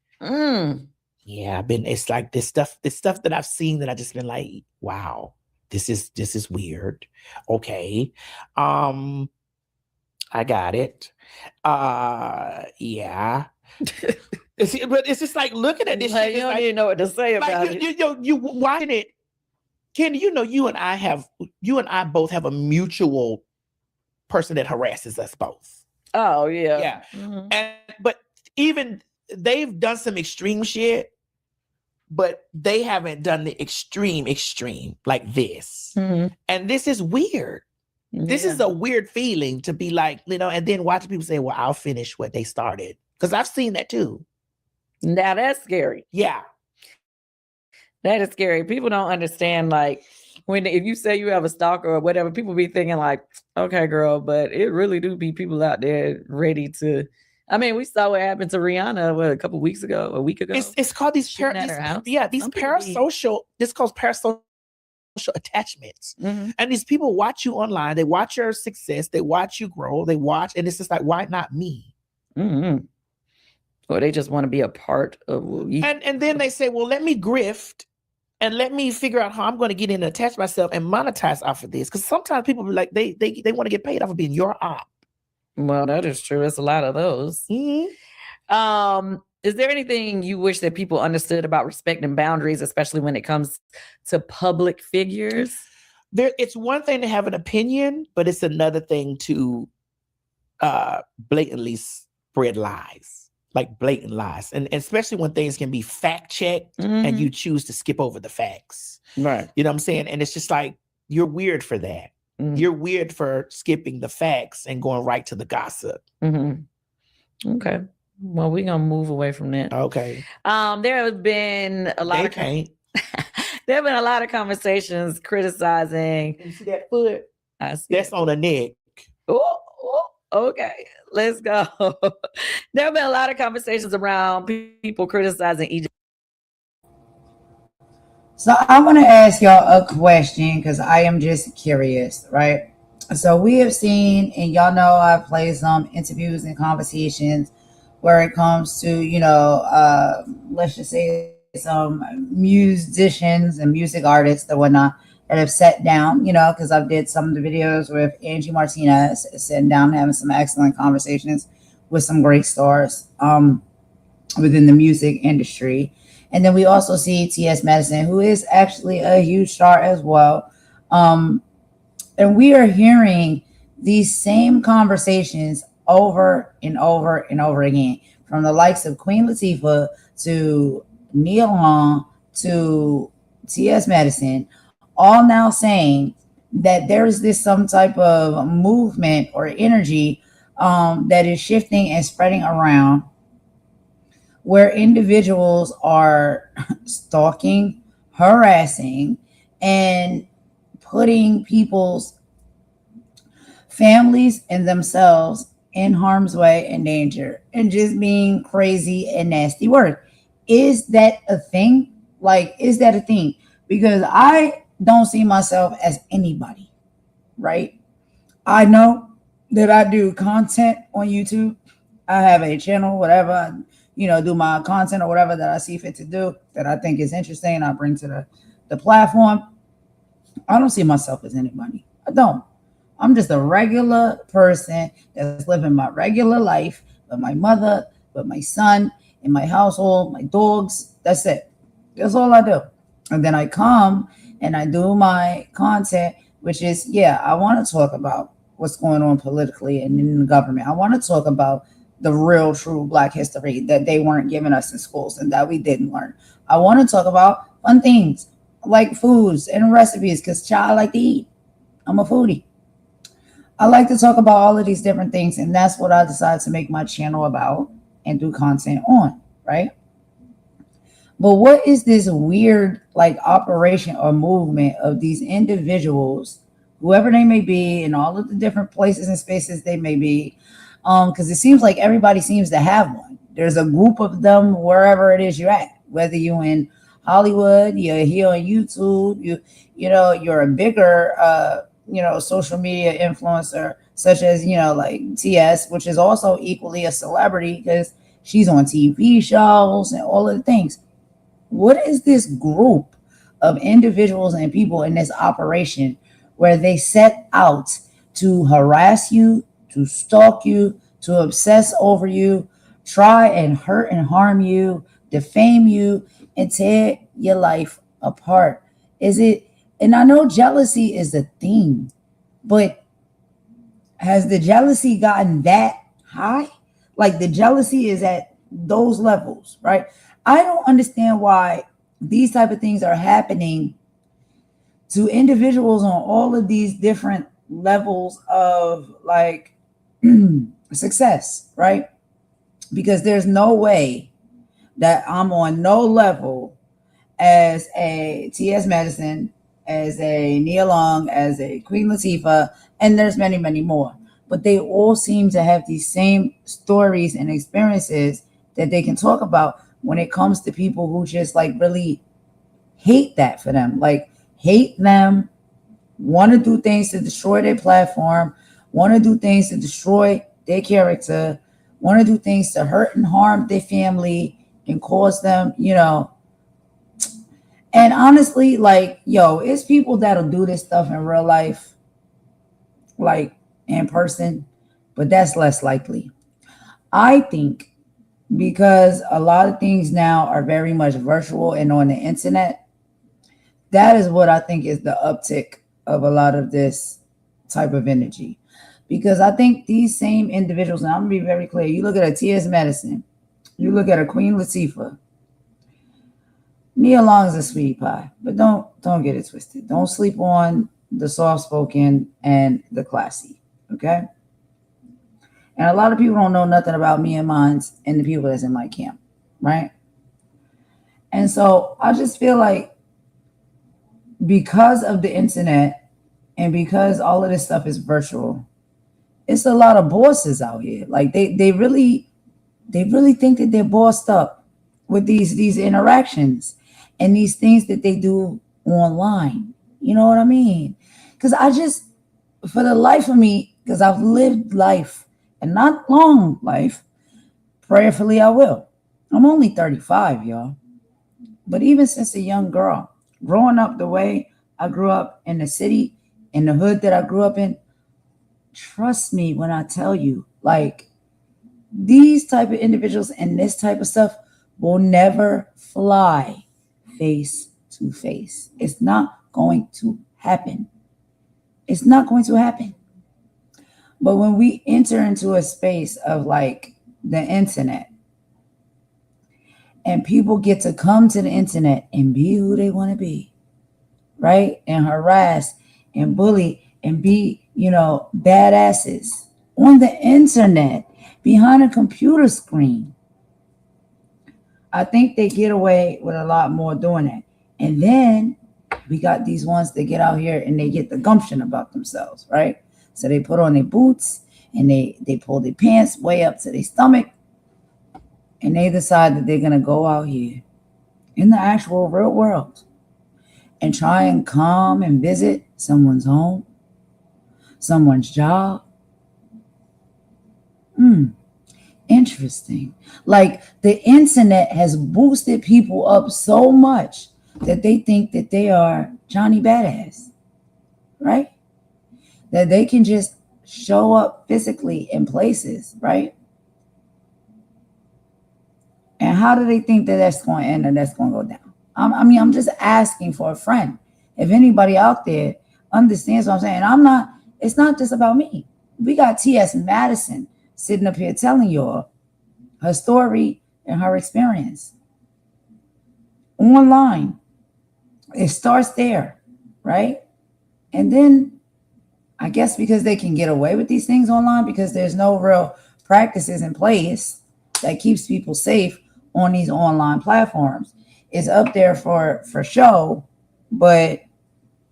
Yeah, it's like this stuff that I've seen that I just been like, wow, this is weird. Okay. I got it. Yeah. But it's just like looking at this shit. You don't even know what to say about it. You watching it, Kandi, you and I both have a mutual person that harasses us both. Oh, yeah. Yeah. But even they've done some extreme shit, but they haven't done the extreme like this. And this is weird. This is a weird feeling to be like, and then watch people say, well, I'll finish what they started. Because I've seen that too. Now that's scary. Yeah. That is scary. People don't understand, like, if you say you have a stalker or whatever, people be thinking like, okay, girl, but it really do be people out there ready to. I mean, we saw what happened to Rihanna a couple weeks ago, a week ago. It's called these parasocial. This called parasocial attachments. And these people watch you online. They watch your success. They watch you grow. They watch, and it's just like, why not me? Or they just want to be a part of. And then they say, well, let me grift. And let me figure out how I'm going to get in and attach myself and monetize off of this. Because sometimes people be like, they want to get paid off of being your op. Well, that is true. It's a lot of those. Is there anything you wish that people understood about respecting boundaries, especially when it comes to public figures? It's one thing to have an opinion, but it's another thing to blatantly spread lies. Like blatant lies, and especially when things can be fact checked and you choose to skip over the facts. Right. You know what I'm saying? And it's just like, you're weird for that. You're weird for skipping the facts and going right to the gossip. Okay. Well, we're gonna move away from that. Okay. There have been a lot there have been a lot of conversations criticizing. You see that foot? I see. That's on the neck. Oh. Okay, let's go. There have been a lot of conversations around people criticizing Egypt. So I want to ask y'all a question because I am just curious, right? So we have seen, and y'all know I've played some interviews and conversations where it comes to, let's just say some musicians and music artists and whatnot that have sat down, because I've did some of the videos with Angie Martinez, sitting down, having some excellent conversations with some great stars within the music industry. And then we also see TS Madison, who is actually a huge star as well. And we are hearing these same conversations over and over and over again, from the likes of Queen Latifah to Neil Long to TS Madison, all now saying that there is this some type of movement or energy that is shifting and spreading around, where individuals are stalking, harassing, and putting people's families and themselves in harm's way and danger, and just being crazy and nasty work. Is that a thing? Like, is that a thing? Because I don't see myself as anybody, right? I know that I do content on YouTube. I have a channel, whatever, do my content or whatever that I see fit to do that I think is interesting. I bring to the platform. I don't see myself as anybody. I don't. I'm just a regular person that's living my regular life with my mother, with my son, in my household, my dogs. That's it. That's all I do. And then I come and I do my content, which is, I want to talk about what's going on politically and in the government. I want to talk about the real, true Black history that they weren't giving us in schools and that we didn't learn. I want to talk about fun things like foods and recipes, because I like to eat. I'm a foodie. I like to talk about all of these different things, and that's what I decided to make my channel about and do content on, right? But what is this weird operation or movement of these individuals, whoever they may be, in all of the different places and spaces they may be? Because it seems like everybody seems to have one. There's a group of them wherever it is you're at, whether you're in Hollywood, you're here on YouTube, you're a bigger social media influencer, such as, like TS, which is also equally a celebrity because she's on TV shows and all of the things. What is this group of individuals and people in this operation where they set out to harass you, to stalk you, to obsess over you, try and hurt and harm you, defame you, and tear your life apart? Is it, and I know jealousy is a thing, but has the jealousy gotten that high? Like, the jealousy is at those levels, right? I don't understand why these type of things are happening to individuals on all of these different levels of success, right? Because there's no way that I'm on no level as a TS Madison, as a Nia Long, as a Queen Latifah, and there's many, many more. But they all seem to have these same stories and experiences that they can talk about when it comes to people who just really hate that for them. Hate them, want to do things to destroy their platform, want to do things to destroy their character, want to do things to hurt and harm their family and cause them, And honestly, it's people that'll do this stuff in real life, in person, but that's less likely. I think because a lot of things now are very much virtual and on the internet, that is what I think is the uptick of a lot of this type of energy. Because I think these same individuals, and I'm going to be very clear, you look at a TS Madison, you look at a Queen Latifah, Nia Long is a sweetie pie, but don't get it twisted. Don't sleep on the soft-spoken and the classy, okay? And a lot of people don't know nothing about me and mine and the people that's in my camp, right? And so I just feel like because of the internet and because all of this stuff is virtual, it's a lot of bosses out here. They really think that they're bossed up with these interactions and these things that they do online. You know what I mean? Because for the life of me, because I've lived life, and not long life, prayerfully I will. I'm only 35, y'all. But even since a young girl, growing up the way I grew up in the city, in the hood that I grew up in, trust me when I tell you, these type of individuals and this type of stuff will never fly face to face. It's not going to happen. It's not going to happen. But when we enter into a space of the internet, and people get to come to the internet and be who they want to be, right? And harass and bully and be, badasses on the internet behind a computer screen. I think they get away with a lot more doing that. And then we got these ones that get out here and they get the gumption about themselves, right? So they put on their boots and they pull their pants way up to their stomach, and they decide that they're going to go out here in the actual real world and try and come and visit someone's home, someone's job. Interesting. Like, the internet has boosted people up so much that they think that they are Johnny Badass, right? That they can just show up physically in places, right? And how do they think that that's going to end and that's going to go down? I'm just asking for a friend. If anybody out there understands what I'm saying, it's not just about me. We got TS Madison sitting up here telling y'all her story and her experience online. It starts there, right? And then I guess because they can get away with these things online because there's no real practices in place that keeps people safe on these online platforms. It's up there for show, but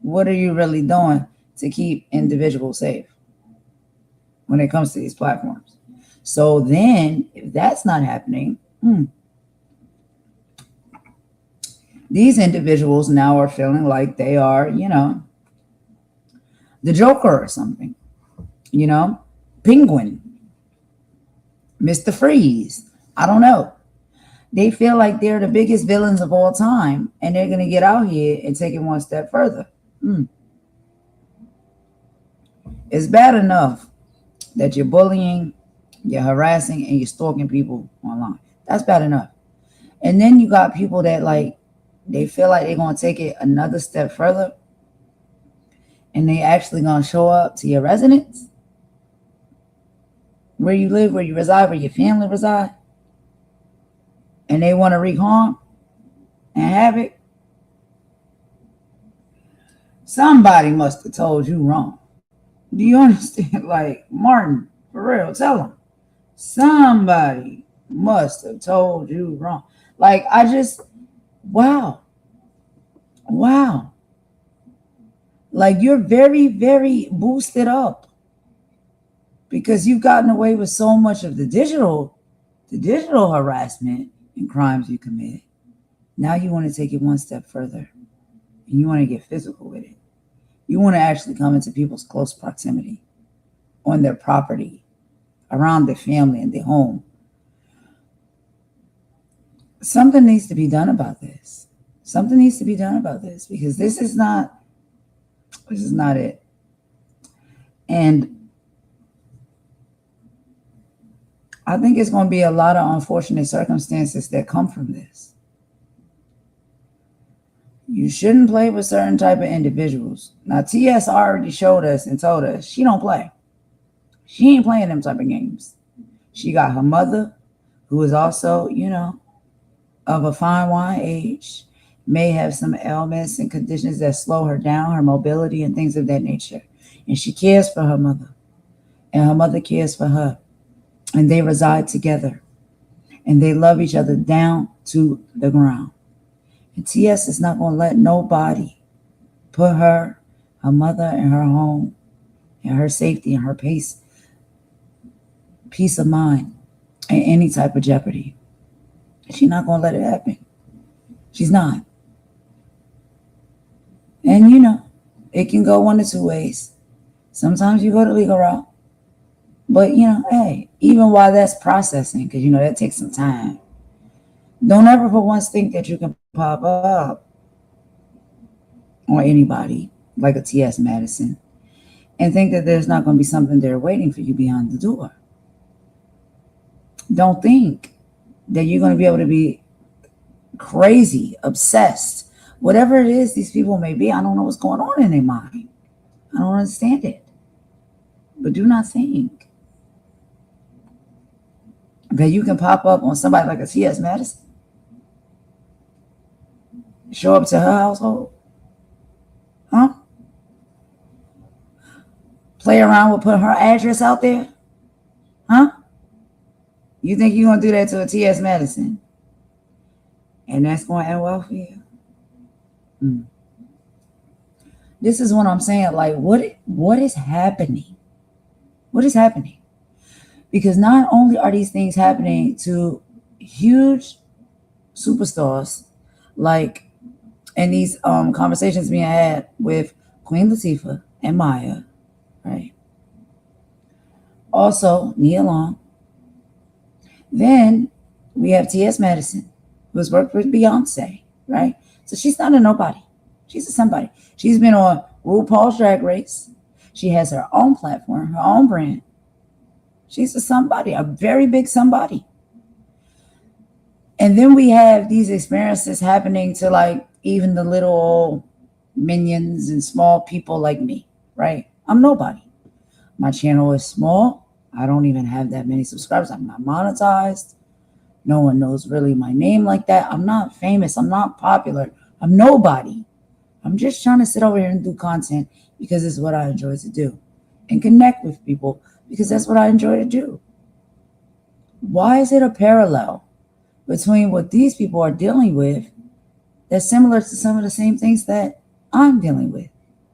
what are you really doing to keep individuals safe when it comes to these platforms? So then, if that's not happening, these individuals now are feeling like they are, the Joker or something, Penguin, Mr. Freeze. I don't know. They feel like they're the biggest villains of all time, and they're going to get out here and take it one step further. It's bad enough that you're bullying, you're harassing, and you're stalking people online. That's bad enough. And then you got people that, like, they feel like they're going to take it another step further, and they actually going to show up to your residence, where you live, where you reside, where your family reside, and they want to wreak harm and havoc. Somebody must have told you wrong. Do you understand? Like, Martin, for real, tell them. Somebody must have told you wrong. Like, wow. Like, you're very, very boosted up because you've gotten away with so much of the digital harassment and crimes you commit. Now you want to take it one step further, and you want to get physical with it. You want to actually come into people's close proximity, on their property, around their family and their home. Something needs to be done about this. Something needs to be done about this, because this is not it. And I think it's going to be a lot of unfortunate circumstances that come from this. You shouldn't play with certain type of individuals. Now, TS already showed us and told us she don't play. She ain't playing them type of games. She got her mother, who is also, of a fine wine age, may have some ailments and conditions that slow her down, her mobility and things of that nature. And she cares for her mother, and her mother cares for her. And they reside together, and they love each other down to the ground. And TS is not going to let nobody put her mother, and her home, and her safety, and her peace of mind in any type of jeopardy. She's not going to let it happen. She's not. And, it can go one of two ways. Sometimes you go the legal route. But, hey, even while that's processing, because, that takes some time, don't ever for once think that you can pop up on anybody like a TS Madison and think that there's not going to be something there waiting for you behind the door. Don't think that you're going to be able to be crazy, obsessed, whatever it is these people may be. I don't know what's going on in their mind. I don't understand it. But do not think that you can pop up on somebody like a TS Madison, show up to her household. Huh? play around with putting her address out there? Huh? You think you're going to do that to a TS Madison? And that's going to end well for you? This is what I'm saying. Like, what is happening? What is happening? Because not only are these things happening to huge superstars, like in these conversations being had with Queen Latifah and Maya, right? Also, Nia Long. Then we have T.S. Madison, who's worked with Beyonce, right? So she's not a nobody. She's a somebody. She's been on RuPaul's Drag Race. She has her own platform, her own brand. She's a somebody, a very big somebody. And then we have these experiences happening to like even the little old minions and small people like me, right? I'm nobody. My channel is small. I don't even have that many subscribers. I'm not monetized. No one knows really my name like that. I'm not famous. I'm not popular. I'm nobody. I'm just trying to sit over here and do content because it's what I enjoy to do and connect with people because that's what I enjoy to do. Why is it a parallel between what these people are dealing with that's similar to some of the same things that I'm dealing with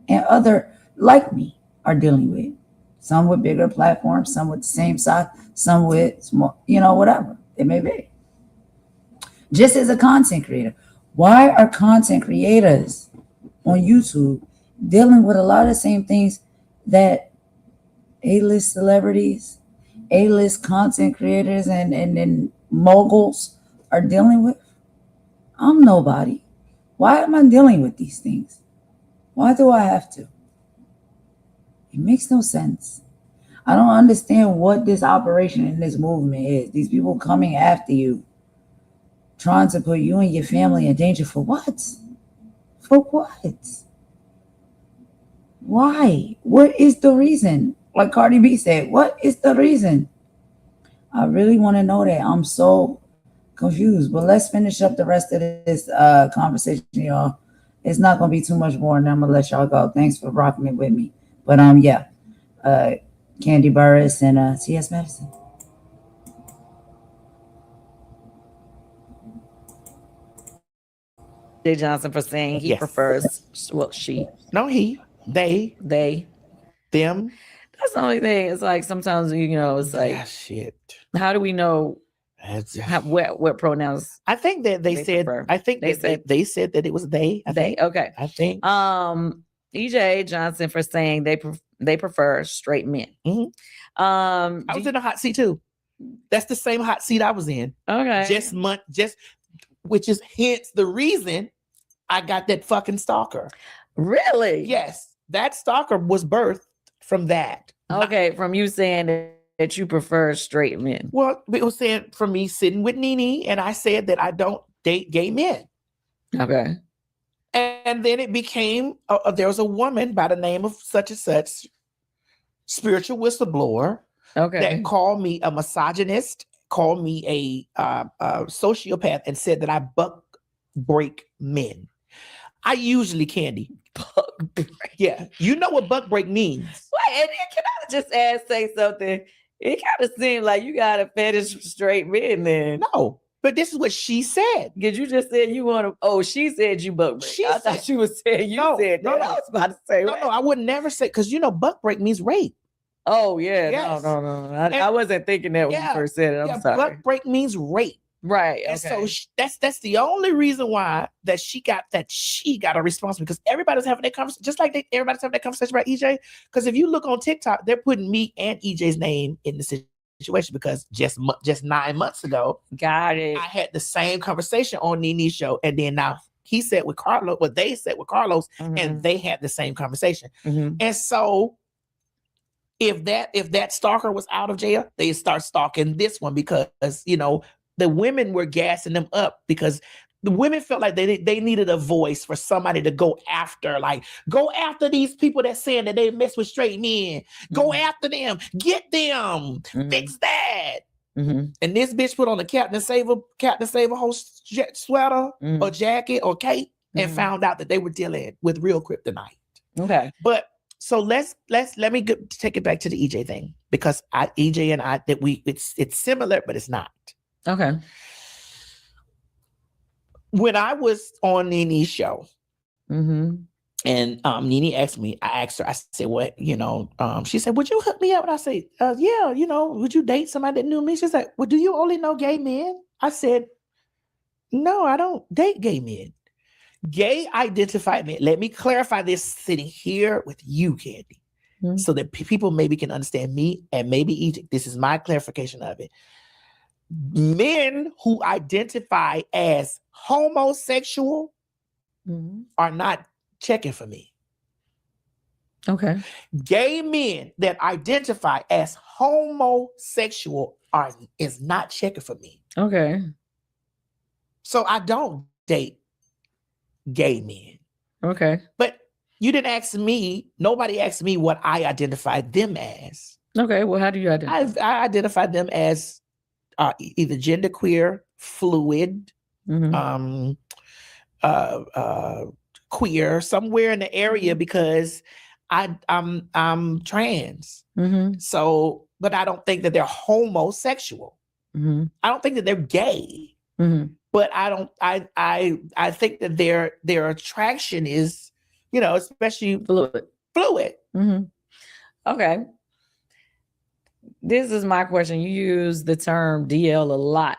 and other like me are dealing with? Some with bigger platforms, some with the same size, some with small, whatever it may be. Just as a content creator, why are content creators on YouTube dealing with a lot of the same things that A-list celebrities, A-list content creators, and moguls are dealing with? I'm nobody. Why am I dealing with these things? Why do I have to? It makes no sense. I don't understand what this operation in this movement is. These people coming after you, trying to put you and your family in danger for what? For what? Why? What is the reason? Like Cardi B said, what is the reason? I really want to know that. I'm so confused. But let's finish up the rest of this conversation, y'all. It's not going to be too much more, and I'm going to let y'all go. Thanks for rocking it with me. But Kandi Burruss and TS Madison. Jay Johnson for saying he prefers, well, she. No, he, they, them. That's the only thing. It's like sometimes, it's like, shit. How do we know what pronouns? I think that they said, prefer. I think they said that it was they. Okay. I think. EJ Johnson for saying they prefer straight men. Mm-hmm. I was in a hot seat too. That's the same hot seat I was in. Okay. Which is hence the reason I got that fucking stalker. Really? Yes. That stalker was birthed from that. Okay. From you saying that you prefer straight men. Well, it was saying from me sitting with Nene, and I said that I don't date gay men. Okay. And then it became, there was a woman by the name of such and such, spiritual whistleblower, that called me a misogynist, called me a sociopath, and said that I buck break men. I usually, Kandi. Buck break. Yeah. You know what buck break means. Wait, and then can I just say something? It kind of seemed like you got a fetish for straight men then. No. But this is what she said. Because you just said you want to. Oh, she said you buck break. I thought she was saying you said that. No. I was about to say. No, I would never say, because buck break means rape. Oh yeah, yes. No. I wasn't thinking that when you first said it. I'm sorry. Buck break means rape. Right. Okay. And so that's the only reason why that she got a response, because everybody's having that conversation, just like everybody's having that conversation about EJ. Because if you look on TikTok, they're putting me and EJ's name in the situation, because just 9 months ago, got it, I had the same conversation on Nene's show, and then now he said with Carlos, what they said with Carlos, and they had the same conversation. And so if that stalker was out of jail, they start stalking this one, because the women were gassing them up, because the women felt like they needed a voice for somebody to go after these people that saying that they mess with straight men. Go after them, get them, fix that. And this bitch put on a Captain Save a whole sweater or jacket or cape, and found out that they were dealing with real kryptonite. Okay. But So let me take it back to the EJ thing, because EJ and I, that it's similar, but it's not. Okay. When I was on Nene's show, Mm-hmm. and Nene asked me, I asked her, I said, what, she said, would you hook me up? And I said, yeah, would you date somebody that knew me? She's like, well, do you only know gay men? I said, no, I don't date gay men. Gay identified men. Let me clarify this sitting here with you, Kandi, so that people maybe can understand me, and maybe Egypt. This is my clarification of it. Men who identify as homosexual are not checking for me. Okay. Gay men that identify as homosexual is not checking for me. Okay. So I don't date gay men. Okay. But you didn't ask me, nobody asked me what I identified them as. Okay. Well, how do you identify? I identify them as either genderqueer, fluid, queer, somewhere in the area, because I'm trans. So, but I don't think that they're homosexual. I don't think that they're gay. But I think that their attraction is, especially fluid. Okay. This is my question. You use the term DL a lot,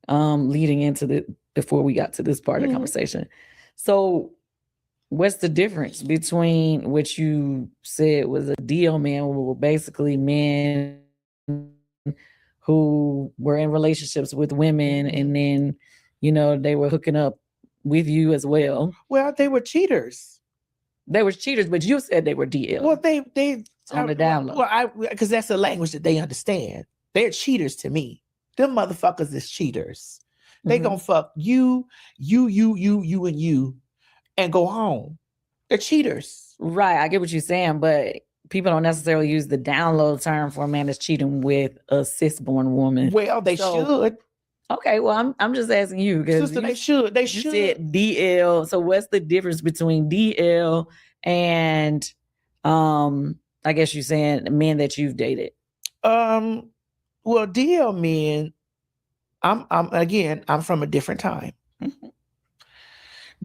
leading into before we got to this part of the conversation. So what's the difference between what you said was a DL man, were basically men who were in relationships with women, and then, they were hooking up with you as well? Well, they were cheaters. They were cheaters, but you said they were DL. Well, they on the down low. Well, because that's the language that they understand. They're cheaters to me. Them motherfuckers is cheaters. They gonna fuck you, and you, and go home. They're cheaters. Right, I get what you're saying, but people don't necessarily use the down low term for a man that's cheating with a cis-born woman. Well, they should. Okay, well, I'm just asking you, because Sister, they should. They should. You said DL. So what's the difference between DL and I guess you're saying men that you've dated? Well, DL men, I'm from a different time.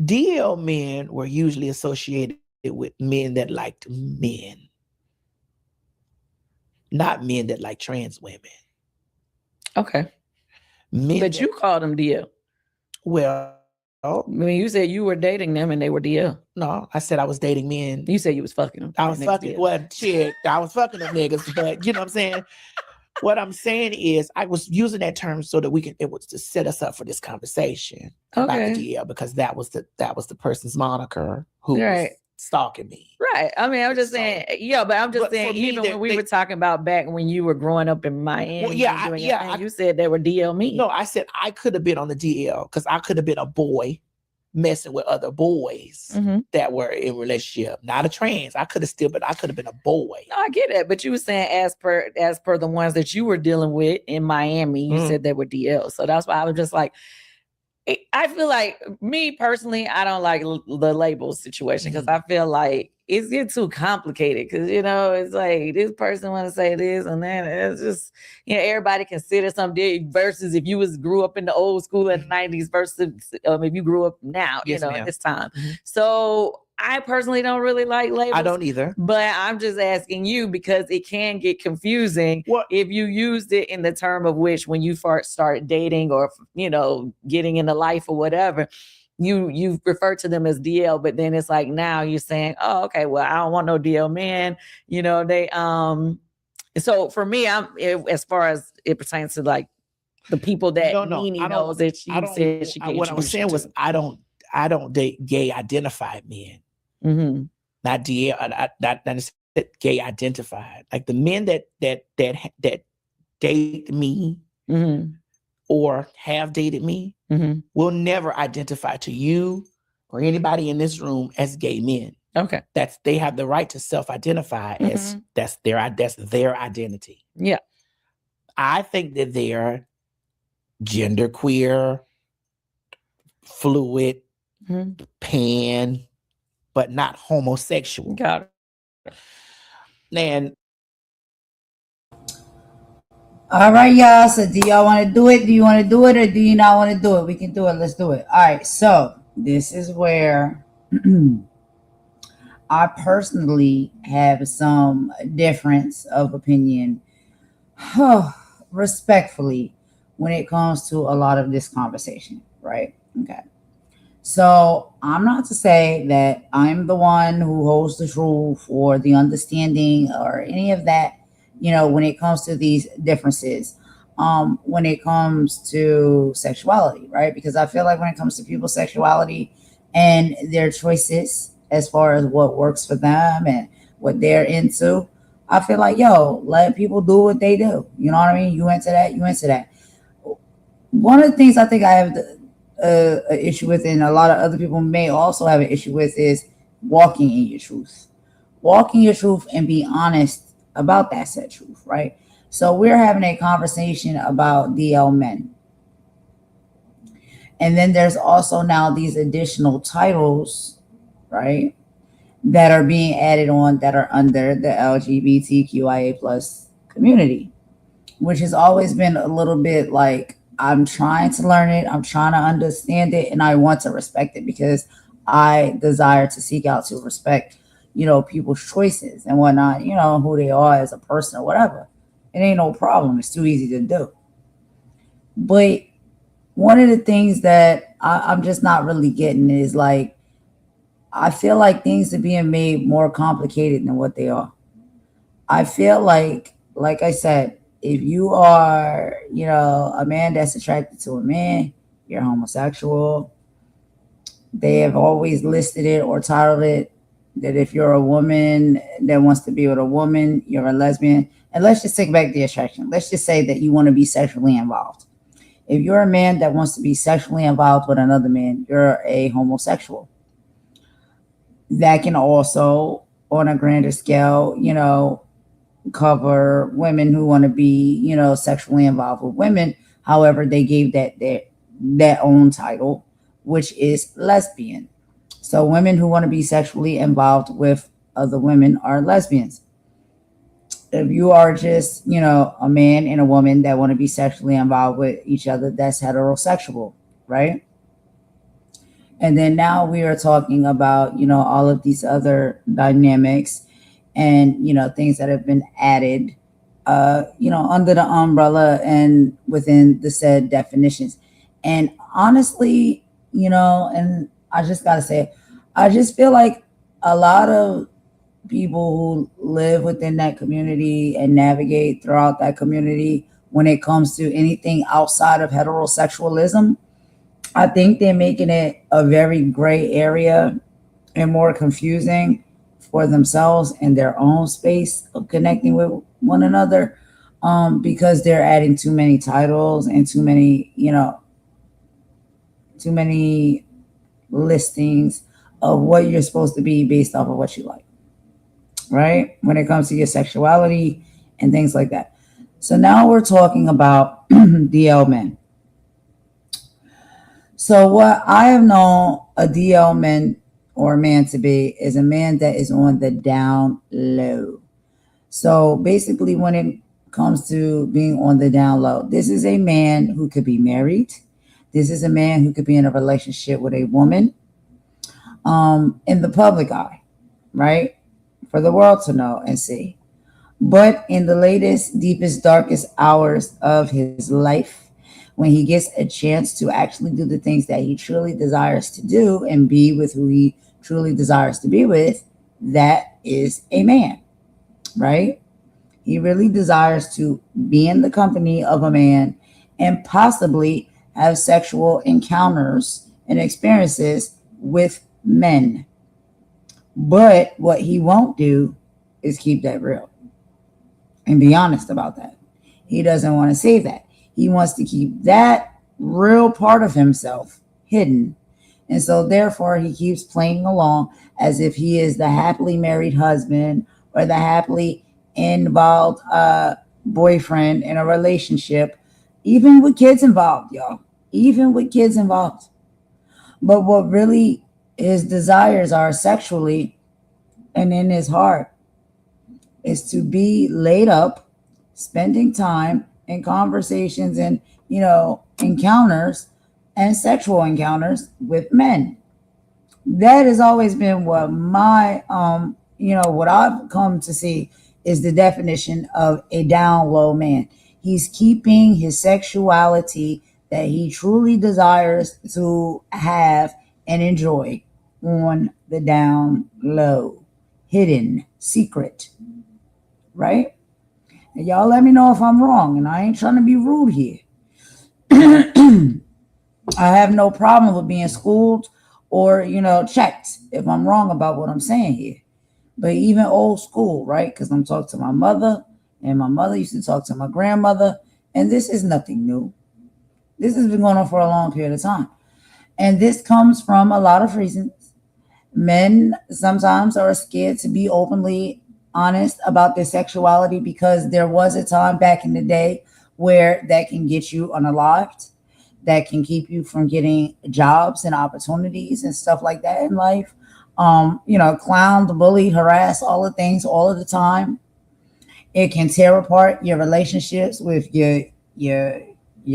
DL men were usually associated with men that liked men, not men that like trans women. Okay. But you called them DL. Well, when you said you were dating them and they were DL. No, I said I was dating men. You said you was fucking them. I was fucking, well, shit, I was fucking them niggas, but you know what I'm saying? What I'm saying is I was using that term so that it was to set us up for this conversation about the DL, because that was the person's moniker who was stalking me. Right. I mean, I'm just saying, but I'm just saying, even when we were talking about back when you were growing up in Miami, you said they were DL me. No, I said I could have been on the DL because I could have been a boy messing with other boys that were in relationship, not a trans. I could have been a boy. No, I get it, but you were saying as per the ones that you were dealing with in Miami, you said they were DL. So that's why I was just like, I feel like, me personally, I don't like the label situation, because I feel like it's getting too complicated, because it's like this person want to say this and then it's just everybody consider something, versus if you grew up in the old school in the 90s versus if you grew up now, at this time. So I personally don't really like labels. I don't either. But I'm just asking you, because it can get confusing if you used it in the term of which, when you first start dating or getting into life or whatever, you refer to them as DL, but then it's like now you're saying, oh, okay, well, I don't want no DL man. They so for me, as far as it pertains to like the people that Nene knows that she said she what I was saying was I don't date gay identified men. Not DL, not gay identified. Like the men that date me or have dated me will never identify to you or anybody in this room as gay men. Okay, they have the right to self-identify as that's their identity. Yeah, I think that they're genderqueer, fluid, pan, but not homosexual. Got it. And all right, y'all. So do y'all want to do it? Do you want to do it or do you not want to do it? We can do it. Let's do it. All right. So this is where I personally have some difference of opinion, respectfully, when it comes to a lot of this conversation, right? Okay. So I'm not to say that I'm the one who holds the truth or the understanding or any of that, when it comes to these differences, when it comes to sexuality, right? Because I feel like when it comes to people's sexuality and their choices as far as what works for them and what they're into, I feel like, let people do what they do. You know what I mean? You into that, you into that. One of the things I think I have an issue with, and a lot of other people may also have an issue with, is walking in your truth. Walking your truth and be honest about that said truth, right? So we're having a conversation about DL men. And then there's also now these additional titles, right, that are being added on that are under the LGBTQIA plus community, which has always been a little bit like, I'm trying to learn it, I'm trying to understand it, and I want to respect it because I desire to seek out to respect, people's choices and whatnot, who they are as a person or whatever. It ain't no problem. It's too easy to do. But one of the things that I'm just not really getting is like, I feel like things are being made more complicated than what they are. I feel like I said, if you are, a man that's attracted to a man, you're homosexual. They have always listed it or titled it that if you're a woman that wants to be with a woman, you're a lesbian. And let's just take back the attraction. Let's just say that you want to be sexually involved. If you're a man that wants to be sexually involved with another man, you're a homosexual. That can also, on a grander scale, cover women who want to be, sexually involved with women. However, they gave that their own title, which is lesbian. So women who want to be sexually involved with other women are lesbians. If you are just, a man and a woman that want to be sexually involved with each other, that's heterosexual, right? And then now we are talking about, all of these other dynamics and, things that have been added, under the umbrella and within the said definitions. And honestly, and I just got to say, I just feel like a lot of people who live within that community and navigate throughout that community when it comes to anything outside of heterosexualism, I think they're making it a very gray area and more confusing for themselves in their own space of connecting with one another, because they're adding too many titles and too many listings of what you're supposed to be based off of what you like, right? When it comes to your sexuality and things like that. So now we're talking about DL men. So what I have known a DL man or a man to be is a man that is on the down low. So basically when it comes to being on the down low, this is a man who could be married. This is a man who could be in a relationship with a woman, in the public eye, right? For the world to know and see. But in the latest, deepest, darkest hours of his life, when he gets a chance to actually do the things that he truly desires to do and be with who he truly desires to be with, that is a man, right? He really desires to be in the company of a man and possibly have sexual encounters and experiences with men. But what he won't do is keep that real and be honest about that. He doesn't want to say that. He wants to keep that real part of himself hidden. And so therefore he keeps playing along as if he is the happily married husband or the happily involved boyfriend in a relationship, even with kids involved, y'all. Even with kids involved. But what really his desires are sexually and in his heart is to be laid up, spending time in conversations and, encounters and sexual encounters with men. That has always been what my, what I've come to see is the definition of a down low man. He's keeping his sexuality that he truly desires to have and enjoy on the down low, hidden, secret, right? And y'all let me know if I'm wrong, and I ain't trying to be rude here. I have no problem with being schooled or, checked if I'm wrong about what I'm saying here. But even old school, right? Because I'm talking to my mother, and my mother used to talk to my grandmother, and this is nothing new. This has been going on for a long period of time. And this comes from a lot of reasons. Men sometimes are scared to be openly honest about their sexuality because there was a time back in the day where that can get you unalived, that can keep you from getting jobs and opportunities and stuff like that in life. Clown, bully, harass, all the things, all of the time. It can tear apart your relationships with your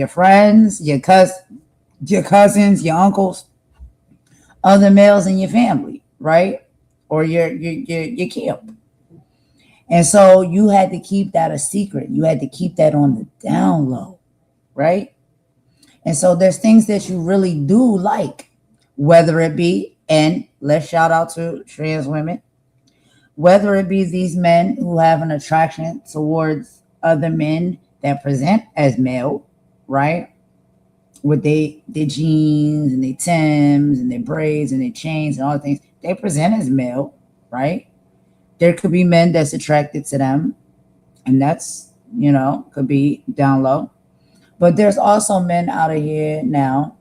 friends, your cousins, your uncles, other males in your family, right? Or your camp. And so you had to keep that a secret. You had to keep that on the down low, right? And so there's things that you really do like, whether it be, and let's shout out to trans women, whether it be these men who have an attraction towards other men that present as male, right? With their jeans and their Timbs and their braids and their chains and all the things, they present as male, right? There could be men that's attracted to them, and that's, could be down low. But there's also men out of here now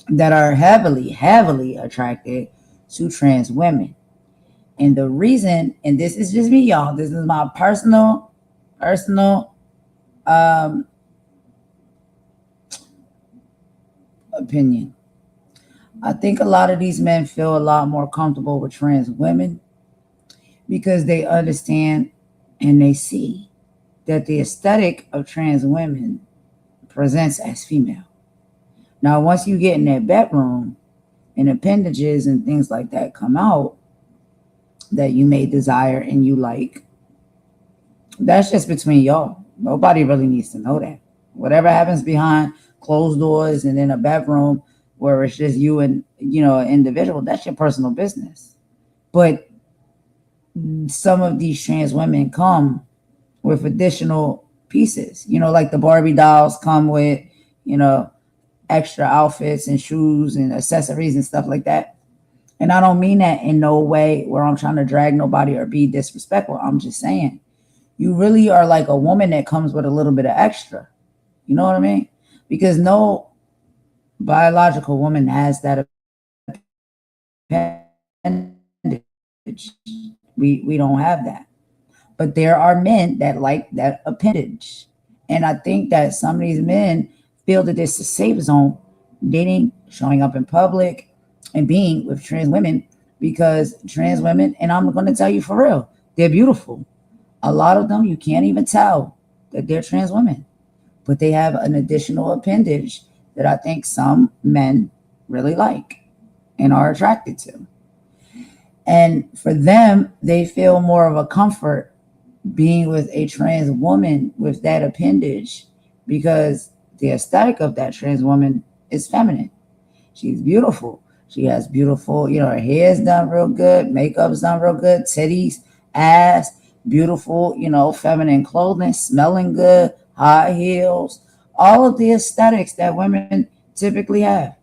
that are heavily, heavily attracted to trans women. And the reason, and this is just me, y'all, this is my personal opinion. I think a lot of these men feel a lot more comfortable with trans women because they understand and they see that the aesthetic of trans women presents as female. Now, once you get in that bedroom and appendages and things like that come out that you may desire and you like, that's just between y'all. Nobody really needs to know that. Whatever happens behind closed doors and in a bedroom where it's just you and, an individual, that's your personal business. But some of these trans women come with additional pieces, like the Barbie dolls come with, extra outfits and shoes and accessories and stuff like that. And I don't mean that in no way where I'm trying to drag nobody or be disrespectful. I'm just saying you really are like a woman that comes with a little bit of extra. You know what I mean? Because no biological woman has that appendage. We don't have that. But there are men that like that appendage. And I think that some of these men feel that it's a safe zone dating, showing up in public, and being with trans women because trans women, and I'm going to tell you for real, they're beautiful. A lot of them, you can't even tell that they're trans women, but they have an additional appendage that I think some men really like and are attracted to. And for them, they feel more of a comfort being with a trans woman with that appendage because the aesthetic of that trans woman is feminine. She's beautiful. She has beautiful, her hair's done real good, makeup's done real good, titties, ass, beautiful, feminine clothing, smelling good, high heels, all of the aesthetics that women typically have.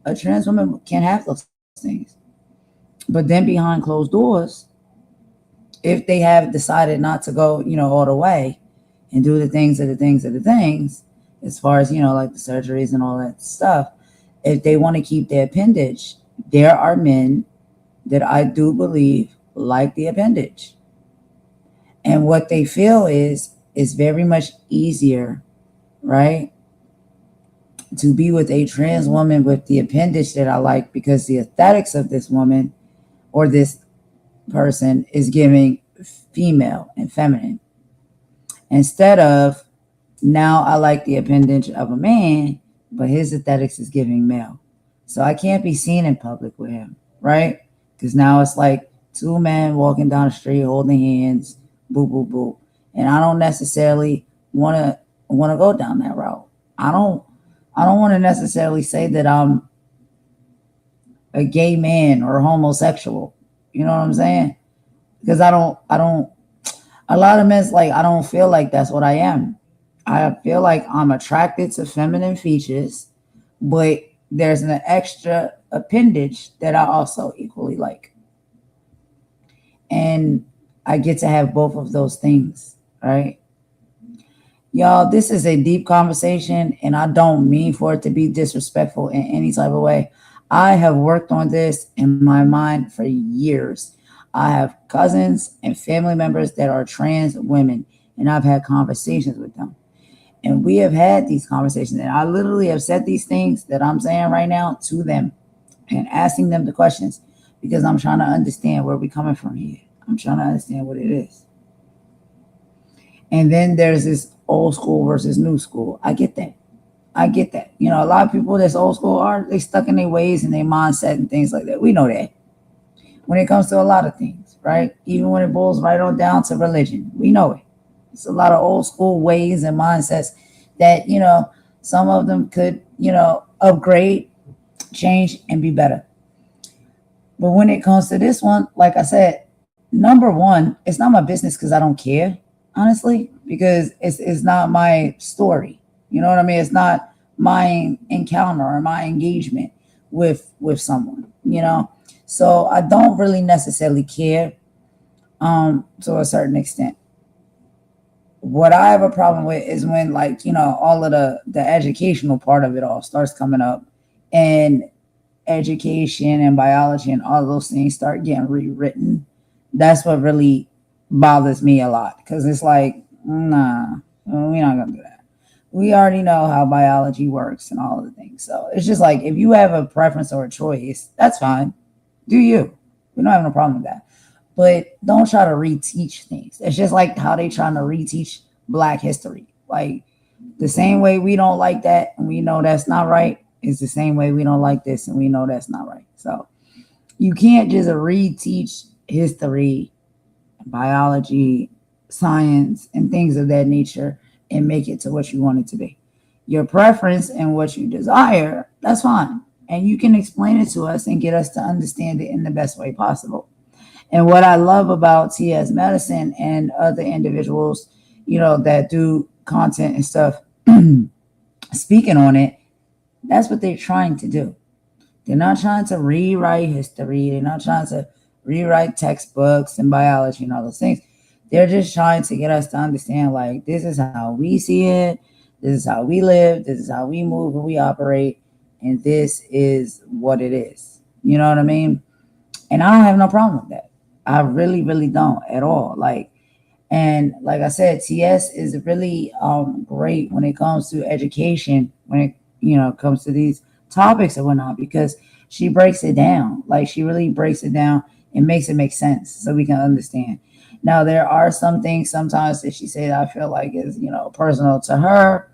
A trans woman can't have those things. But then behind closed doors, if they have decided not to go, all the way and do the things, as far as, like the surgeries and all that stuff, if they want to keep their appendage, there are men that I do believe like the appendage. And what they feel is very much easier, right, to be with a trans woman with the appendage that I like because the aesthetics of this woman or this person is giving female and feminine. Instead of now I like the appendage of a man, but his aesthetics is giving male. So I can't be seen in public with him, right? Because now it's like two men walking down the street holding hands, boo, boo, boo. And I don't necessarily want to go down that route. I don't want to necessarily say that I'm a gay man or homosexual. You know what I'm saying? Because I don't, a lot of men's like, I don't feel like that's what I am. I feel like I'm attracted to feminine features, but there's an extra appendage that I also equally like. And I get to have both of those things, right? Y'all, this is a deep conversation, and I don't mean for it to be disrespectful in any type of way. I have worked on this in my mind for years. I have cousins and family members that are trans women, and I've had conversations with them. And we have had these conversations, and I literally have said these things that I'm saying right now to them and asking them the questions because I'm trying to understand where we're coming from here. I'm trying to understand what it is. And then there's this old school versus new school. I get that. You know, a lot of people that's old school they stuck in their ways and their mindset and things like that. We know that. When it comes to a lot of things, right? Even when it boils right on down to religion, we know it. It's a lot of old school ways and mindsets that, you know, some of them could, you know, upgrade, change, and be better. But when it comes to this one, like I said, number one, it's not my business because I don't care, honestly, because it's not my story. You know what I mean? It's not my encounter or my engagement with someone, you know? So I don't really necessarily care to a certain extent. What I have a problem with is when, like, you know, all of the educational part of it all starts coming up, and education and biology and all those things start getting rewritten. That's what really bothers me a lot, because it's like, nah, we're not gonna do that. We already know how biology works and all of the things. So it's just like, if you have a preference or a choice, that's fine. Do you? We don't have no problem with that. But don't try to reteach things. It's just like how they trying to reteach Black history. Like, the same way we don't like that and we know that's not right is the same way we don't like this and we know that's not right. So you can't just reteach history, biology, science, and things of that nature and make it to what you want it to be. Your preference and what you desire, that's fine. And you can explain it to us and get us to understand it in the best way possible. And what I love about TS Madison and other individuals, you know, that do content and stuff, speaking on it, that's what they're trying to do. They're not trying to rewrite history. They're not trying to rewrite textbooks and biology and all those things. They're just trying to get us to understand, like, this is how we see it. This is how we live. This is how we move and we operate. And this is what it is. You know what I mean? And I don't have no problem with that. I really, really don't at all. Like, and like I said, TS is really great when it comes to education, when it, you know, comes to these topics and whatnot, because she breaks it down. Like, she really breaks it down and makes it make sense so we can understand. Now, there are some things sometimes that she said I feel like is, you know, personal to her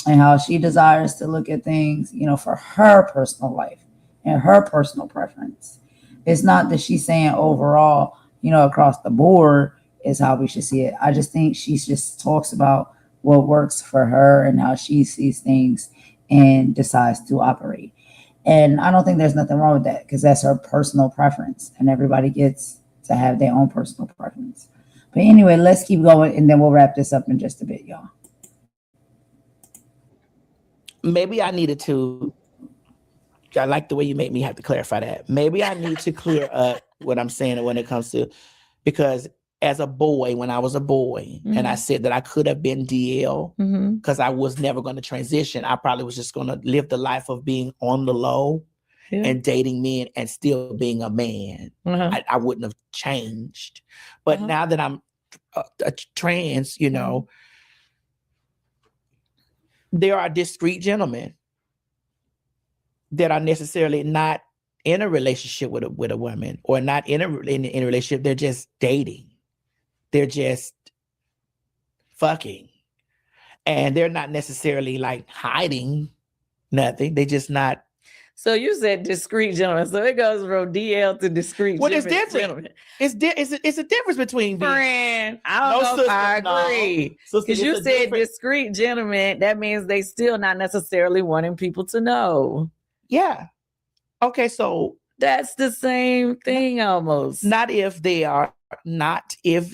and how she desires to look at things, you know, for her personal life and her personal preference. It's not that she's saying overall, you know, across the board is how we should see it. I just think she just talks about what works for her and how she sees things and decides to operate. And I don't think there's nothing wrong with that, because that's her personal preference and everybody gets to have their own personal preference. But anyway, let's keep going and then we'll wrap this up in just a bit, y'all. Maybe I needed to, I like the way you make me have to clarify that. Maybe I need to clear up what I'm saying when it comes to, because as a boy, when I was a boy, and I said that I could have been DL because I was never going to transition, I probably was just going to live the life of being on the low and dating men and still being a man. I wouldn't have changed. But now that I'm a trans, you know, there are discreet gentlemen that are necessarily not in a relationship with a woman, or not in a relationship. They're just dating. They're just fucking. And they're not necessarily like hiding nothing. They just not. So you said discreet gentleman. So it goes from DL to discreet Well, it's gentleman. different. It's a difference between being. Friend, I don't know if I agree. Because you said discreet gentleman, that means they still not necessarily wanting people to know. Yeah. Okay, so that's the same thing almost. Not if they are not in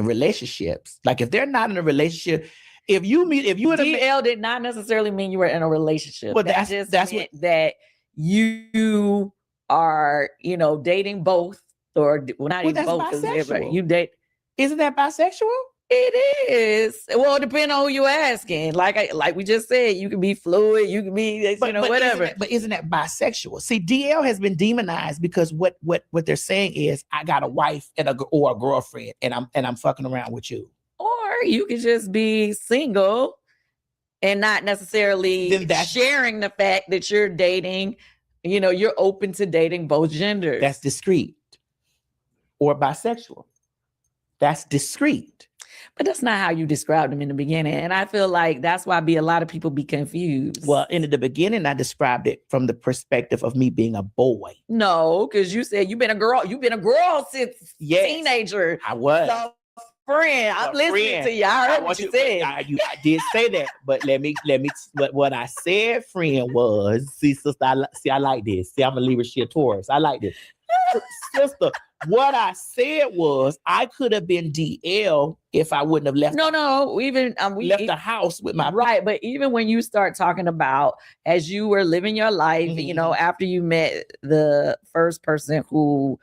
relationships. Like if they're not in a relationship, if you DL did not necessarily mean you were in a relationship. But that's what that you are, dating both, or not even both. Bisexual. You date. Isn't that bisexual? It is. Well, it depends on who you're asking. Like we just said, you can be fluid, you can be, whatever. Isn't that bisexual? See, DL has been demonized because what they're saying is, I got a wife or a girlfriend, and I'm fucking around with you. Or you can just be single and not necessarily sharing the fact that you're dating. You're open to dating both genders. That's discreet. Or bisexual. That's discreet. But that's not how you described them in the beginning. And I feel like that's why a lot of people be confused. Well, in the beginning, I described it from the perspective of me being a boy. No, because you said you've been a girl since teenager. I was. So, friend, I'm listening to you. I heard what you said. I did say that, but but what I said, friend, was, see, sister, I like this. See, I'm a Libra, she a Taurus. I like this. Sister, what I said was, I could have been DL if I wouldn't have left. No, even we left the house with my right. But even when you start talking about as you were living your life, after you met the first person who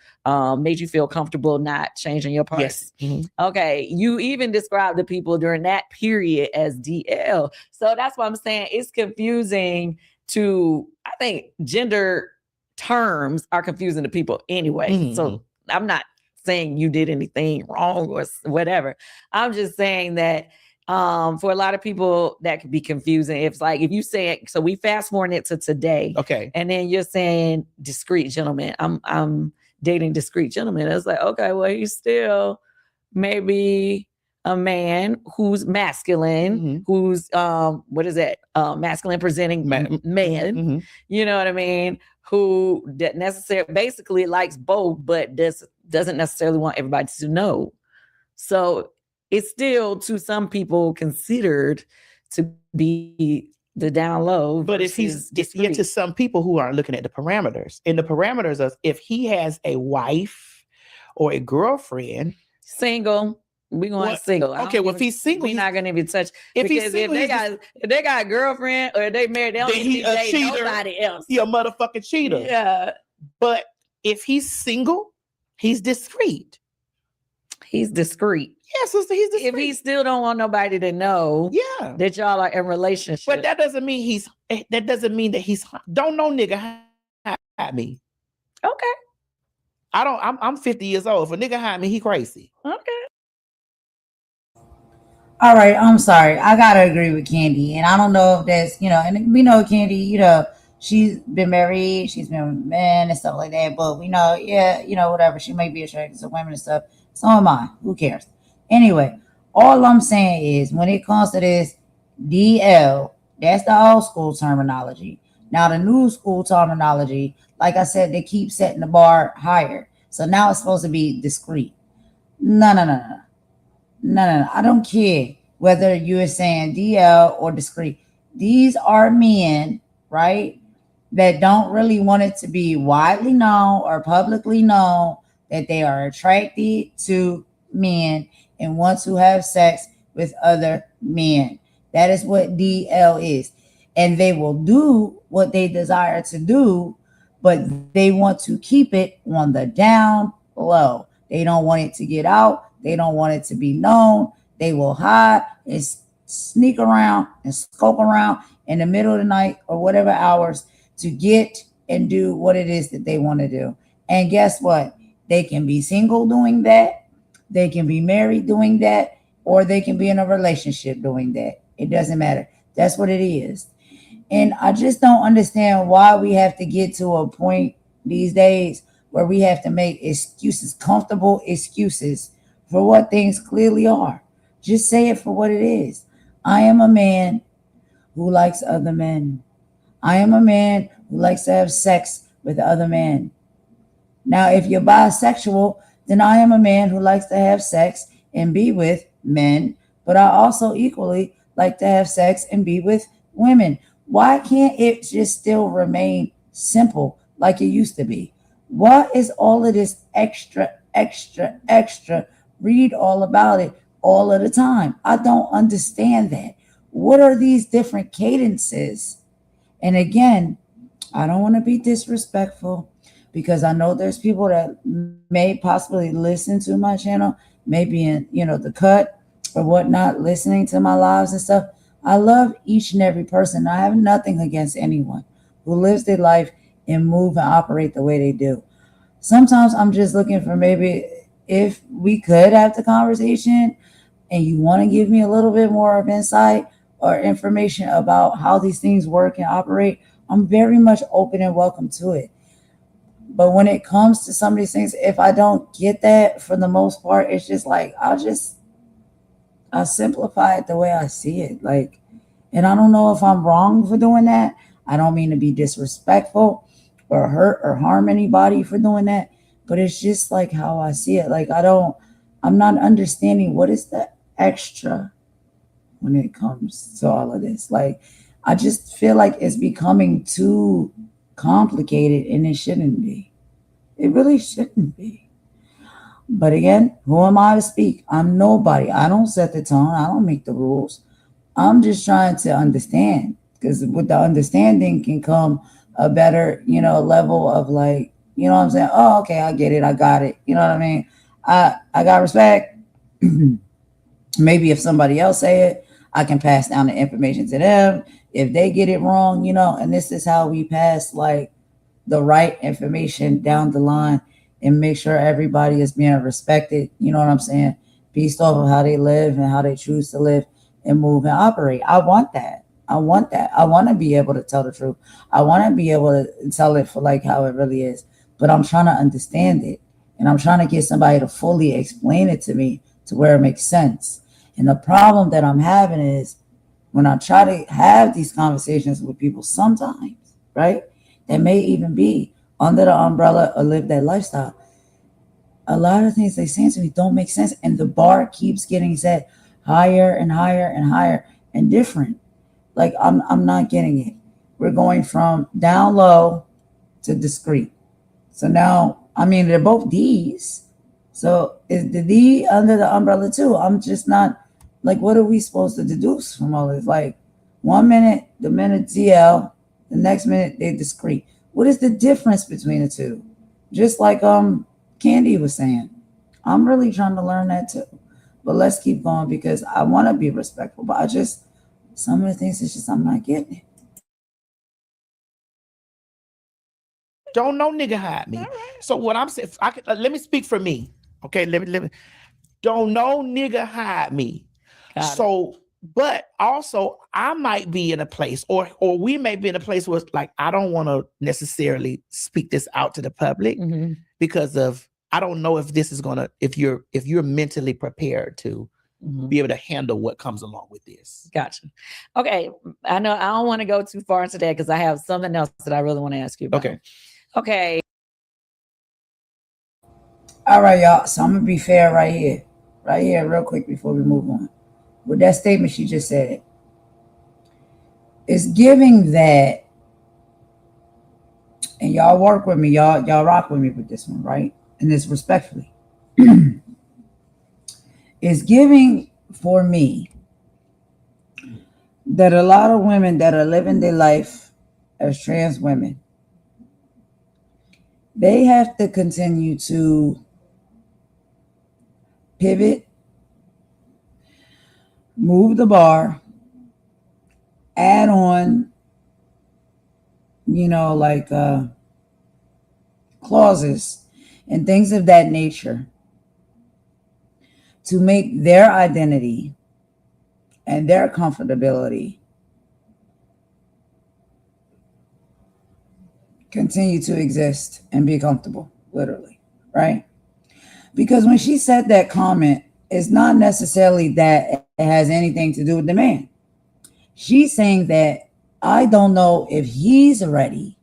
made you feel comfortable not changing your partner. Yes. Mm-hmm. Okay, you even described the people during that period as DL. So that's why I'm saying it's confusing to. I think gender terms are confusing to people anyway. Mm-hmm. So I'm not saying you did anything wrong or whatever. I'm just saying that for a lot of people that could be confusing. It's like if you say it, so we fast forward it to today. Okay. And then you're saying discreet gentleman. I'm dating discreet gentleman. It's like, okay, well, he's still maybe a man who's masculine, who's masculine presenting man. Mm-hmm. You know what I mean? Who basically likes both, but doesn't necessarily want everybody to know. So it's still, to some people, considered to be the down low. But if he's to some people who aren't looking at the parameters, and the parameters of if he has a wife or a girlfriend, single. We're going single. Okay, well, if he's single, we're not going to even touch. If he's single, if they got a girlfriend or they married, they don't need to date nobody else. He a motherfucking cheater. Yeah. But if he's single, he's discreet. He's discreet. Yeah, sister, he's discreet. If he still don't want nobody to know, that y'all are in relationship. But that doesn't mean that he's don't know nigga hide me. Okay. I'm 50 years old. If a nigga hide me, he crazy. Okay. All right, I'm sorry. I gotta agree with Kandi, and I don't know if that's and we know Kandi, she's been married, she's been with men and stuff like that. But we know, whatever. She may be attracted to women and stuff. So am I. Who cares? Anyway, all I'm saying is when it comes to this DL, that's the old school terminology. Now the new school terminology, like I said, they keep setting the bar higher. So now it's supposed to be discreet. No. I don't care whether you're saying DL or discreet. These are men, right, that don't really want it to be widely known or publicly known that they are attracted to men and want to have sex with other men. That is what DL is. And they will do what they desire to do, but they want to keep it on the down low. They don't want it to get out. They don't want it to be known. They will hide and sneak around and scope around in the middle of the night or whatever hours to get and do what it is that they want to do. And guess what? They can be single doing that. They can be married doing that, or they can be in a relationship doing that. It doesn't matter. That's what it is. And I just don't understand why we have to get to a point these days where we have to make excuses, comfortable excuses for what things clearly are. Just say it for what it is. I am a man who likes other men. I am a man who likes to have sex with other men. Now, if you're bisexual, then I am a man who likes to have sex and be with men, but I also equally like to have sex and be with women. Why can't it just still remain simple like it used to be? What is all of this extra? Read all about it all of the time. I don't understand that. What are these different cadences? And again, I don't want to be disrespectful because I know there's people that may possibly listen to my channel, maybe in, the cut or whatnot, listening to my lives and stuff. I love each and every person. I have nothing against anyone who lives their life and move and operate the way they do. Sometimes I'm just looking for maybe if we could have the conversation and you want to give me a little bit more of insight or information about how these things work and operate, I'm very much open and welcome to it. But when it comes to some of these things, if I don't get that, for the most part, it's just like I'll simplify it the way I see it. Like, and I don't know if I'm wrong for doing that. I don't mean to be disrespectful or hurt or harm anybody for doing that, but it's just like how I see it. Like, I'm not understanding what is the extra when it comes to all of this. Like, I just feel like it's becoming too complicated and it shouldn't be. It really shouldn't be. But again, who am I to speak? I'm nobody. I don't set the tone. I don't make the rules. I'm just trying to understand, because with the understanding can come a better, level of like, what I'm saying? Oh, okay, I get it. I got it. You know what I mean? I got respect. Maybe if somebody else say it, I can pass down the information to them. If they get it wrong, and this is how we pass like the right information down the line and make sure everybody is being respected. You know what I'm saying? Based off of how they live and how they choose to live and move and operate. I want that. I want to be able to tell the truth. I want to be able to tell it for like how it really is. But I'm trying to understand it. And I'm trying to get somebody to fully explain it to me to where it makes sense. And the problem that I'm having is when I try to have these conversations with people sometimes, right, that may even be under the umbrella or live that lifestyle, a lot of things they say to me don't make sense. And the bar keeps getting set higher and higher and higher and different. Like, I'm not getting it. We're going from down low to discreet. So now, they're both D's. So is the D under the umbrella too? I'm just not, like, what are we supposed to deduce from all this? Like, 1 minute, the minute DL, the next minute they're discreet. What is the difference between the two? Just like Kandi was saying. I'm really trying to learn that too. But let's keep going because I want to be respectful. But some of the things it's just I'm not getting it. Don't no nigga hide me. Right. So what I'm saying, let me speak for me. Okay, let me. Don't no nigga hide me. So, but also I might be in a place, or we may be in a place where like I don't want to necessarily speak this out to the public because of I don't know if this is gonna if you're mentally prepared to be able to handle what comes along with this. Gotcha. Okay, I know I don't want to go too far into that because I have something else that I really want to ask you about. Okay. All right, y'all. So I'm gonna be fair right here, real quick before we move on. With that statement she just said, it's giving that, and y'all work with me, y'all rock with me with this one, right? And it's respectfully. It's giving for me that a lot of women that are living their life as trans women, they have to continue to pivot, move the bar, add on, clauses and things of that nature to make their identity and their comfortability continue to exist and be comfortable literally, right? Because when she said that comment, it's not necessarily that it has anything to do with the man. She's saying that I don't know if he's ready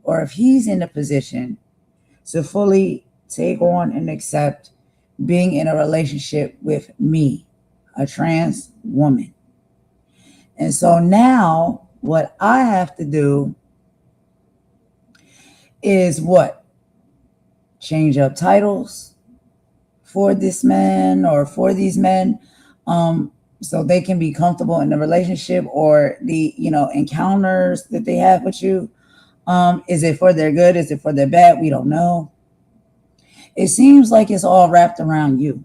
or if he's in a position to fully take on and accept being in a relationship with me, a trans woman. And so now what I have to do is what? Change up titles for this man or for these men, so they can be comfortable in the relationship or the encounters that they have with you. Is it for their good? Is it for their bad? We don't know. It seems like it's all wrapped around you.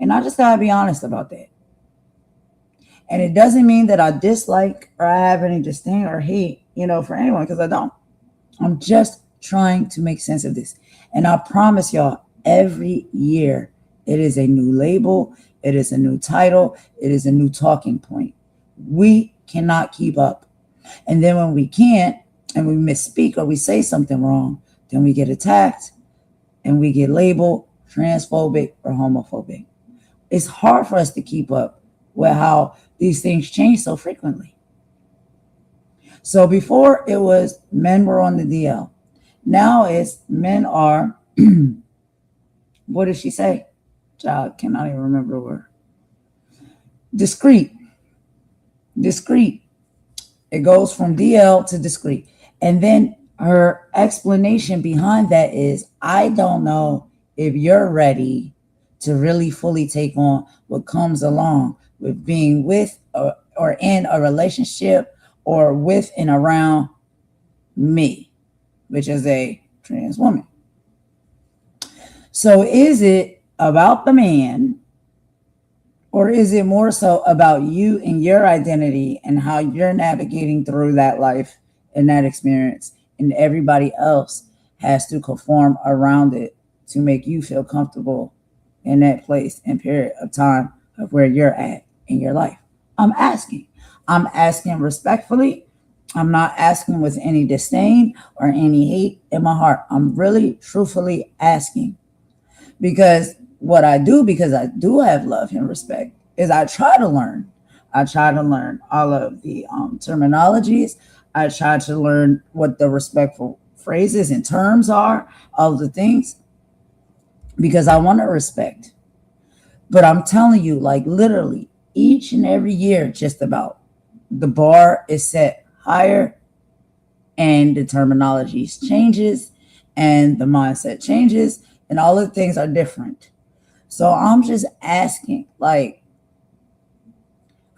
And I just gotta be honest about that. And it doesn't mean that I dislike or I have any disdain or hate, for anyone, because I don't. I'm just trying to make sense of this. And I promise y'all, every year it is a new label, it is a new title, it is a new talking point. We cannot keep up. And then when we can't, and we misspeak or we say something wrong, then we get attacked and we get labeled transphobic or homophobic. It's hard for us to keep up with how these things change so frequently. So before it was men were on the DL. Now it's men are, what did she say? Child, cannot even remember the word. Discreet. It goes from DL to discreet. And then her explanation behind that is, I don't know if you're ready to really fully take on what comes along with being with or in a relationship or with and around me, which is a trans woman. So is it about the man, or is it more so about you and your identity and how you're navigating through that life and that experience, and everybody else has to conform around it to make you feel comfortable in that place and period of time of where you're at in your life? I'm asking respectfully. I'm not asking with any disdain or any hate in my heart. I'm really truthfully asking, because what I do, because I do have love and respect, is I try to learn. I try to learn all of the terminologies. I try to learn what the respectful phrases and terms are, all the things, because I want to respect. But I'm telling you, like literally each and every year, just about, the bar is set higher and the terminology changes and the mindset changes and all of the things are different. So I'm just asking, like,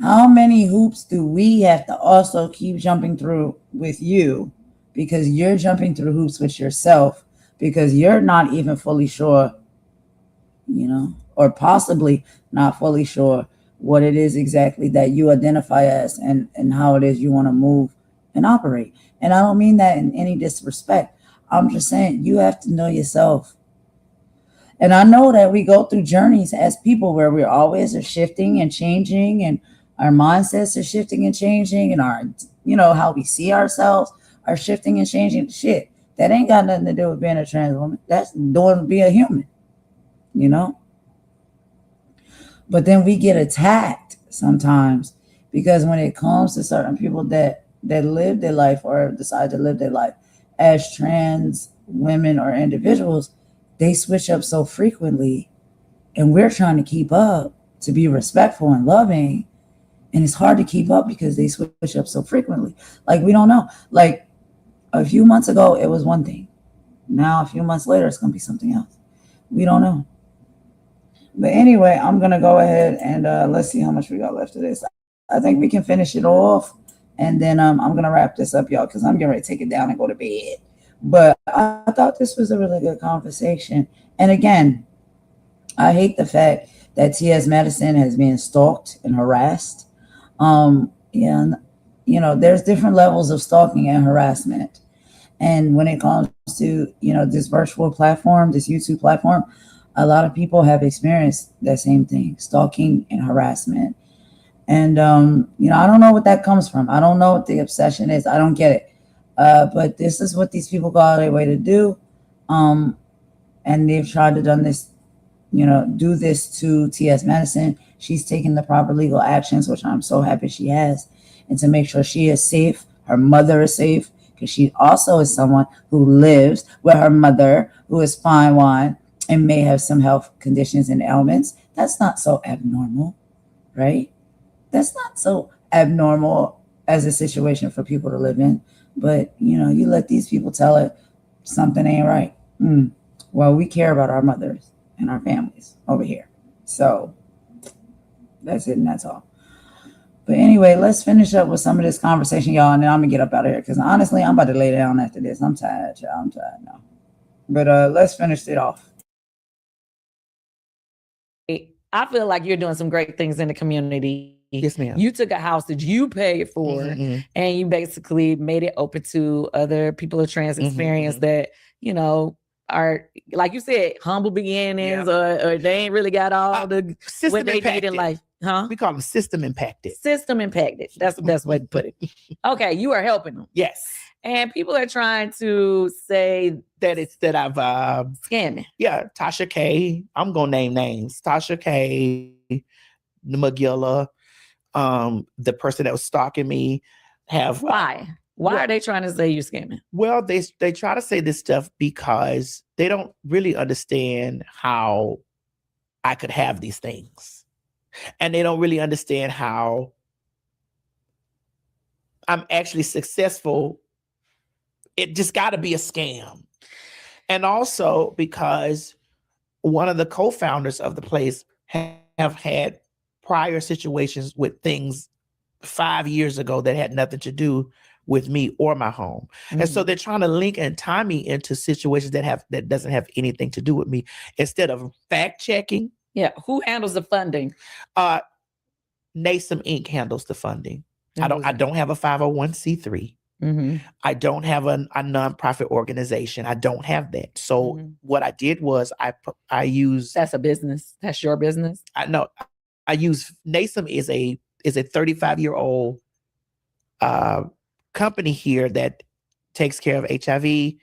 how many hoops do we have to also keep jumping through with you, because you're jumping through hoops with yourself because you're not even fully sure, or possibly not fully sure what it is exactly that you identify as and how it is you want to move and operate. And I don't mean that in any disrespect. I'm just saying you have to know yourself. And I know that we go through journeys as people where we're always are shifting and changing, and our mindsets are shifting and changing, and our, how we see ourselves are shifting and changing. Shit, that ain't got nothing to do with being a trans woman. That's doing being a human, But then we get attacked sometimes because when it comes to certain people that live their life or decide to live their life as trans women or individuals, they switch up so frequently, and we're trying to keep up to be respectful and loving. And it's hard to keep up because they switch up so frequently. Like, we don't know. Like, a few months ago, it was one thing. Now, a few months later, it's going to be something else. We don't know. But anyway, I'm going to go ahead and let's see how much we got left of this. I think we can finish it off. And then I'm going to wrap this up, y'all, because I'm getting ready to take it down and go to bed. But I thought this was a really good conversation. And again, I hate the fact that TS Madison has been stalked and harassed. There's different levels of stalking and harassment. And when it comes to, this virtual platform, this YouTube platform, a lot of people have experienced that same thing, stalking and harassment. And, I don't know what that comes from. I don't know what the obsession is. I don't get it. But this is what these people go out of their way to do. And they've tried to do this to TS Madison. She's taken the proper legal actions, which I'm so happy she has, and to make sure she is safe, her mother is safe, because she also is someone who lives with her mother, who is fine wine and may have some health conditions and ailments. That's not so abnormal, right? That's not so abnormal as a situation for people to live in. But, you let these people tell it something ain't right. Well, we care about our mothers and our families over here. So that's it and that's all. But anyway, let's finish up with some of this conversation, y'all, and then I'm going to get up out of here because honestly, I'm about to lay down after this. I'm tired, y'all. I'm tired now. But let's finish it off. I feel like you're doing some great things in the community. Yes, ma'am. You took a house that you paid for and you basically made it open to other people of trans experience that, are, like you said, humble beginnings or they ain't really got all the what they need in life. Huh? We call them system impacted. System impacted. That's the best way to put it. Okay, you are helping them. Yes. And people are trying to say that I've scamming. Yeah, Tasha K. I'm gonna name names. Tasha K, McGilla, the person that was stalking me have why? Why are they trying to say you scamming? Well, they try to say this stuff because they don't really understand how I could have these things. And they don't really understand how I'm actually successful. It just got to be a scam. And also because one of the co-founders of the place have had prior situations with things 5 years ago that had nothing to do with me or my home. And so they're trying to link and tie me into situations that doesn't have anything to do with me instead of fact checking. Yeah. Who handles the funding? NASM Inc. handles the funding. I don't have a 501c3. I don't have a nonprofit organization. I don't have that. So what I did was I used. That's a business. That's your business. I use NASM is a 35-year-old company here that takes care of HIV,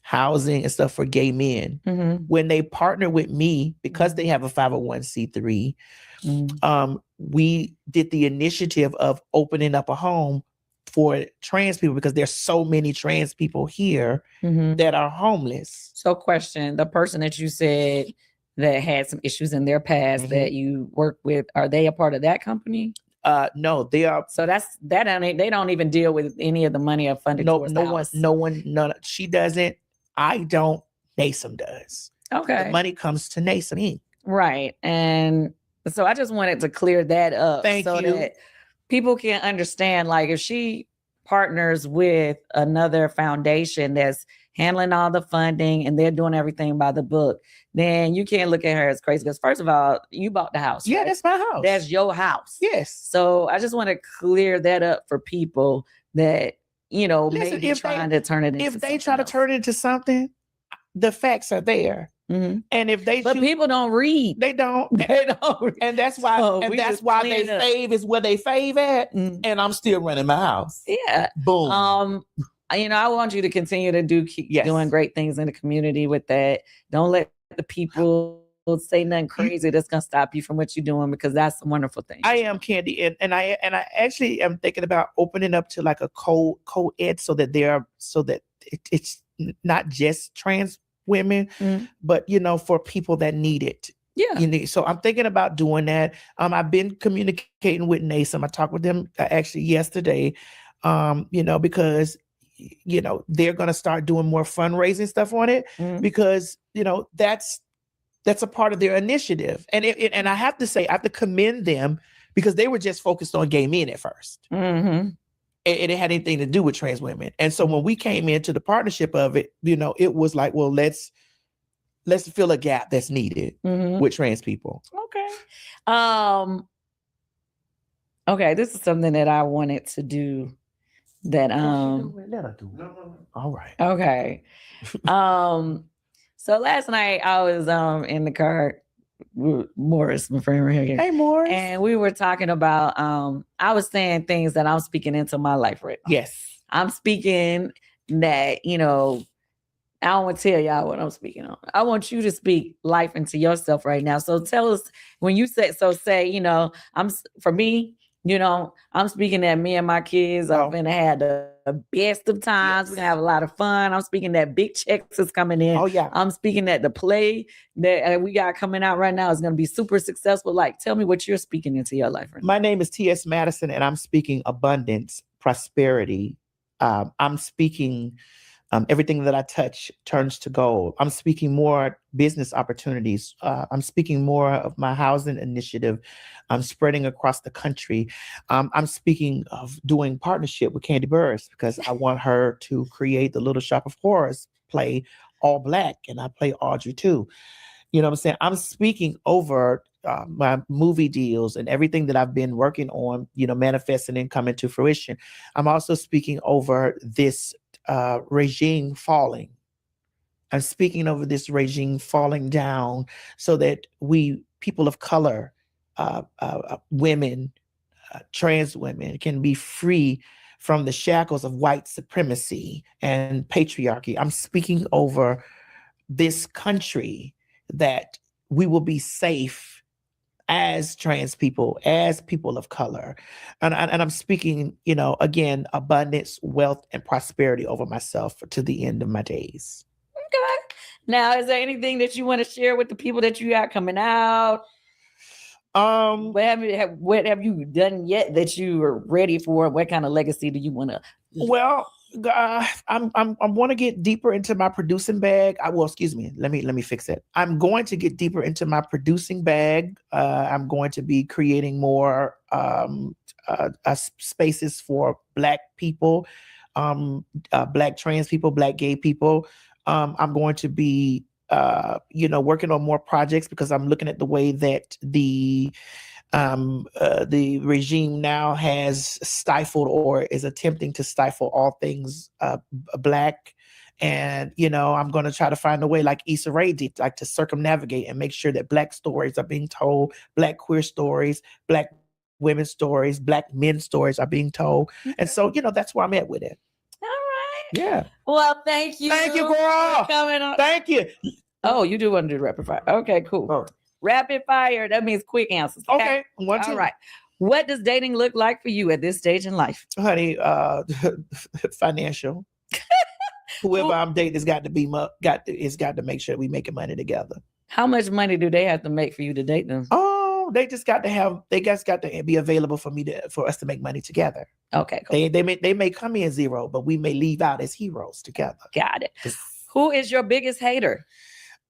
housing and stuff for gay men. When they partner with me, because they have a 501c3, we did the initiative of opening up a home for trans people because there's so many trans people here that are homeless. So question, the person that you said that had some issues in their past that you work with, are they a part of that company? No, they are. So they don't even deal with any of the money of funding. No one. She doesn't. I don't. NASM does. Okay. The money comes to NASM Inc. Right. And so I just wanted to clear that up. Thank you. That people can understand, like, if she partners with another foundation that's handling all the funding and they're doing everything by the book, then you can't look at her as crazy. Because first of all, you bought the house. Yeah, right? That's my house. That's your house. Yes. So I just want to clear that up for people that, maybe trying to turn it into something. If they try to turn it into something, the facts are there. And if they people don't read. They don't. They don't read. And that's why they fave is where they fave at. And I'm still running my house. Yeah. Boom. I want you to continue to keep doing great things in the community with that. Don't let the people say nothing crazy that's gonna stop you from what you're doing, because that's a wonderful thing. I am, Kandi, and I actually am thinking about opening up to like a co-ed so that it's not just trans women, but for people that need it. Yeah. So I'm thinking about doing that. I've been communicating with NASM. I talked with them actually yesterday. Because they're going to start doing more fundraising stuff on it because that's a part of their initiative. And and I have to say, I have to commend them because they were just focused on gay men at first. It had anything to do with trans women. And so when we came into the partnership of it, it was like, well, let's fill a gap that's needed with trans people. Okay. Okay, this is something that I wanted to do that let her do. No. All right. Okay. So last night I was in the car with Morris, my friend right here. Hey, Morris. And we were talking about I was saying things that I'm speaking into my life right now. Yes. I'm speaking that, I don't want to tell y'all what I'm speaking on. I want you to speak life into yourself right now. So tell us when you say, for me, I'm speaking that me and my kids are going to have the best of times. We're going to have a lot of fun. I'm speaking that big checks is coming in. Oh, yeah. I'm speaking that the play that we got coming out right now is going to be super successful. Like, tell me what you're speaking into your life right now. My name is TS Madison, and I'm speaking abundance, prosperity. I'm speaking everything that I touch turns to gold. I'm speaking more business opportunities. I'm speaking more of my housing initiative. I'm spreading across the country. I'm speaking of doing partnership with Kandi Burruss because I want her to create the Little Shop of Horrors play all Black, and I play Audrey too. You know what I'm saying? I'm speaking over my movie deals and everything that I've been working on, manifesting and coming to fruition. I'm also speaking over this regime falling. I'm speaking over this regime falling down so that we, people of color, women, trans women, can be free from the shackles of white supremacy and patriarchy. I'm speaking over this country that we will be safe as trans people, as people of color. And I'm speaking, again, abundance, wealth, and prosperity over myself to the end of my days. Okay. Now, is there anything that you want to share with the people that you got coming out? What have you done yet that you are ready for? What kind of legacy do you want to? Well, I want to get deeper into my producing bag. Let me fix it. I'm going to get deeper into my producing bag. I'm going to be creating more spaces for Black people, Black trans people, Black gay people. I'm going to be working on more projects because I'm looking at the way that the regime now has stifled or is attempting to stifle all things Black. And, I'm going to try to find a way like Issa Rae did, like to circumnavigate and make sure that Black stories are being told, Black queer stories, Black women's stories, Black men's stories are being told. And so, that's where I'm at with it. All right. Yeah. Well, thank you. Thank you, girl. For coming on. Thank you. Oh, you do want to do rapid fire. Okay, cool. Oh. Rapid fire, that means quick answers. Okay. All right. What does dating look like for you at this stage in life? Honey, financial. Whoever I'm dating has got to make sure we making money together. How much money do they have to make for you to date them? Oh, they just got to be available for us to make money together. Okay, cool. They may come in zero, but we may leave out as heroes together. Got it. Who is your biggest hater?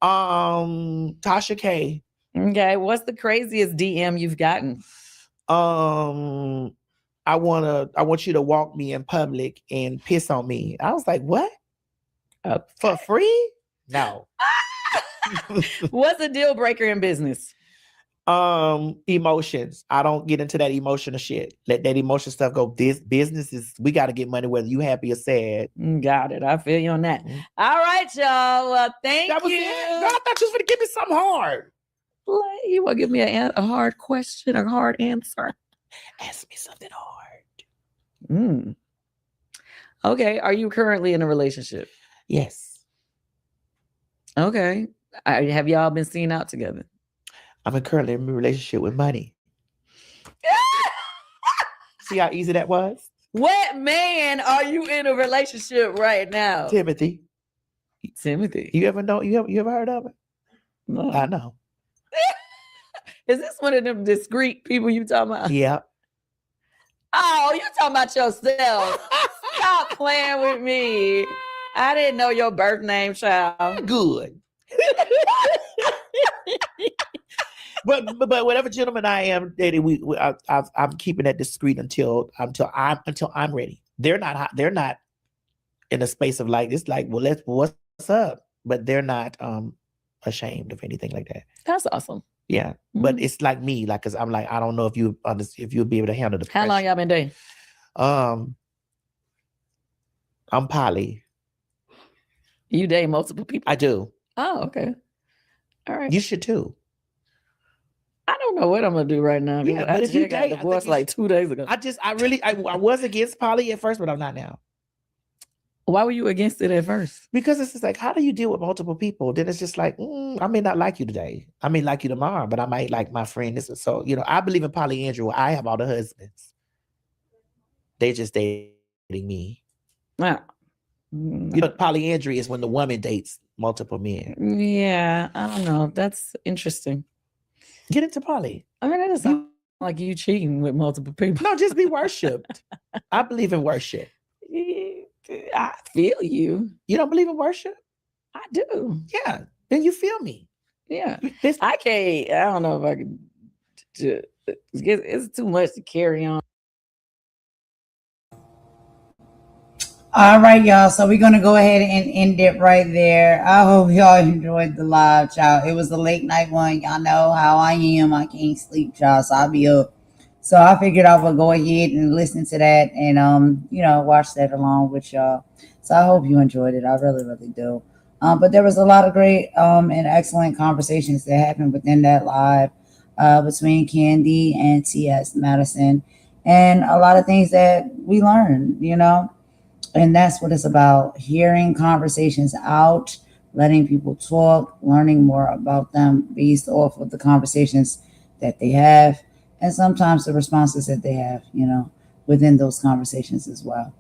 Tasha K. Okay, what's the craziest DM you've gotten? I want you to walk me in public and piss on me. I was like, what? For free? No. What's a deal breaker in business? Emotions. I don't get into that emotional shit. Let that emotion stuff go. This business is, we got to get money whether you happy or sad. Got it. I feel you on that. Mm-hmm. All right, y'all. Well, thank you. Girl, I thought you was going to give me something hard. You want to give me a hard question, a hard answer? Ask me something hard. Okay. Are you currently in a relationship? Yes. Okay. Have y'all been seen out together? I'm currently in a relationship with money. See how easy that was? What man are you in a relationship right now? Timothy. You ever know? You ever heard of it? No. I know. Is this one of them discreet people you talking about? Yeah. Oh, you talking about yourself. Stop playing with me. I didn't know your birth name, child. Good. But whatever gentleman I am dating, I'm keeping that discreet until I'm ready. They're not in a space of like it's like, well, what's up? But they're not ashamed of anything like that. That's awesome. Yeah, but it's like me, like, cause I'm like, I don't know if you'll be able to handle the pressure. How long y'all been dating? I'm poly. You date multiple people? I do. Oh, okay. All right. You should too. I don't know what I'm gonna do right now. Yeah, but if you got divorced like 2 days ago. I was against poly at first, but I'm not now. Why were you against it at first? Because it's just like, how do you deal with multiple people? Then it's just like, I may not like you today. I may like you tomorrow, but I might like my friend. So, I believe in polyandry. I have all the husbands. They just dating me. Wow. Polyandry is when the woman dates multiple men. Yeah, I don't know. That's interesting. Get into poly. I mean, it doesn't sound like you cheating with multiple people. No, just be worshipped. I believe in worship. I feel you. You don't believe in worship? I do. Yeah. Then you feel me. Yeah. I can't. I don't know if I could. It's too much to carry on. All right, y'all. So we're going to go ahead and end it right there. I hope y'all enjoyed the live, y'all. It was a late night one. Y'all know how I am. I can't sleep, y'all. So I'll be up. So I figured I would go ahead and listen to that and, watch that along with y'all. So I hope you enjoyed it. I really, really do. But there was a lot of great and excellent conversations that happened within that live between Kandi and TS Madison. And a lot of things that we learned, And that's what it's about, hearing conversations out, letting people talk, learning more about them based off of the conversations that they have, and sometimes the responses that they have, within those conversations as well.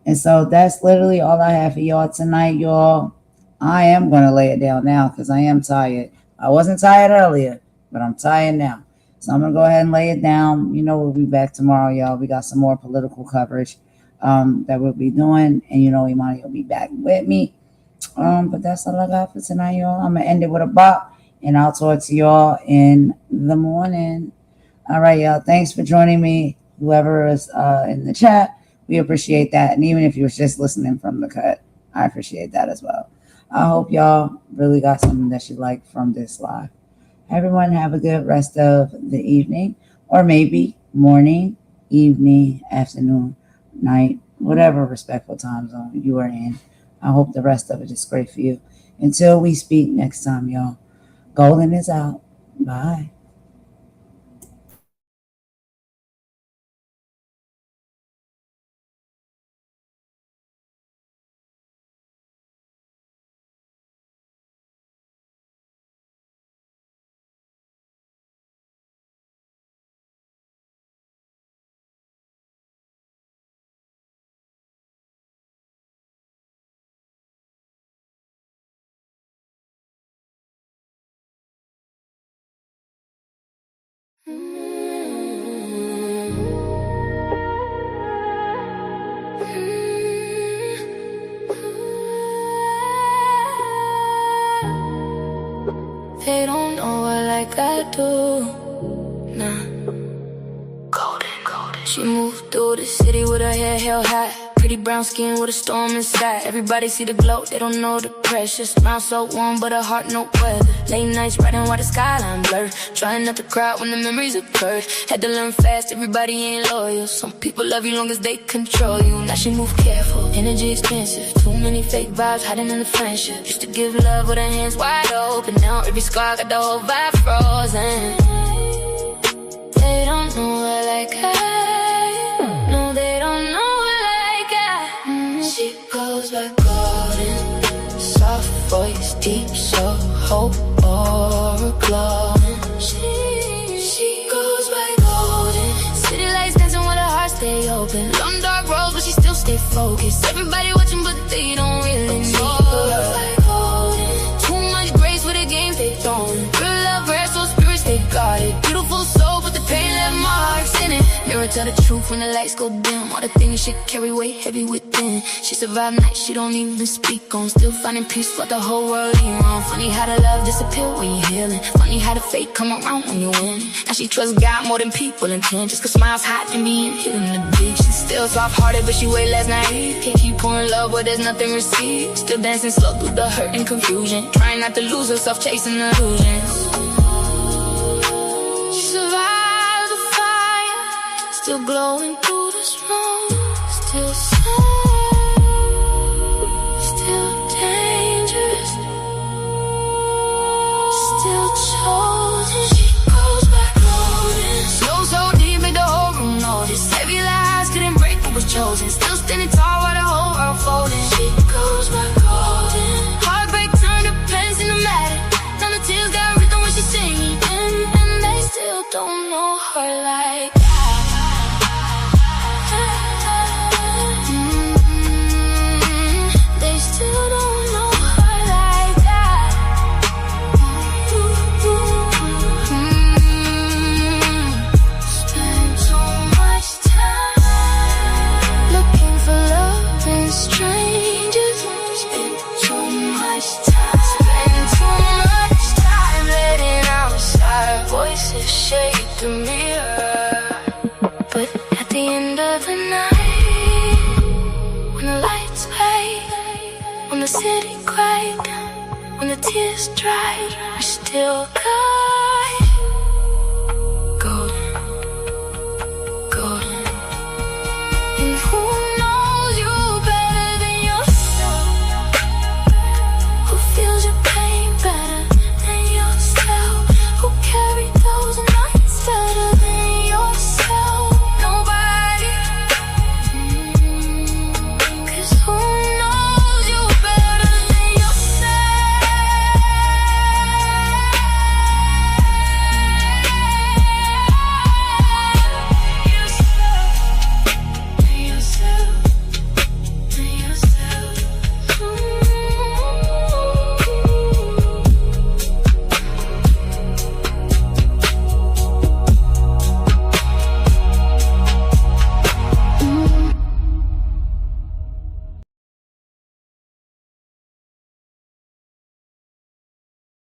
And so that's literally all I have for y'all tonight, y'all. I am going to lay it down now because I am tired. I wasn't tired earlier, but I'm tired now. So I'm going to go ahead and lay it down. We'll be back tomorrow, y'all. We got some more political coverage that we'll be doing, and Imani will be back with me. But that's all I got for tonight, y'all. I'm gonna end it with a bop, and I'll talk to y'all in the morning. All right, y'all. Thanks for joining me. Whoever is in the chat, we appreciate that. And even if you was just listening from the cut, I appreciate that as well. I hope y'all really got something that you like from this live. Everyone have a good rest of the evening, or maybe morning, evening, afternoon, night, whatever respectful time zone you are in. I hope the rest of it is great for you. Until we speak next time, y'all. Golden is out. Bye. They don't know her like I do. Nah. Golden. She moved through the city with her hair held high. Pretty brown skin with a storm inside. Everybody see the glow, they don't know the pressure. Smile so warm, but her heart no weather. Late nights riding while the skyline blur. Trying not to cry when the memories occurred. Had to learn fast, everybody ain't loyal. Some people love you long as they control you. Now she move careful, energy expensive. Too many fake vibes hiding in the friendship. Used to give love with her hands wide open. Now every scar got the whole vibe frozen. They don't know her like I. No, they don't know. She goes by golden, soft voice, deep soul, hope or glowing. She goes by golden. City lights dancing with her heart stay open. Long dark roads, but she still stay focused. Everybody watching, but they don't really know. She goes by golden. Too much grace with the games they throwing. Real love, rare, so spirits they got it. Beautiful soul, but the pain left marks in it. Mirror tell the truth when the lights go dim. All the things she carry weight heavy within. She survived nights she don't even speak on. Still finding peace what the whole world ain't wrong. Funny how the love disappear when you're healing. Funny how the fate come around when you win. Now she trusts God more than people intend. Just cause smiles hot and being hidden in the big. She's still soft-hearted but she way less naive. Can't keep pouring love but there's nothing received. Still dancing slow through the hurt and confusion. Trying not to lose herself chasing illusions. She survived the fire. Still glowing through this room. Still sad, still dangerous, still chosen. She goes back golden. Snow so deep made the whole room notice. Heavy lies couldn't break what was chosen. Still standing tall while the whole world folding. She When the city cried, when the tears dried, we still got